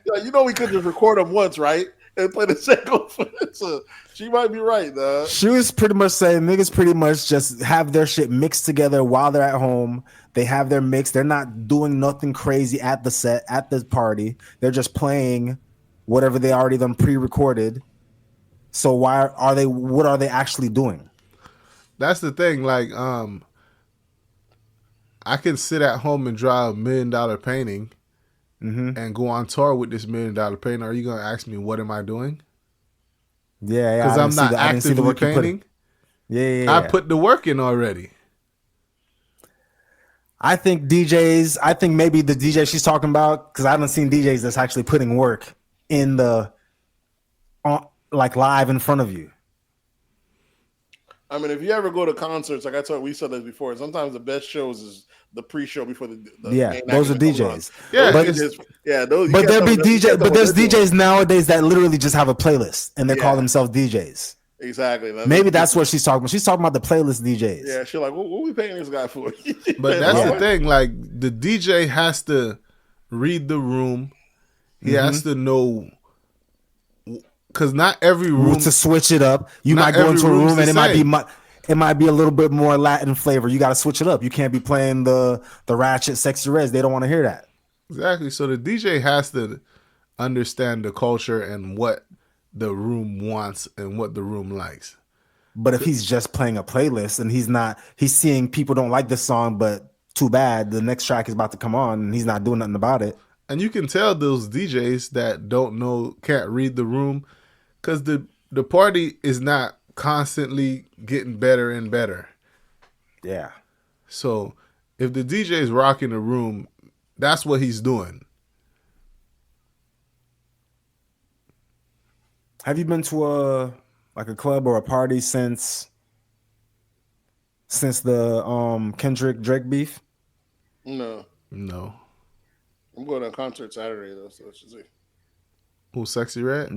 You know we could just record him once, right? And play the same. So she might be right, though. She was pretty much saying niggas pretty much just have their shit mixed together while they're at home. They have their mix. They're not doing nothing crazy at the set, at the party. They're just playing whatever they already done pre-recorded. So what are they actually doing? That's the thing. Like, I can sit at home and draw $1 million painting and go on tour with this $1 million painting. Are you going to ask me, what am I doing? Yeah. Because I'm not actively painting. Yeah. I put the work in already. I think maybe the DJ she's talking about, because I haven't seen DJs that's actually putting work in like live in front of you. I mean, if you ever go to concerts, like we said this before, sometimes the best shows is the pre-show before the those are DJs. There's DJs nowadays that literally just have a playlist and they call themselves DJs. Exactly. Maybe that's what she's talking about. She's talking about the playlist DJs. Yeah, she's like, what are we paying this guy for? But that's the thing. Like, the DJ has to read the room. He has to know. Because not every room to switch it up, you might go into a room and it might be a little bit more Latin flavor. You got to switch it up. You can't be playing the ratchet, sexy reds. They don't want to hear that. Exactly. So the DJ has to understand the culture and what the room wants and what the room likes. But if he's just playing a playlist and he's seeing people don't like this song, but too bad, the next track is about to come on and he's not doing nothing about it. And you can tell those DJs that can't read the room. Because the party is not constantly getting better and better. Yeah. So if the DJ is rocking the room, that's what he's doing. Have you been to a club or a party since the Kendrick Drake beef? No. I'm going to a concert Saturday though, so let's just see. Who's Sexy Red?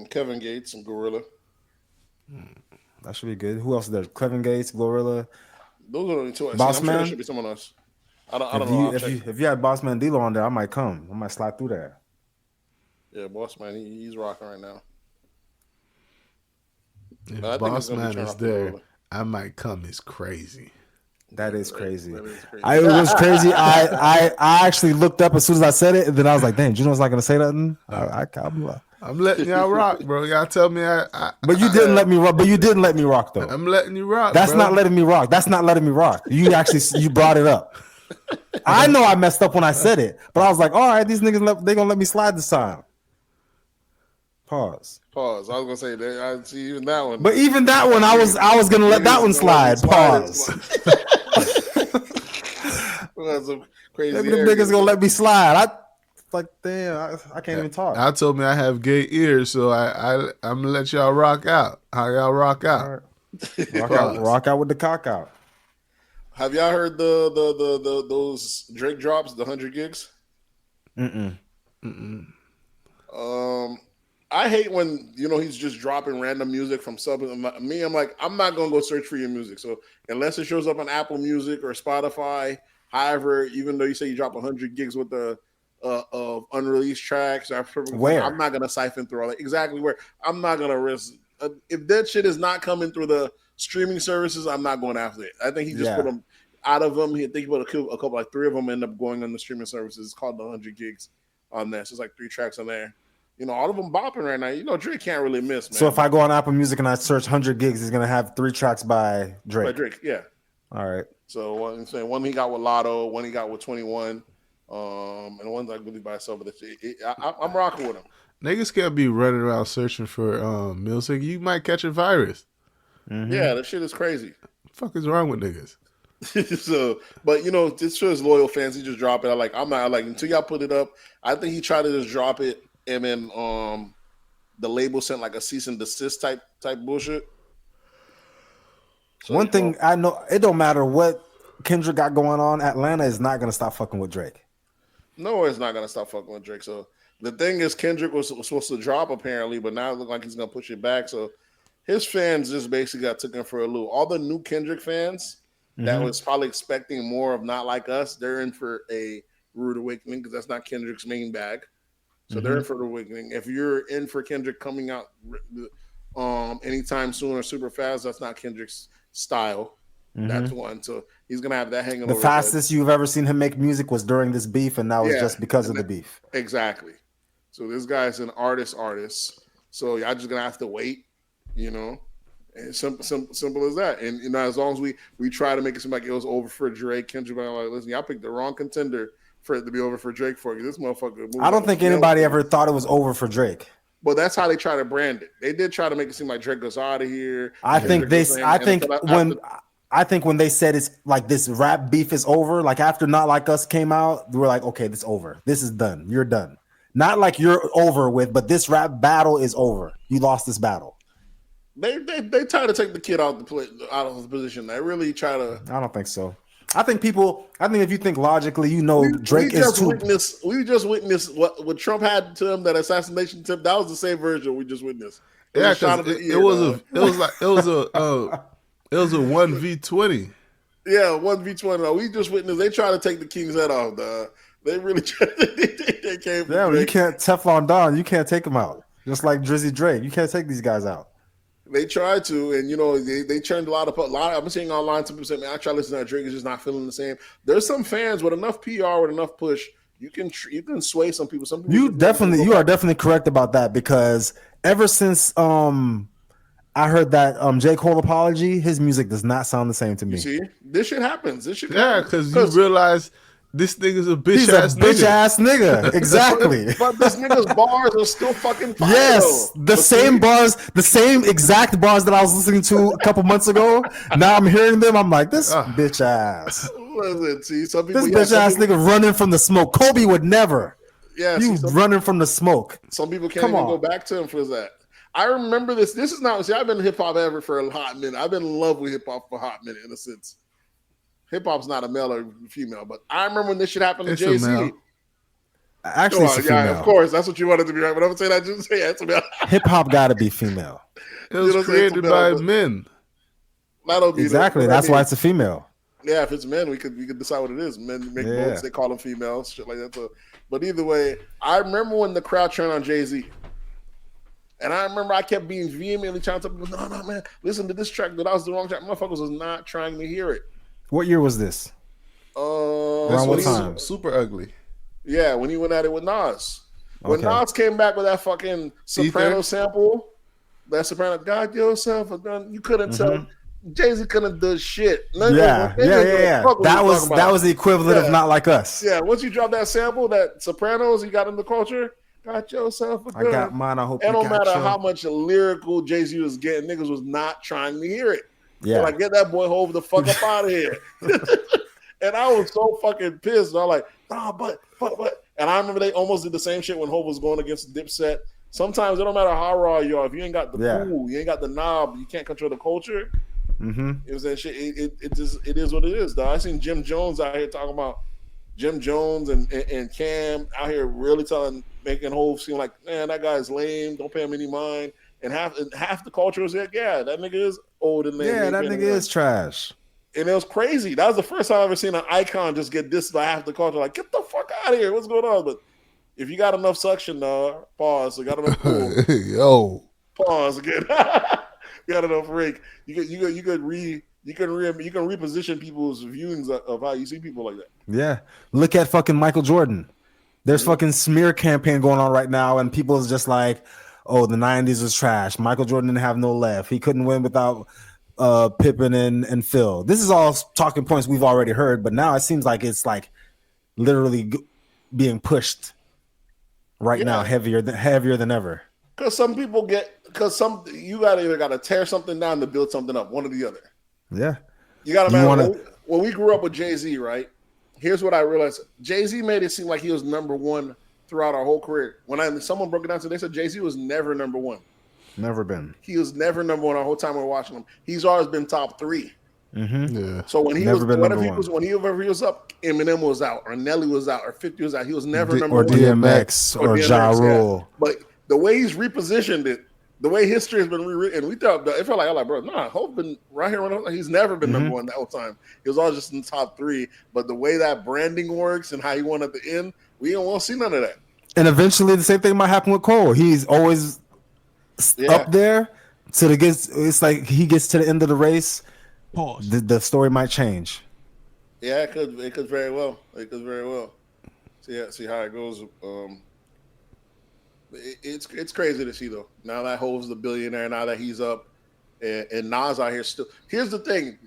Kevin Gates and Gorilla. That should be good. Who else is there? Kevin Gates, Gorilla. Those are the only two. I'm Boss sure Man? there should be someone else. I don't know. If you had Boss Man D-Lo on there, I might come. I might slide through there. Yeah, Boss Man, he's rocking right now. If Boss Man is there, I might come. It's crazy. That is crazy. It was crazy. I actually looked up as soon as I said it, and then I was like, "Damn, Juno's not gonna say nothing." I'm letting y'all rock, bro. Y'all tell me But you didn't let me rock. But you didn't let me rock, though. I'm letting you rock. That's not letting me rock. That's not letting me rock. You brought it up. I know I messed up when I said it, but I was like, all right, these niggas, they gonna let me slide this time. Pause. I was gonna say that. I see even that one. But even that one, I was gonna let that one slide. Pause. That's a crazy. Maybe them niggas gonna let me slide. Like, damn, I can't even talk. I told me I have gay ears, so I'm gonna let y'all rock out. How y'all rock out? Right. Rock out with the cock out. Have y'all heard the those Drake drops, the 100 gigs? I hate when he's just dropping random music from something. I'm like, I'm not gonna go search for your music. So unless it shows up on Apple Music or Spotify, however, even though you say you drop 100 gigs with the of unreleased tracks, where I'm not gonna siphon through all that. Exactly where I'm not gonna risk. If that shit is not coming through the streaming services, I'm not going after it. I think he just put them out of them. I think he put a couple, like 3 of them end up going on the streaming services. It's called the 100 gigs on there. So it's like 3 tracks on there. All of them bopping right now. Drake can't really miss, man. So if I go on Apple Music and I search 100 gigs, it's going to have 3 tracks by Drake. By Drake, yeah. All right. So one he got with Lotto, one he got with 21, and one's like really by himself. But I'm rocking with him. Niggas can't be running around searching for music. You might catch a virus. Mm-hmm. Yeah, that shit is crazy. What the fuck is wrong with niggas? But just for his loyal fans, he just drop it. I'm not until y'all put it up. I think he tried to just drop it. And then the label sent like a cease and desist type bullshit. So one thing I know, it don't matter what Kendrick got going on, Atlanta is not gonna stop fucking with Drake. No, it's not gonna stop fucking with Drake. So the thing is, Kendrick was supposed to drop apparently, but now it looks like he's gonna push it back. So his fans just basically got taken for a loop. All the new Kendrick fans that was probably expecting more of Not Like Us, they're in for a rude awakening because that's not Kendrick's main bag. So they're in for the awakening. If you're in for Kendrick coming out anytime soon or super fast, that's not Kendrick's style. That's one. So he's gonna have that hanging over. The fastest you've ever seen him make music was during this beef, and that was just because of the beef. Exactly. So this guy's an artist. So y'all just gonna have to wait, And simple as that. And as long as we try to make it seem like it was over for Drake, Kendrick, like, listen, y'all picked the wrong contender for it to be over for Drake for you. This motherfucker. I don't think anybody ever thought it was over for Drake. But that's how they try to brand it. They did try to make it seem like Drake goes out of here. I think when they said it's like this rap beef is over, like after Not Like Us came out, we were like, okay, this is over. This is done. You're done. Not like you're over with, but this rap battle is over. You lost this battle. They try to take the kid out of the position. They really try to. I don't think so. I think if you think logically, Drake is too. We just witnessed what Trump had to him, that assassination tip. That was the same version we just witnessed. It was a 1v20. Yeah, 1v20. We just witnessed. They try to take the king's head off. They really tried. They came. Yeah, you can't Teflon Don. You can't take them out. Just like Drizzy Drake, you can't take these guys out. They tried to, and they turned a lot. I've been seeing online some people say, "Man, I try to listen to Drake, is just not feeling the same." There's some fans with enough PR, with enough push, you can sway some people. Some people you are definitely correct about that, because ever since I heard that J. Cole apology, his music does not sound the same to me. You see, this shit happens. Because you realize this nigga's a bitch ass nigga. Exactly. But this nigga's bars are still fucking fire. Yes, the same exact bars that I was listening to a couple months ago. Now I'm hearing them. I'm like, this bitch ass. See, some people, this bitch ass nigga running from the smoke. Kobe would never. Yeah, running from the smoke. Some people can't even go back to him for that. I remember this. This is not. See, I've been hip hop ever for a hot minute. I've been in love with hip hop for a hot minute, in a sense. Hip hop's not a male or female, but I remember when this shit happened to Jay-Z. Actually, it's a female. Of course, that's what you wanted to be, right? But I'm saying I just say it's a male. Hip hop got to be female. It was created by men. Exactly. That's why it's a female. Yeah, if it's men, we could decide what it is. Men make votes, they call them females, shit like that. So, but either way, I remember when the crowd turned on Jay-Z. And I remember I kept being vehemently trying to tell people, no, man, listen to this track. That was the wrong track. Motherfuckers was not trying to hear it. What year was this? Around what time? Super Ugly. Yeah, when he went at it with Nas. When Nas came back with that fucking soprano sample, that soprano, God yourself a gun, you couldn't tell. Jay-Z couldn't have done shit. Yeah. That was the equivalent of Not Like Us. Yeah, once you drop that sample, that Sopranos, you got in the culture, got yourself a gun. I got mine, I hope you got. It don't matter your... how much lyrical Jay-Z was getting, niggas was not trying to hear it. Yeah. Like, get that boy Hov the fuck up out of here. And I was so fucking pissed. I'm like, nah, but. And I remember they almost did the same shit when Hov was going against Dipset. Sometimes it don't matter how raw you are. If you ain't got the pool, you ain't got the knob, you can't control the culture. Mm-hmm. It was that shit. It is what it is, dog. I seen Jim Jones out here talking about Jim Jones and Cam out here really making Hov seem like, man, that guy's lame. Don't pay him any mind. And half the culture was like, yeah, that nigga is old and lame. Yeah, that nigga is trash. And it was crazy. That was the first time I ever seen an icon just get dissed by half the culture. Like, get the fuck out of here. What's going on? But if you got enough suction, dog, pause. You got enough cool. Yo. Pause again. You got enough rake. You can reposition people's views of how you see people like that. Yeah. Look at fucking Michael Jordan. There's fucking smear campaign going on right now, and people's just like, oh, the 90s was trash. Michael Jordan didn't have no left. He couldn't win without Pippen and Phil. This is all talking points we've already heard, but now it seems like it's like literally being pushed right now, heavier than ever. Because you either gotta tear something down to build something up, one or the other. Yeah, you gotta remember when we grew up with Jay-Z, right? Here's what I realized: Jay-Z made it seem like he was number one throughout our whole career. When someone broke it down to, they said Jay-Z was never number one. Never been. He was never number one our whole time we were watching him. He's always been top three. Mm-hmm. Yeah. So when he was up, Eminem was out, or Nelly was out, or 50 was out. He was never number one. Or DMX or Ja Rule. Yeah. But the way he's repositioned it, the way history has been rewritten, it felt like I'm like, bro, nah, Hope been right here. He's never been number one that whole time. He was always just in the top three. But the way that branding works and how he won at the end, we don't want to see none of that. And eventually, the same thing might happen with Cole. He's always up there. It's like he gets to the end of the race. Pause. The story might change. Yeah, it could very well. See how it goes. It's crazy to see though. Now that Hov's the billionaire, now that he's up, and Nas out here still. Here's the thing,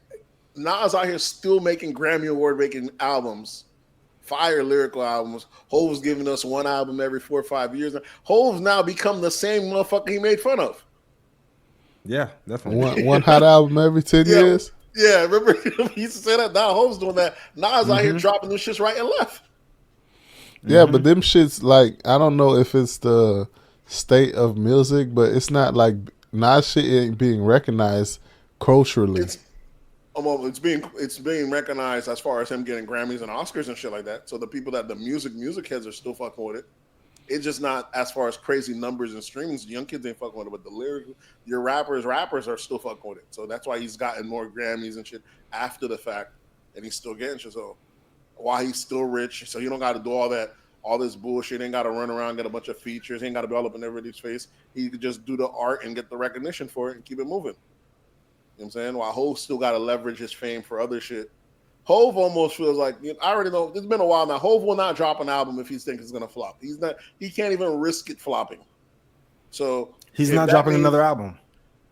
Nas out here still making Grammy Award making albums, fire lyrical albums. Hov's giving us one album every 4 or 5 years. Hov's now become the same motherfucker he made fun of. Yeah, definitely. One hot album every 10 years. Yeah, remember he used to say that. Now Hov's doing that. Nas out here dropping them shits right and left. Yeah, but them shits, like, I don't know if it's the state of music, but it's not like Nas shit ain't being recognized culturally. It's being recognized as far as him getting Grammys and Oscars and shit like that. So the people that the music heads are still fucking with it. It's just not as far as crazy numbers and streamings. Young kids ain't fucking with it, but the lyrics, your rappers are still fucking with it. So that's why he's gotten more Grammys and shit after the fact, and he's still getting shit. So while he's still rich, so you don't got to do all this bullshit. Ain't got to run around, get a bunch of features. Ain't got to be all up in everybody's face. He could just do the art and get the recognition for it and keep it moving. You know what I'm saying? While Hov still got to leverage his fame for other shit. Hov almost feels like, I already know, it's been a while now. Hov will not drop an album if he thinks it's going to flop. He can't even risk it flopping. So he's not dropping another album.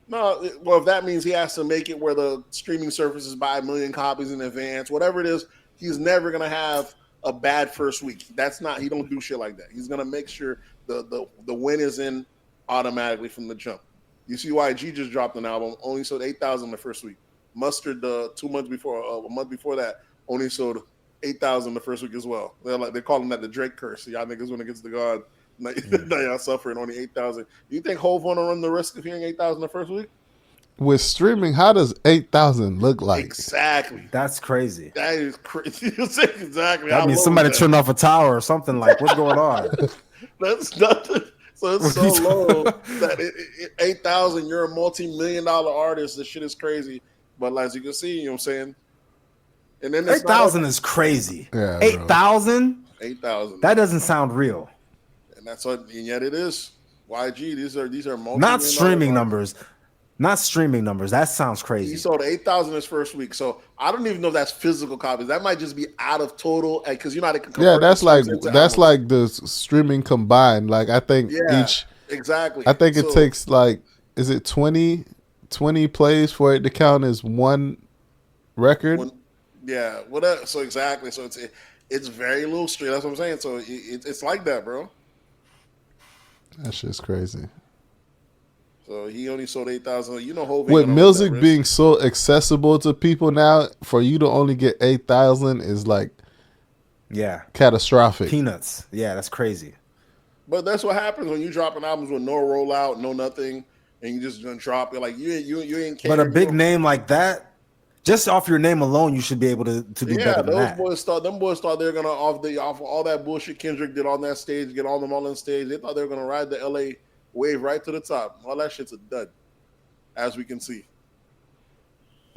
No, well, if that means he has to make it where the streaming services buy 1 million copies in advance, whatever it is, he's never going to have a bad first week. He don't do shit like that. He's going to make sure the win is in automatically from the jump. You see YG just dropped an album, only sold 8,000 the first week. Mustard 2 months before, a month before that, only sold 8,000 the first week as well. They're calling that the Drake curse. Y'all niggas went against the God. Now y'all suffering only 8,000. You think Hov want to run the risk of hearing 8,000 the first week? With streaming, how does 8,000 look like? Exactly. That's crazy. That is crazy. Exactly. That means somebody turned off a tower or something. Like, what's going on? That's nothing. So it's so low that 8,000, you're a multi-million-dollar artist. This shit is crazy. But as you can see, you know what I'm saying? And then 8,000 is crazy. Yeah, 8,000? 8,000. That doesn't sound real. And that's what, and yet it is. YG, these are not streaming numbers. Not streaming numbers. That sounds crazy. He sold 8,000 his first week. So I don't even know if that's physical copies. That might just be out of total, because you know how they can convert. Yeah, that's like the streaming combined. Like I think exactly. I think it takes like, is it 20 20 plays for it to count as one record. Whatever. So exactly. So it's very low street. That's what I'm saying. So it's like that, bro. That shit's crazy. So he only sold 8,000. You know, Hov with music being so accessible to people now, for you to only get 8,000 is like, catastrophic. Peanuts. Yeah, that's crazy. But that's what happens when you dropping albums with no rollout, no nothing, and you just gonna drop it. Like you ain't care. But a big name like that, just off your name alone, you should be able to do better than that. Them boys thought they're gonna off all that bullshit Kendrick did on that stage, get all them all on stage. They thought they were gonna ride the LA wave right to the top. All that shit's a dud, as we can see.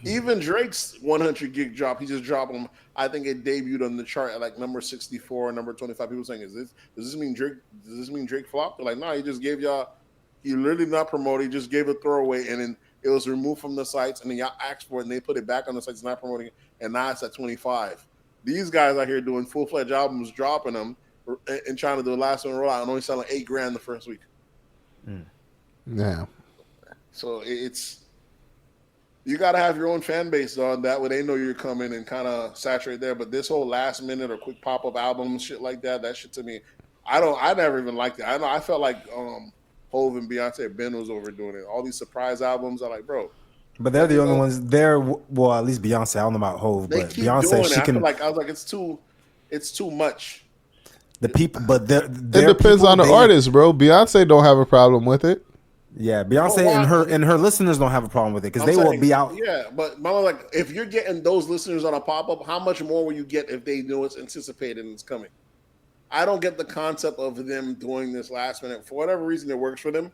Even Drake's 100 gig drop, he just dropped them. I think it debuted on the chart at like number 64, number 25. People saying, does this mean Drake flopped? They're like, no, he just gave y'all. He literally not promoted. He just gave a throwaway, and then it was removed from the sites, and then y'all asked for it, and they put it back on the sites, not promoting it, and now it's at 25. These guys out here doing full-fledged albums, dropping them, and trying to do the last one rollout, and only selling $8,000 the first week. Yeah. So it's. You got to have your own fan base, though. That way they know you're coming and kind of saturate there. But this whole last minute or quick pop-up album, shit like that shit to me, I never even liked it. I felt like Hov and Beyonce Ben was overdoing it. All these surprise albums, I'm like, bro. But they're the only ones. Well, at least Beyonce. I don't know about Hov, but Beyonce, she can. I was like, it's too much. The people, but it depends on the artist, bro. Beyonce don't have a problem with it. Yeah, Beyonce and her listeners don't have a problem with it because they will be out. Yeah, but like, if you're getting those listeners on a pop-up, how much more will you get if they know it's anticipated and it's coming? I don't get the concept of them doing this last minute. For whatever reason, it works for them.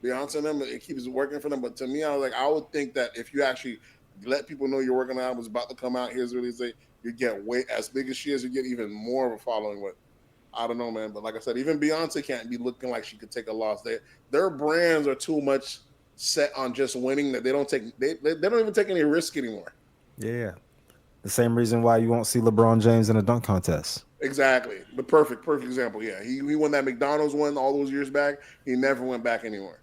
Beyonce and them, it keeps working for them. But to me, I was like, I would think that if you actually let people know you're working on an album, it's about to come out, here's what they say, you get way as big as she is, you get even more of a following with. I don't know, man. But like I said, even Beyonce can't be looking like she could take a loss. Their brands are too much set on just winning that they don't even take any risk anymore. Yeah. The same reason why you won't see LeBron James in a dunk contest. Exactly. The perfect example. Yeah. He won that McDonald's one all those years back. He never went back anymore.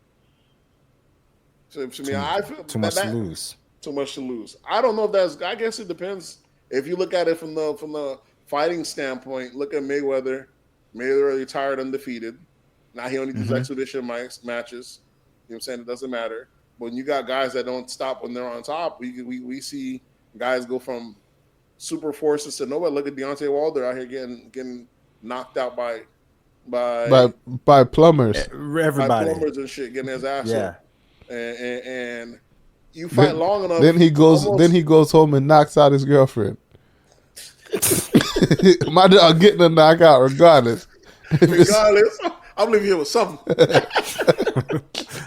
So to me, I feel too much to lose. Too much to lose. I don't know if I guess it depends. If you look at it from the fighting standpoint, look at Mayweather. Mayweather retired undefeated. Now he only does exhibition matches. You know what I'm saying? It doesn't matter. But when you got guys that don't stop when they're on top, we see guys go from super forces to nobody. Look at Deontay Wilder out here getting knocked out by plumbers. Everybody. By plumbers and shit, getting his ass up. And you fight long enough. Then he goes home and knocks out his girlfriend. My dog getting a knockout regardless. I'm leaving here with something.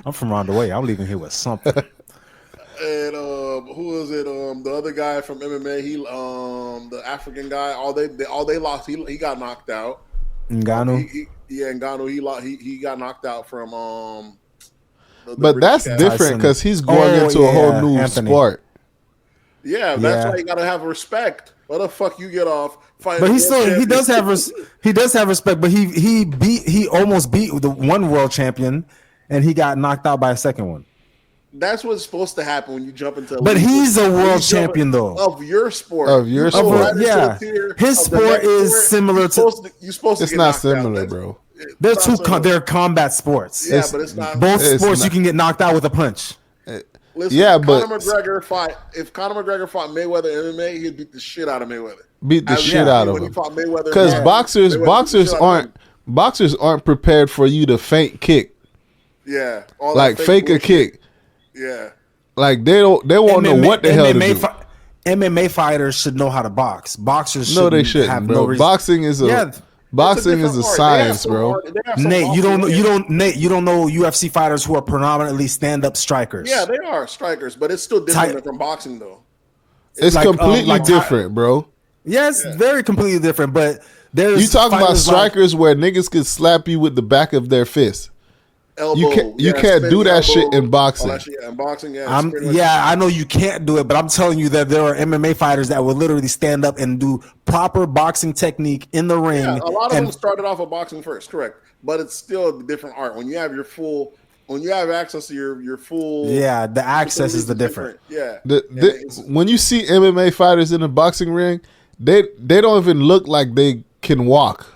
I'm from around the way. I'm leaving here with something. And who is it? The other guy from MMA. He the African guy. All they lost. He got knocked out. Ngannou. Ngannou. He got knocked out from but that's different because he's going into a whole new sport. Yeah, that's why you gotta have respect. What the fuck you get off fighting? But he does have respect. But he almost beat the one world champion, and he got knocked out by a second one. That's what's supposed to happen when you jump into. But he's a world champion though of your sport. Yeah, his sport is similar to. You're supposed to. It's not similar, bro. They're combat sports. Yeah, but it's not. Both sports you can get knocked out with a punch. Listen, yeah, but if Conor McGregor fought Mayweather in MMA, he'd beat the shit out of Mayweather. Because boxers aren't prepared for you to feint kick. Yeah, like fake a kick. Yeah, like they won't know what the hell to do. MMA fighters should know how to box. Boxers they shouldn't, bro. Boxing is a science, bro. Nate, you don't know UFC fighters who are predominantly stand-up strikers. Yeah, they are strikers, but it's still different from boxing, though. It's like, completely different, bro. Yeah, it's very completely different. But there's you talking about strikers where niggas could slap you with the back of their fist. Elbow, you can't do that shit in boxing. In boxing, I know you can't do it, but I'm telling you that there are MMA fighters that will literally stand up and do proper boxing technique in the ring. Yeah, a lot of them started off with boxing first, correct? But it's still a different art when you have your full when you have access to your full, the access is the different. Yeah. When you see MMA fighters in a boxing ring, they don't even look like they can walk.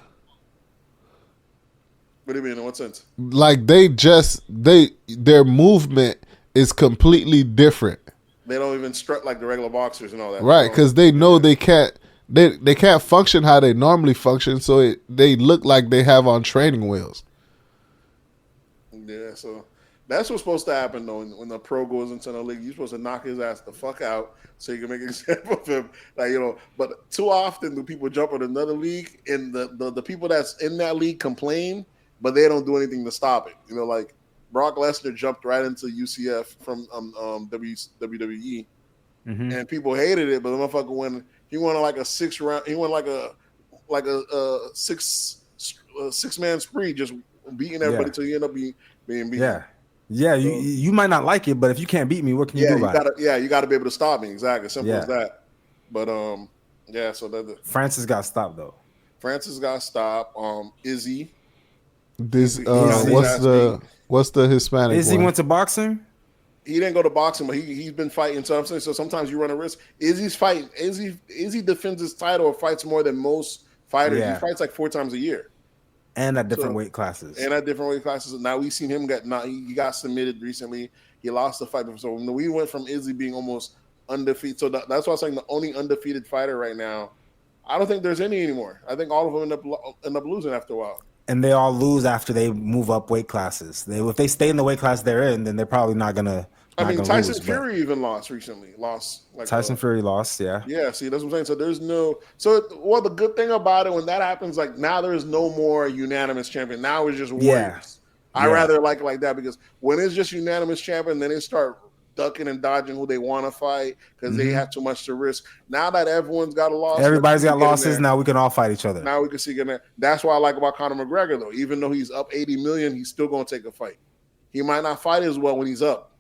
What do you mean? In what sense? Like their movement is completely different. They don't even strut like the regular boxers and all that. Right, because they know they can't. They can't function how they normally function, so they look like they have on training wheels. Yeah, so that's what's supposed to happen though. When the pro goes into the league, you're supposed to knock his ass the fuck out so you can make an example of him. Like, but too often do people jump in another league and the people that's in that league complain, but they don't do anything to stop it. Like Brock Lesnar jumped right into UCF from WWE, and people hated it, but the motherfucker he won like a 6 round. He won like a six man spree, just beating everybody till you end up being beaten. Yeah. You might not like it, but if you can't beat me, what can you do about it? Yeah, you got to be able to stop me. Exactly, simple as that. But so Francis got stopped though. Francis got stopped. Izzy. What's the Hispanic? Izzy went to boxing. He didn't go to boxing, but he's been fighting. So I'm saying, so sometimes you run a risk. Izzy's fighting. Izzy defends his title or fights more than most fighters. Yeah. He fights like 4 times a year, and at different weight classes. Now we've seen him he got submitted recently. He lost the fight. So we went from Izzy being almost undefeated. So that's why I was saying the only undefeated fighter right now. I don't think there's any anymore. I think all of them end up losing after a while. And they all lose after they move up weight classes. If they stay in the weight class they're in, then they're probably not gonna. Tyson Fury even lost recently. Tyson Fury lost, yeah. Yeah, see, that's what I'm saying. So there's the good thing about it when that happens, like now there's no more unanimous champion. Now it's just warriors. I rather like it like that because when it's just unanimous champion, then they start ducking and dodging who they want to fight because they have too much to risk. Now that everyone's got a loss, everybody's got losses. Now we can all fight each other. Now we can see getting there. That's what I like about Conor McGregor, though. Even though he's up 80 million, he's still going to take a fight. He might not fight as well when he's up.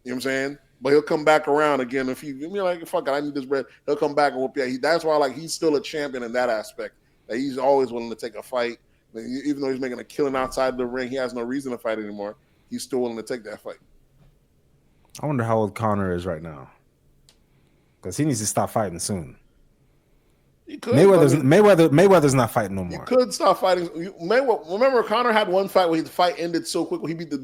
You know what I'm saying? But he'll come back around again if you're like, fuck it, I need this bread. He'll come back and whoop you. That's why he's still a champion in that aspect. That he's always willing to take a fight. Even though he's making a killing outside the ring, he has no reason to fight anymore. He's still willing to take that fight. I wonder how old Conor is right now. Because he needs to stop fighting soon. He could. Mayweather's not fighting no more. He could stop fighting. Remember, Conor had one fight where the fight ended so quickly. He'd be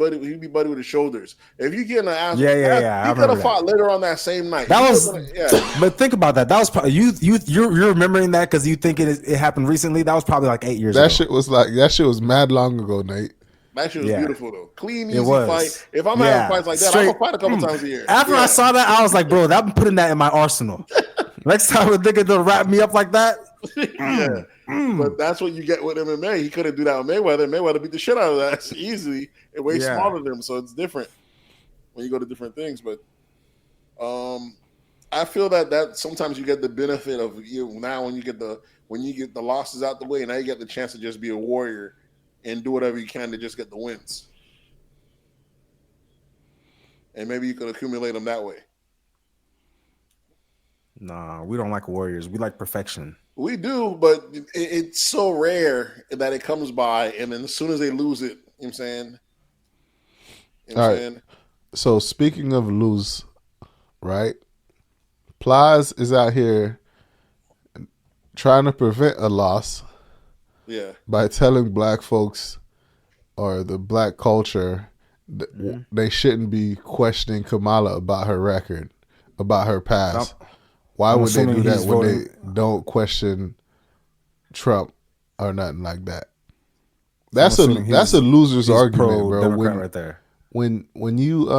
buddy with his shoulders. If you get an ass, he could have fought later on that same night. But think about that. That was probably you're remembering that because you think it happened recently. That was probably like 8 years ago. That shit was mad long ago, Nate. That shit was beautiful though. Clean, easy fight. If I'm having fights like that, I'm gonna fight a couple times a year. After I saw that, I was like, bro, I'm putting that in my arsenal. Next time a nigga to wrap me up like that. But that's what you get with MMA. He couldn't do that with Mayweather. Mayweather beat the shit out of that easily and way smaller than him. So it's different when you go to different things. But I feel that sometimes you get the benefit of now when you get the losses out the way. Now you get the chance to just be a warrior and do whatever you can to just get the wins. And maybe you could accumulate them that way. Nah, we don't like warriors. We like perfection. We do, but it's so rare that it comes by, and then as soon as they lose it, you know what I'm saying? All right. So speaking of lose, right? Plies is out here trying to prevent a loss. Yeah. By telling black folks or the black culture that they shouldn't be questioning Kamala about her record, about her past. Why would they do that when they don't question Trump or nothing like that? That's a loser's argument, bro. Right there. When your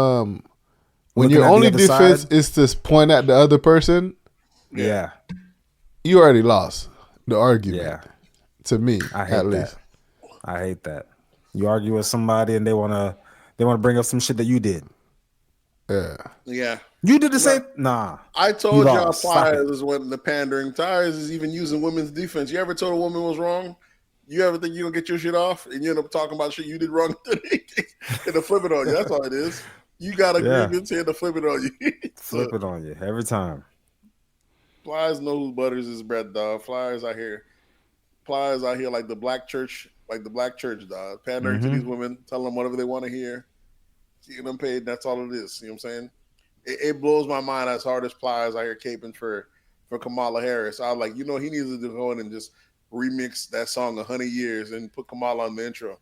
only defense is to point at the other person, you already lost the argument. Yeah. To me, I hate that. You argue with somebody and they wanna bring up some shit that you did. Yeah. You did the same. Nah. I told y'all Pliers is when the pandering. Tires is even using women's defense. You ever told a woman was wrong? You ever think you're gonna get your shit off and you end up talking about shit you did wrong and to flip it on you? That's all it is. You got a grievance here to flip it on you. Flip it on you every time. Pliers know who butters his bread, dog. Pliers out here like the black church, dog. Pandering to these women, telling them whatever they want to hear. Getting them paid, that's all it is. You know what I'm saying? It blows my mind as hard as Plies out here caping for Kamala Harris. I was like, he needs to go in and just remix that song 100 Years and put Kamala on the intro.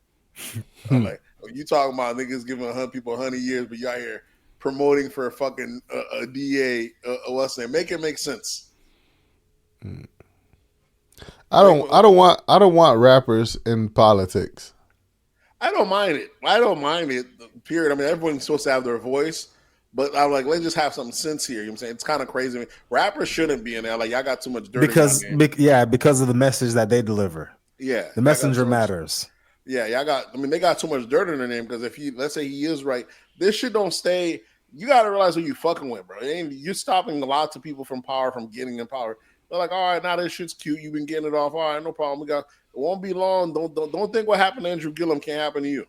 I'm like, you talking about niggas giving 100 people 100 years, but you out here promoting for a fucking a DA. What's that? Make it make sense. I don't want rappers in politics. I don't mind it. Period. I mean, everyone's supposed to have their voice, but I'm like, let's just have some sense here. You know what I'm saying? It's kind of crazy. I mean, rappers shouldn't be in there. Like, y'all got too much dirt. Because of the message that they deliver. Yeah, the messenger matters. Yeah, they got too much dirt in their name because let's say he is right, this shit don't stay. You got to realize who you fucking with, bro. You're stopping lots of people from power from getting in power. They're like, all right, now this shit's cute. You've been getting it off. All right, no problem. It won't be long. Don't think what happened to Andrew Gillum can't happen to you.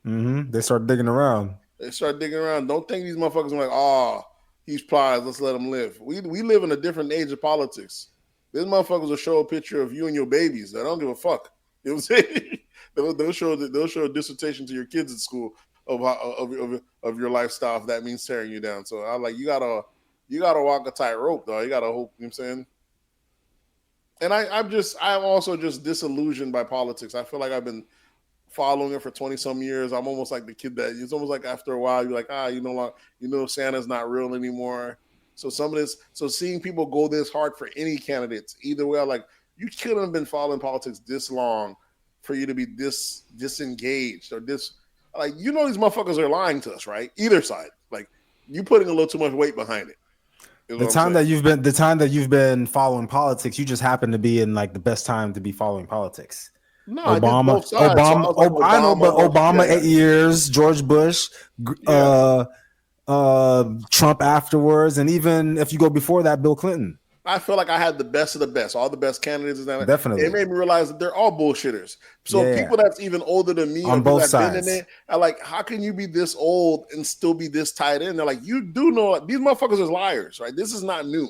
Mm-hmm. They start digging around. Don't think these motherfuckers are like, oh, he's Plies. Let's let him live. We live in a different age of politics. These motherfuckers will show a picture of you and your babies. They don't give a fuck. You know what I'm saying? They'll show a dissertation to your kids at school of your lifestyle if that means tearing you down. So I'm like, you gotta walk a tightrope, though. You gotta hope. You know what I'm saying? And I'm also just disillusioned by politics. I feel like I've been following it for 20 some years. I'm almost like the kid that it's almost like after a while you're like, Santa's not real anymore. So seeing people go this hard for any candidates, either way, like you couldn't have been following politics this long for you to be this disengaged or this like these motherfuckers are lying to us, right? Either side. Like you putting a little too much weight behind it. The time that you've been following politics, you just happen to be in like the best time to be follling politics. No, Obama, I know, but Obama 8 years, George Bush, Trump afterwards, and even if you go before that, Bill Clinton. I feel like I had the best of the best, all the best candidates. Definitely, it made me realize that they're all bullshitters. So people that's even older than me, on both sides, been in it, are like, how can you be this old and still be this tied in? They're like, you do know these motherfuckers are liars, right? This is not new.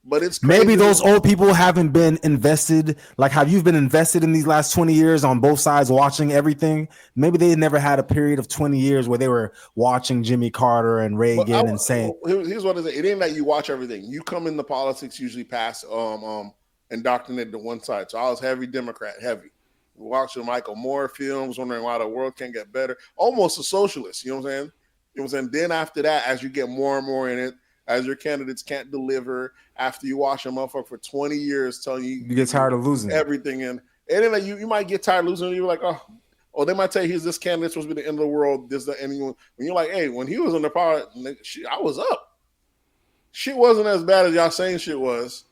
But it's crazy. Maybe those old people haven't been invested like how you've been invested in these last 20 years on both sides watching everything. Maybe they never had a period of 20 years where they were watching Jimmy Carter and Reagan and saying. Here's what it is. It ain't that you watch everything. You come into politics usually past indoctrinated to one side. So I was heavy Democrat, heavy. Watching Michael Moore films, wondering why the world can't get better. Almost a socialist, you know what I'm saying? You know what I'm saying? Then after that, as you get more and more in it, as your candidates can't deliver, after you watch a motherfucker for 20 years telling you get tired of losing everything, and then like you might get tired of losing. And you're like, oh, they might tell you he's this candidate supposed to be the end of the world. This, that, anyone. When you're like, hey, when he was in the power, I was up. Shit wasn't as bad as y'all saying shit was.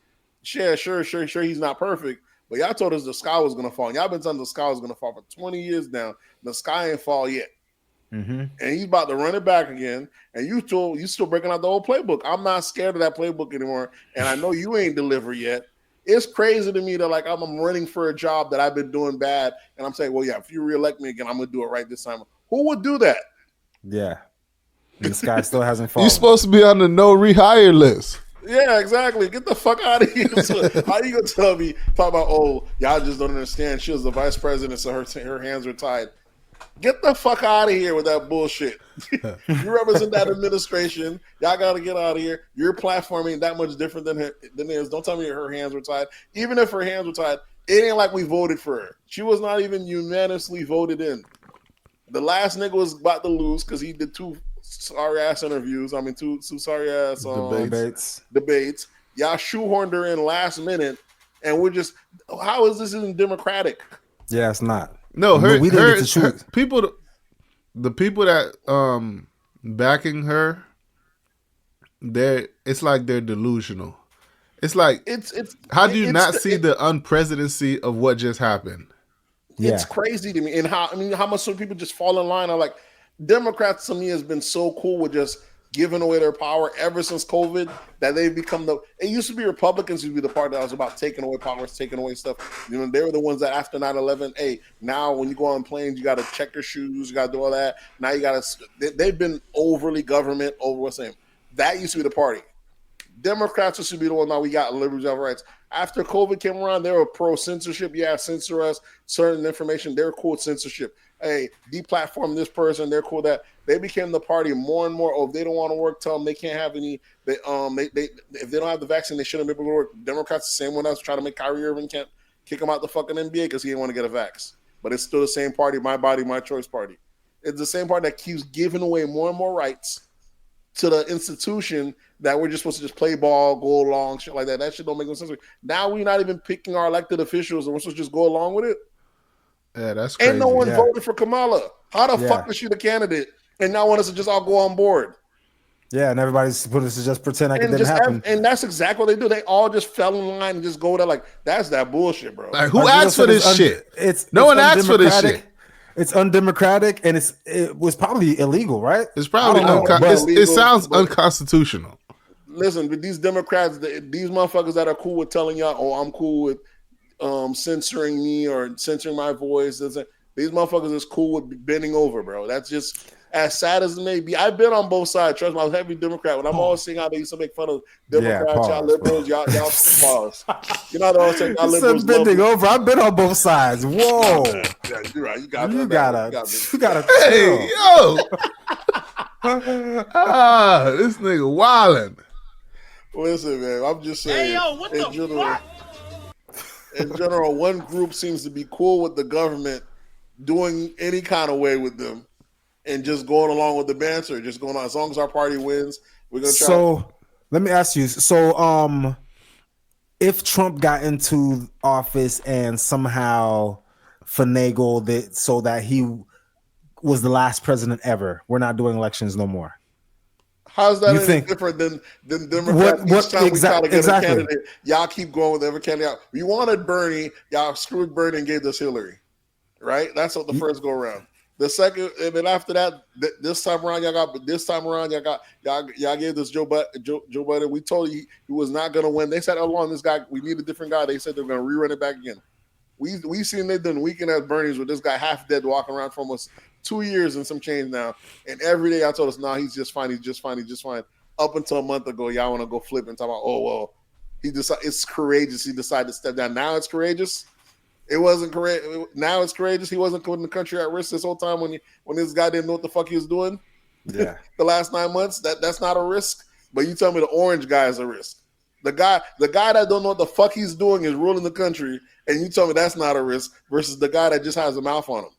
Yeah, sure, he's not perfect, but y'all told us the sky was gonna fall. And y'all been telling the sky was gonna fall for 20 years now. The sky ain't fall yet. Mm-hmm. And he's about to run it back again. And you still breaking out the whole playbook. I'm not scared of that playbook anymore. And I know you ain't delivered yet. It's crazy to me that like I'm running for a job that I've been doing bad. And I'm saying, well, yeah, if you reelect me again, I'm going to do it right this time. Who would do that? Yeah. And the sky still hasn't fallen. You're supposed to be on the no rehire list. Yeah, exactly. Get the fuck out of here. So, how you going to tell me, talk about, oh, y'all just don't understand. She was the vice president, so her hands were tied. Get the fuck out of here with that bullshit. You represent that administration. Y'all got to get out of here. Your platform ain't that much different than his. Don't tell me her hands were tied. Even if her hands were tied, it ain't like we voted for her. She was not even unanimously voted in. The last nigga was about to lose because he did two sorry-ass interviews. I mean, two sorry-ass debates. Y'all shoehorned her in last minute, and we're just, how is this even democratic? Yeah, it's not. No, the people that backing her, it's like they're delusional. It's like how do you not see the unprecedency of what just happened? It's crazy to me, and how much some people just fall in line. I'm like, Democrats to me has been so cool with just giving away their power ever since COVID that they've become it used to be Republicans used to be the part that was about taking away powers, taking away stuff. You know, they were the ones that after 9/11, hey, now when you go on planes, you got to check your shoes, you got to do all that. Now you got to, they've been overly government over what's saying. That used to be the party. Democrats should be the one that we got liberties of rights. After COVID came around, they were pro censorship. Yeah, censor us, certain information. They're cool with censorship. Hey, deplatform this person. They're cool with that. They became the party more and more. Oh, if they don't want to work, tell them they can't have any. They if they don't have the vaccine, they shouldn't be able to work. Democrats, the same one that's trying to make Kyrie Irving can't kick him out the fucking NBA because he didn't want to get a vax. But it's still the same party, my body, my choice party. It's the same party that keeps giving away more and more rights to the institution that we're just supposed to just play ball, go along, shit like that. That shit don't make no sense. Now we're not even picking our elected officials, and we're supposed to just go along with it. Yeah, that's crazy. Ain't no one voted for Kamala. How the fuck is she the candidate and now want us to just all go on board? Yeah, and everybody's supposed to just pretend like it didn't happen. And that's exactly what they do. They all just fell in line and just go there like, that's that bullshit, bro. Like, who asked for this shit? No one asked for this shit. It's undemocratic, and it was probably illegal, right? It's probably it sounds unconstitutional. Listen, but these Democrats, these motherfuckers that are cool with telling y'all, oh, I'm cool with censoring me or censoring my voice. These motherfuckers is cool with bending over, bro. That's just as sad as it may be. I've been on both sides. Trust me, I was a heavy Democrat. When I'm always seeing how they used to make fun of Democrats, y'all liberals, y'all pause. You know, I was saying y'all liberals bending over. I've been on both sides. Whoa, yeah, you're right. You gotta. Hey, yo, this nigga wildin'. Listen, man, I'm just saying. Hey, yo, what the fuck? In general, one group seems to be cool with the government doing any kind of way with them and just going along with the banter, just going on. As long as our party wins, we're going to try. So let me ask you. So if Trump got into office and somehow finagled it so that he was the last president ever, we're not doing elections no more. How's that any different than Democrats? Each time we try to get a candidate, y'all keep going with every candidate. We wanted Bernie, y'all screwed Bernie and gave us Hillary, right? That's what the first go around. The second, and then after that, this time around y'all gave us Joe Biden. We told you he was not going to win. They said, "Oh, this guy, we need a different guy." They said they're going to rerun it back again. We've seen they done weekend at Bernie's with this guy half dead walking around for almost 2 years and some change now. And every day I told us, nah, he's just fine. He's just fine. Up until a month ago, y'all want to go flip and talk about, oh, well, it's courageous. He decided to step down. Now it's courageous. It wasn't courageous. Now it's courageous. He wasn't putting the country at risk this whole time when this guy didn't know what the fuck he was doing. Yeah. The last 9 months, that's not a risk. But you tell me the orange guy is a risk. The guy that don't know what the fuck he's doing is ruling the country, and you tell me that's not a risk versus the guy that just has a mouth on him.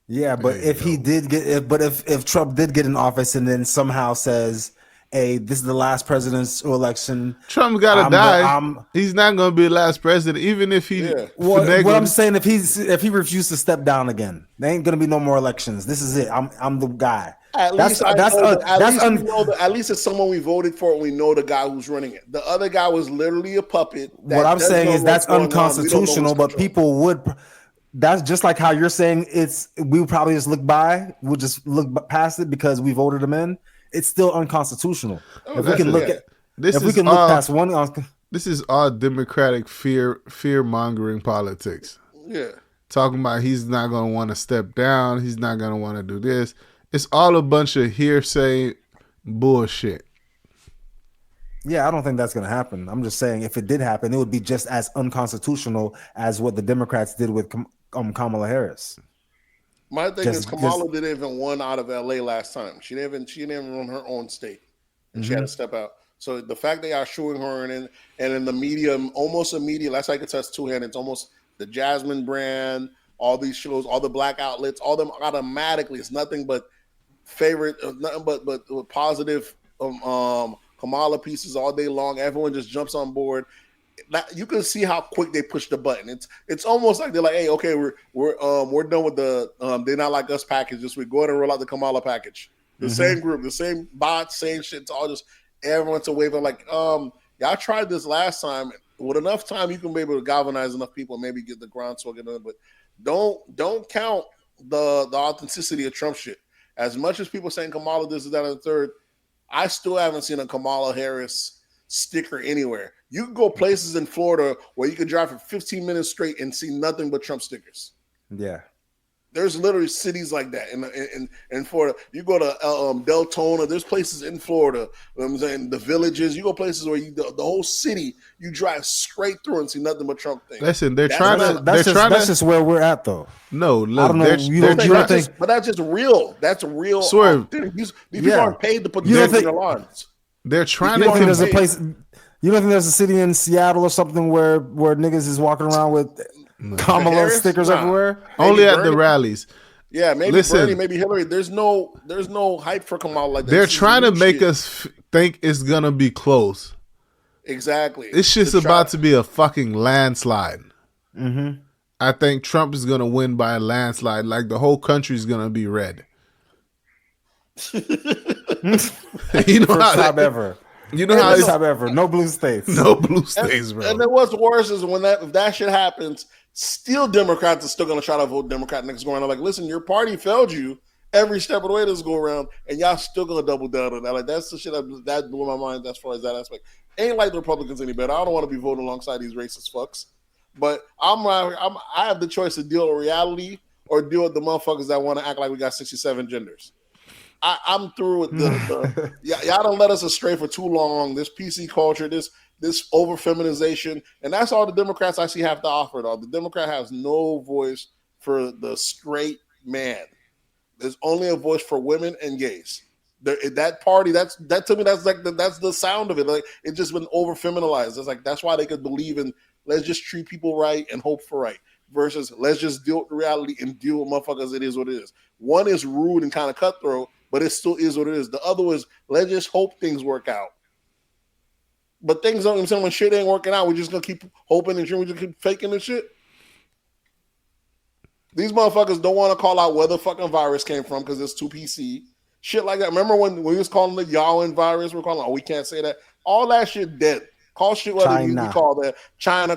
Yeah, but if Trump did get in office and then somehow says, "Hey, this is the last presidential election," Trump gotta die. He's not gonna be the last president, even if he. Yeah. What I'm saying, if he refused to step down again, there ain't gonna be no more elections. This is it. I'm the guy. At least it's someone we voted for and we know the guy who's running it. The other guy was literally a puppet. What I'm saying is that's unconstitutional, but people would. That's just like how you're saying we would probably just look by. We'll just look past it because we voted him in. It's still unconstitutional. If we can look past one. This is all Democratic fear mongering politics. Yeah. Talking about he's not going to want to step down. He's not going to want to do this. It's all a bunch of hearsay bullshit. Yeah, I don't think that's going to happen. I'm just saying if it did happen, it would be just as unconstitutional as what the Democrats did with Kamala Harris. My thing is Kamala didn't even win out of LA last time. She didn't even run her own state, and she had to step out. So the fact they are showing her and in the media, almost immediately, that's like it's us two-handed. It's almost the Jasmine brand, all these shows, all the black outlets, all them automatically. It's nothing but nothing but positive Kamala pieces all day long. Everyone just jumps on board. You can see how quick they push the button. It's almost like they're like, hey, okay, we're done with the they're not like us package. Just we go ahead and roll out the Kamala package. The same group, the same bots, same shit. It's all just everyone's a wave of like, y'all tried this last time. With enough time, you can be able to galvanize enough people, maybe get the groundswell going. But don't count the authenticity of Trump shit. As much as people saying Kamala this, that, and the third, I still haven't seen a Kamala Harris sticker anywhere. You can go places in Florida where you can drive for 15 minutes straight and see nothing but Trump stickers. Yeah. There's literally cities like that in Florida. You go to Deltona. There's places in Florida. You know what I'm saying, the villages. You go places where the whole city, you drive straight through and see nothing but Trump things. Listen, that's just where we're at, though. No, look, I don't know. You don't think, but that's just real. That's real. Swerve. These people aren't paid to put things in their lawns. They're trying to. There's a place. You don't think there's a city in Seattle or something where niggas is walking around with Kamala stickers everywhere? Maybe only at the rallies. Yeah, maybe Bernie, maybe Hillary. There's no hype for Kamala like that. They're trying to make us think it's gonna be close. Exactly. It's just about to be a fucking landslide. Mm-hmm. I think Trump is gonna win by a landslide. Like the whole country is gonna be red. You know First time ever. You know how it's ever. No blue states. No blue states, bro. And then what's worse is if that shit happens, still Democrats are still gonna try to vote Democrat next go around. I'm like, listen, your party failed you every step of the way this go around, and y'all still gonna double down on that. Like that's the shit that blew my mind as far as that aspect. Ain't like the Republicans any better. I don't want to be voting alongside these racist fucks. But I have the choice to deal with reality or deal with the motherfuckers that want to act like we got 67 genders. I'm through with y'all don't let us astray for too long. This PC culture, this over feminization, and that's all the Democrats I see have to offer. Though the Democrat has no voice for the straight man. There's only a voice for women and gays. That party, that to me, that's the sound of it. Like it's just been over feminized. It's like that's why they could believe in let's just treat people right and hope for right versus let's just deal with the reality and deal with motherfuckers. It is what it is. One is rude and kind of cutthroat, but it still is what it is. The other was let's just hope things work out. But things don't. When shit ain't working out, we're just gonna keep hoping and we just keep faking and shit. These motherfuckers don't want to call out where the fucking virus came from because it's too PC. Shit like that. Remember when we was calling the Yawin virus? We're calling, we can't say that. All that shit dead. Call shit what it needs to be called that. China,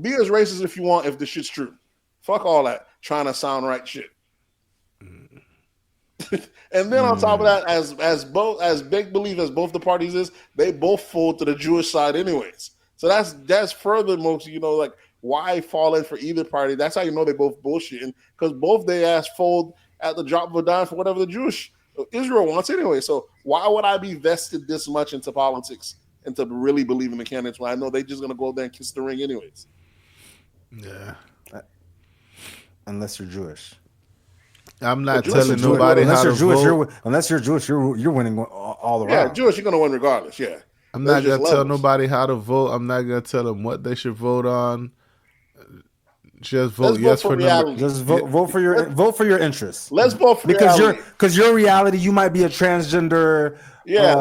be as racist if you want if the shit's true. Fuck all that. Trying to sound right shit. And then on top of that, as big belief as both the parties is, they both fold to the Jewish side anyways. So that's further most, like why fall in for either party? That's how you know they both bullshitting because both they ass fold at the drop of a dime for whatever the Jewish Israel wants anyway. So why would I be vested this much into politics and to really believe in the candidates when I know they just gonna go there and kiss the ring anyways? Yeah. Unless you're Jewish. I'm not telling nobody how to vote. Unless you're Jewish, you're winning all around. Yeah, Jewish, you're gonna win regardless. Yeah. I'm not gonna tell nobody how to vote. I'm not gonna tell them what they should vote on. Just vote yes for number. Just vote for your interests. Let's vote for reality. Because your reality, you might be a transgender. Yeah,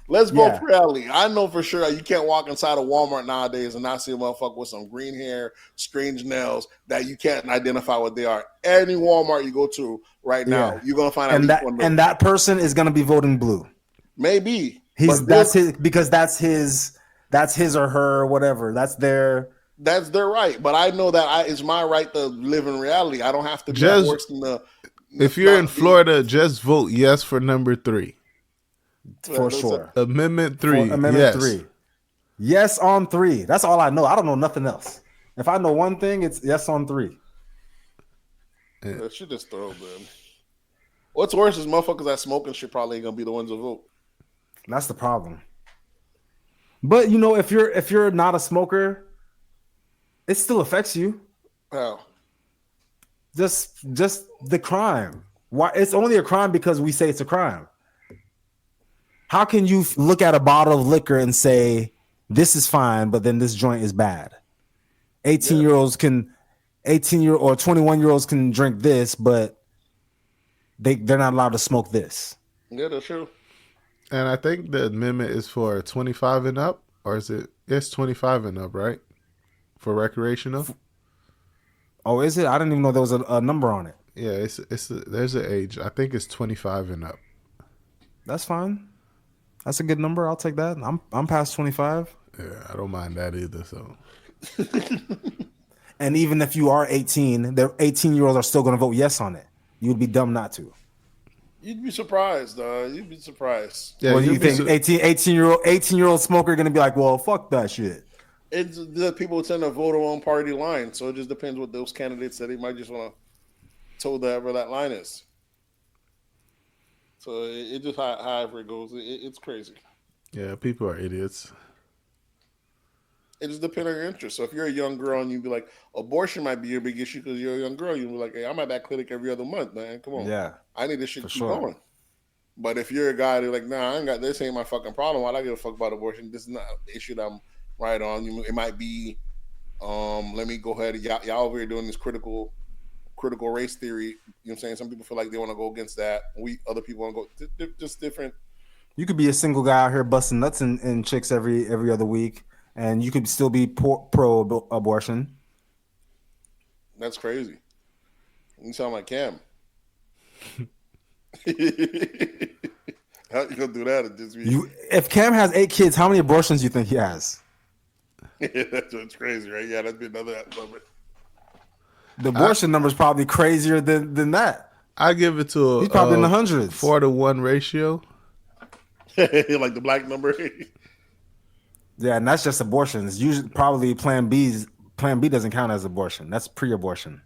let's vote for reality. I know for sure you can't walk inside a Walmart nowadays and not see a motherfucker with some green hair, strange nails that you can't identify what they are. Any Walmart you go to right now, you're gonna find and that person is gonna be voting blue. Maybe that's his or her, whatever. That's their right. But I know that it's my right to live in reality. I don't have to be worse than the. If you're in Florida, just vote yes for number 3. For sure. Amendment 3. Amendment 3. Yes on 3. That's all I know. I don't know nothing else. If I know one thing, it's yes on 3. That shit just throw, man. What's worse is motherfuckers that smoking shit probably ain't gonna be the ones to vote. That's the problem. But if you're not a smoker, it still affects you. How? Just the crime. Why? It's only a crime because we say it's a crime. How can you look at a bottle of liquor and say this is fine, but then this joint is bad? 18-year-olds can 21-year-olds can drink this, but they're not allowed to smoke this. Yeah, that's true. And I think the amendment is for 25 and up, or is it? It's 25 and up, right? For recreational. Oh, is it? I didn't even know there was a number on it. Yeah, there's an age. I think it's 25 and up. That's fine. That's a good number. I'll take that. I'm past 25. Yeah, I don't mind that either. So. And even if you are 18, the 18-year-olds are still going to vote yes on it. You would be dumb not to. You'd be surprised, You'd be surprised. Yeah, well, you think 18-year-old smoker going to be like, well, fuck that shit. It's the people tend to vote on party line, so it just depends what those candidates that they might just want to. told wherever that line is. So it just however it goes, it's crazy. Yeah, people are idiots. It just depends on your interest. So if you're a young girl and you be like, abortion might be your big issue because you're a young girl, you'll be like, hey, I'm at that clinic every other month, man. Come on. Yeah. I need this shit to keep going. But if you're a guy that's like, nah, I ain't got this, ain't my fucking problem. Why do I give a fuck about abortion? This is not the issue that I'm right on. It might be, let me go ahead. Y'all over here doing this critical race theory. You know what I'm saying? Some people feel like they want to go against that. Other people want to go just different. You could be a single guy out here busting nuts in chicks every other week, and you could still be pro abortion. That's crazy. You sound like Cam. How you gonna do that at this week? If Cam has 8 kids, how many abortions do you think he has? Yeah, that's crazy, right? Yeah, that'd be another number. The abortion number is probably crazier than that. I give it to he's probably in the hundreds. 4-to-1 ratio. Like the black number. Yeah, and that's just abortions. Usually, probably Plan B doesn't count as abortion. That's pre-abortion.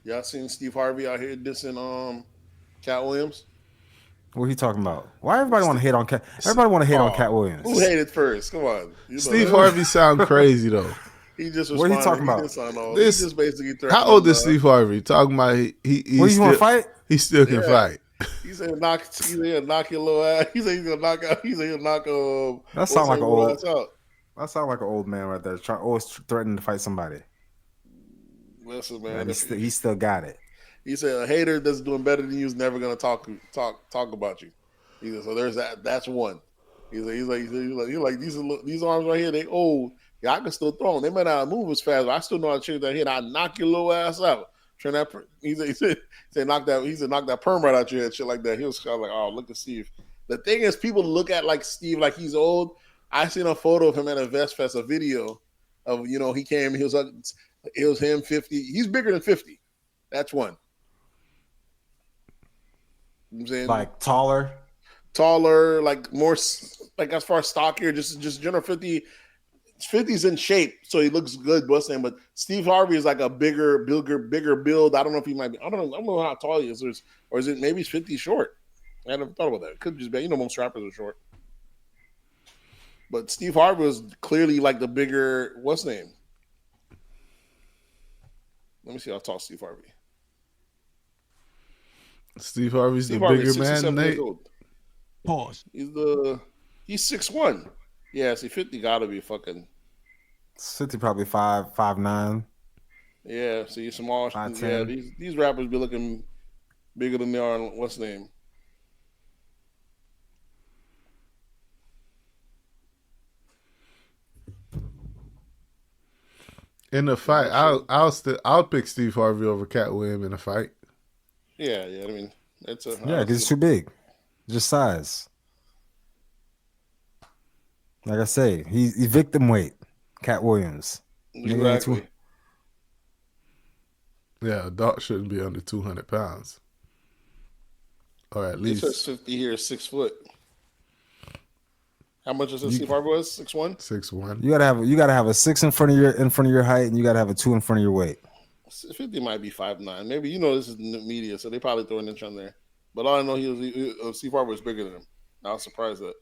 Y'all seen Steve Harvey out here dissing Cat Williams? What are you talking about? Why everybody want to hate on Cat? Everybody want to hate on Cat Williams. Who hated first? Come on. Steve Harvey sound crazy though. He just what are you talking about? He just basically how old is Steve Harvey? Talking about he what, you want to fight? He still can fight. He said knock your little ass. He said he's gonna knock out. He said he'll knock that sound like an old. That sound like an old man right there. Always threatening to fight somebody. Listen, man. He still got it. He said a hater that's doing better than you is never gonna talk about you. He said, so there's that. That's one. He's like these arms right here. They old. Yeah, I can still throw them. They might not move as fast, but I still know how to change that hit. I knock your little ass out. He said knock that perm right out your head, shit like that. He was kind of like, oh, look at Steve. The thing is, people look at like Steve like he's old. I seen a photo of him at a Vest Fest, a video of he came. He was like, it was him 50. He's bigger than 50. That's one. You know what I'm saying, like taller, like more like as far as stockier, just general 50. 50's in shape, so he looks good. But Steve Harvey is like a bigger build. I don't know if he might be. I don't know how tall he is, or is it maybe he's 50 short? I never thought about that. It could just be. Most rappers are short, but Steve Harvey was clearly like the bigger. What's his name? Let me see how tall Steve Harvey. Steve Harvey's the bigger man than Nate. Pause. He's 6'1". Yeah, see, 50 gotta be fucking. 50 probably 5'9". Yeah, see, small. Yeah, these rappers be looking bigger than they are. What's his name? In the fight, I'll pick Steve Harvey over Cat Williams in a fight. Yeah. I mean, because it's too big, just size. Like I say, he's victim weight. Cat Williams. Exactly. Yeah, a dog shouldn't be under 200 pounds. Or at least. It says 50 here, 6 foot. How much is it? Steve Harvey was 6'1"? 6'1". You gotta have a 6 in front of your height, and you gotta have a 2 in front of your weight. 50 might be 5'9". Maybe this is media, so they probably throw an inch on there. But all I know, Steve Harvey was bigger than him. I was surprised that.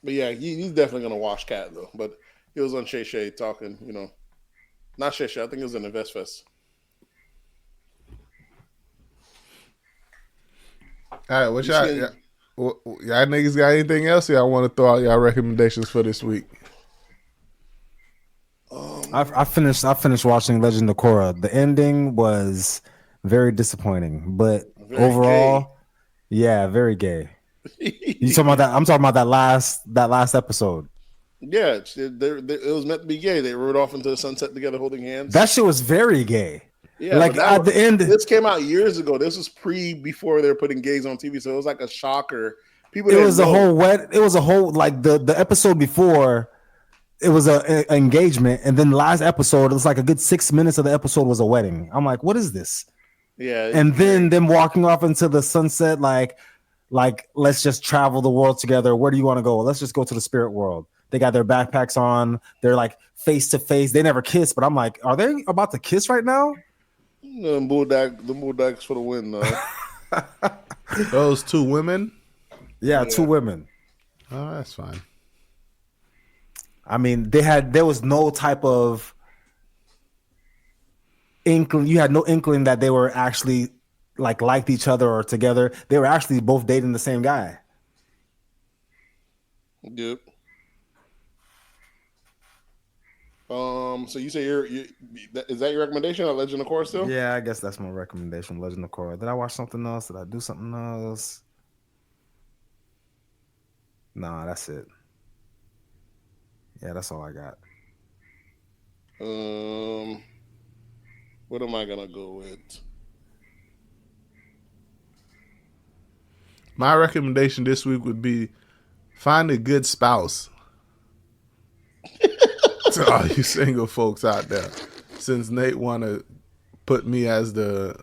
But yeah, he's definitely gonna wash Cat though. But he was on Shay Shay talking, not Shay Shay. I think it was in the Vest Fest. All right, what y'all niggas got anything else? Y'all want to throw out y'all recommendations for this week? I finished watching Legend of Korra. The ending was very disappointing, but overall, yeah, very gay. You talking about that? I'm talking about that last episode. Yeah, it was meant to be gay. They rode off into the sunset together, holding hands. That shit was very gay. Yeah, like at the end. This came out years ago. This was before they were putting gays on TV, so it was like a shocker. People. It was a whole like the episode before. It was an engagement, and then the last episode, it was like a good 6 minutes of the episode was a wedding. I'm like, what is this? Yeah, and then them walking off into the sunset, like like, let's just travel the world together. Where do you want to go? Let's just go to the spirit world. They got their backpacks on. They're like face to face. They never kiss, but I'm like, are they about to kiss right now? The Bulldogs for the win, though. Those two women? Yeah, two women. Oh, that's fine. I mean, there was no type of inkling. You had no inkling that they were actually liked each other or together. They were actually both dating the same guy. Yep. So you say is that your recommendation on Legend of Korra still? Yeah, I guess that's my recommendation, Legend of Korra. Did I watch something else? Did I do something else? Nah, that's it. Yeah, that's all I got. What am I gonna go with? My recommendation this week would be find a good spouse. To all you single folks out there, since Nate want to put me as the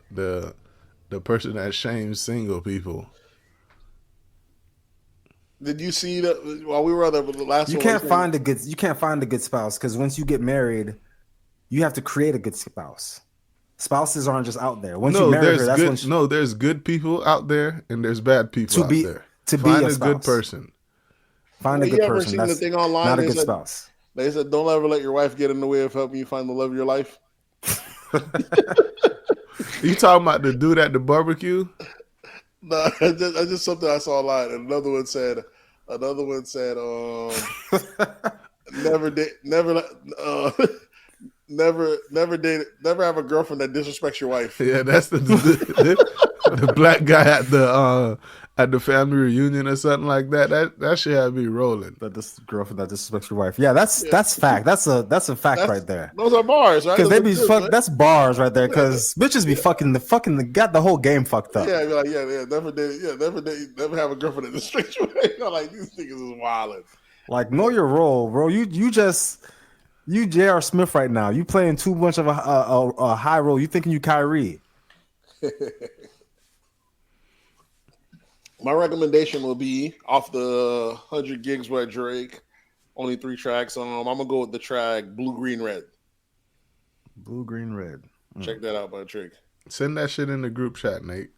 person that shames single people. Did you see that while we were on the last? You can't find a good spouse because once you get married, you have to create a good spouse. Spouses aren't just out there. Once you marry her, that's when there's good people out there and there's bad people out there. To find be a good person. Find a good person. You ever seen the thing online? Not a good spouse. They said, "Don't ever let your wife get in the way of helping you find the love of your life." You talking about the dude at the barbecue? No, that's just something I saw online. And another one said, never have a girlfriend that disrespects your wife. Yeah, that's the black guy at the family reunion or something like that. That shit had me rolling. That this girlfriend that disrespects your wife. Yeah, that's fact. That's a fact right there. Those are bars, right? Because they be fuck. Right? That's bars right there. Because bitches be got the whole game fucked up. Yeah, like never have a girlfriend that disrespects your wife. Like these niggas is wilding. Like know your role, bro. You J.R. Smith right now. You playing too much of a high role. You thinking you Kyrie. My recommendation will be off the 100 gigs by Drake. Only 3 tracks. I'm gonna go with the track Blue Green Red. Blue Green Red. Check that out by Drake. Send that shit in the group chat, Nate.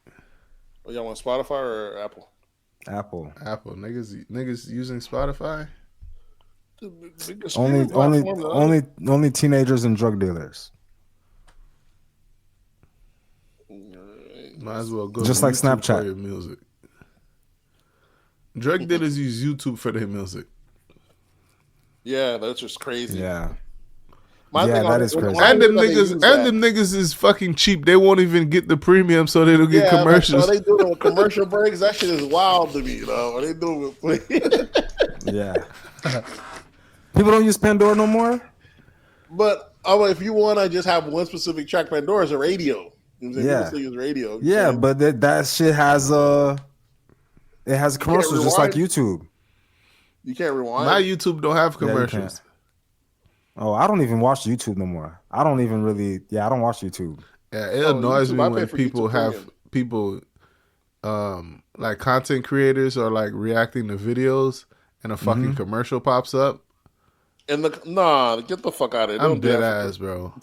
Oh, y'all want Spotify or Apple? Apple. Niggas using Spotify. Only teenagers and drug dealers. Might as well go just like Snapchat. For your music. Drug dealers use YouTube for their music. Yeah, that's just crazy. Yeah. That is crazy. And them niggas is fucking cheap. They won't even get the premium, so they don't get commercials. So they do commercial breaks. That shit is wild to me, you know. They do it. Yeah. People don't use Pandora no more. But if you want to just have one specific track, Pandora is a radio. You know yeah. People use radio. Yeah, but that shit has it has commercials just like YouTube. You can't rewind. My YouTube don't have commercials. Oh, I don't even watch YouTube no more. I don't even really. Yeah, I don't watch YouTube. Yeah, it annoys me when people have people, like content creators are like reacting to videos and a fucking commercial pops up. And get the fuck out of it. I'm dead ass, bro.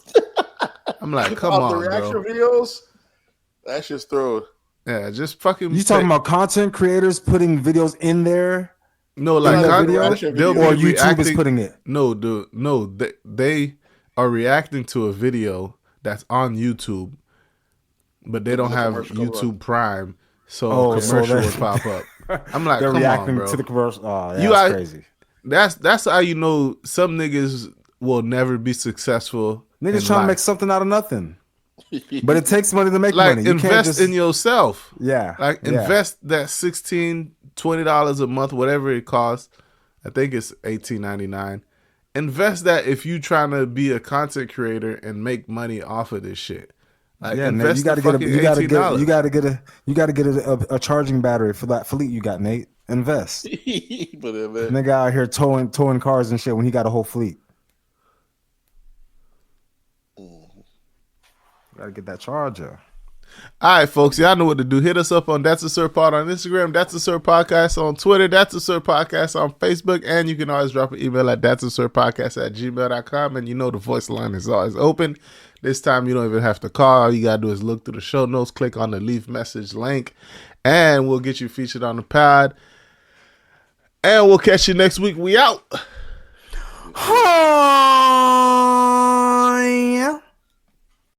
I'm like, come on, the reaction videos. That's just throw. Yeah, just fucking. You talking about content creators putting videos in there? No, like video, or YouTube is putting it. No, dude, no. They are reacting to a video that's on YouTube, but they don't have YouTube Prime, so a commercial will pop up. I'm like, they're come reacting on, bro. To the commercial. Oh, yeah, that's crazy. That's how you know some niggas will never be successful. Niggas trying to make something out of nothing. But it takes money to make money. You invest in yourself. Yeah. Invest that $16, $20 a month, whatever it costs. I think it's $18.99. Invest that if you trying to be a content creator and make money off of this shit. Invest you got to get a charging battery for that fleet you got, Nate. Invest. Nigga out here towing cars and shit when he got a whole fleet. Gotta get that charger. All right, folks, y'all know what to do. Hit us up on That's a Sir Pod on Instagram, That's a Sir Podcast on Twitter, That's a Sir Podcast on Facebook, and you can always drop an email at That's a Sir Podcast at gmail.com, and you know the voice line is always open. This time you don't even have to call. All you got to do is look through the show notes, click on the leave message link, and we'll get you featured on the pod. And we'll catch you next week. We out.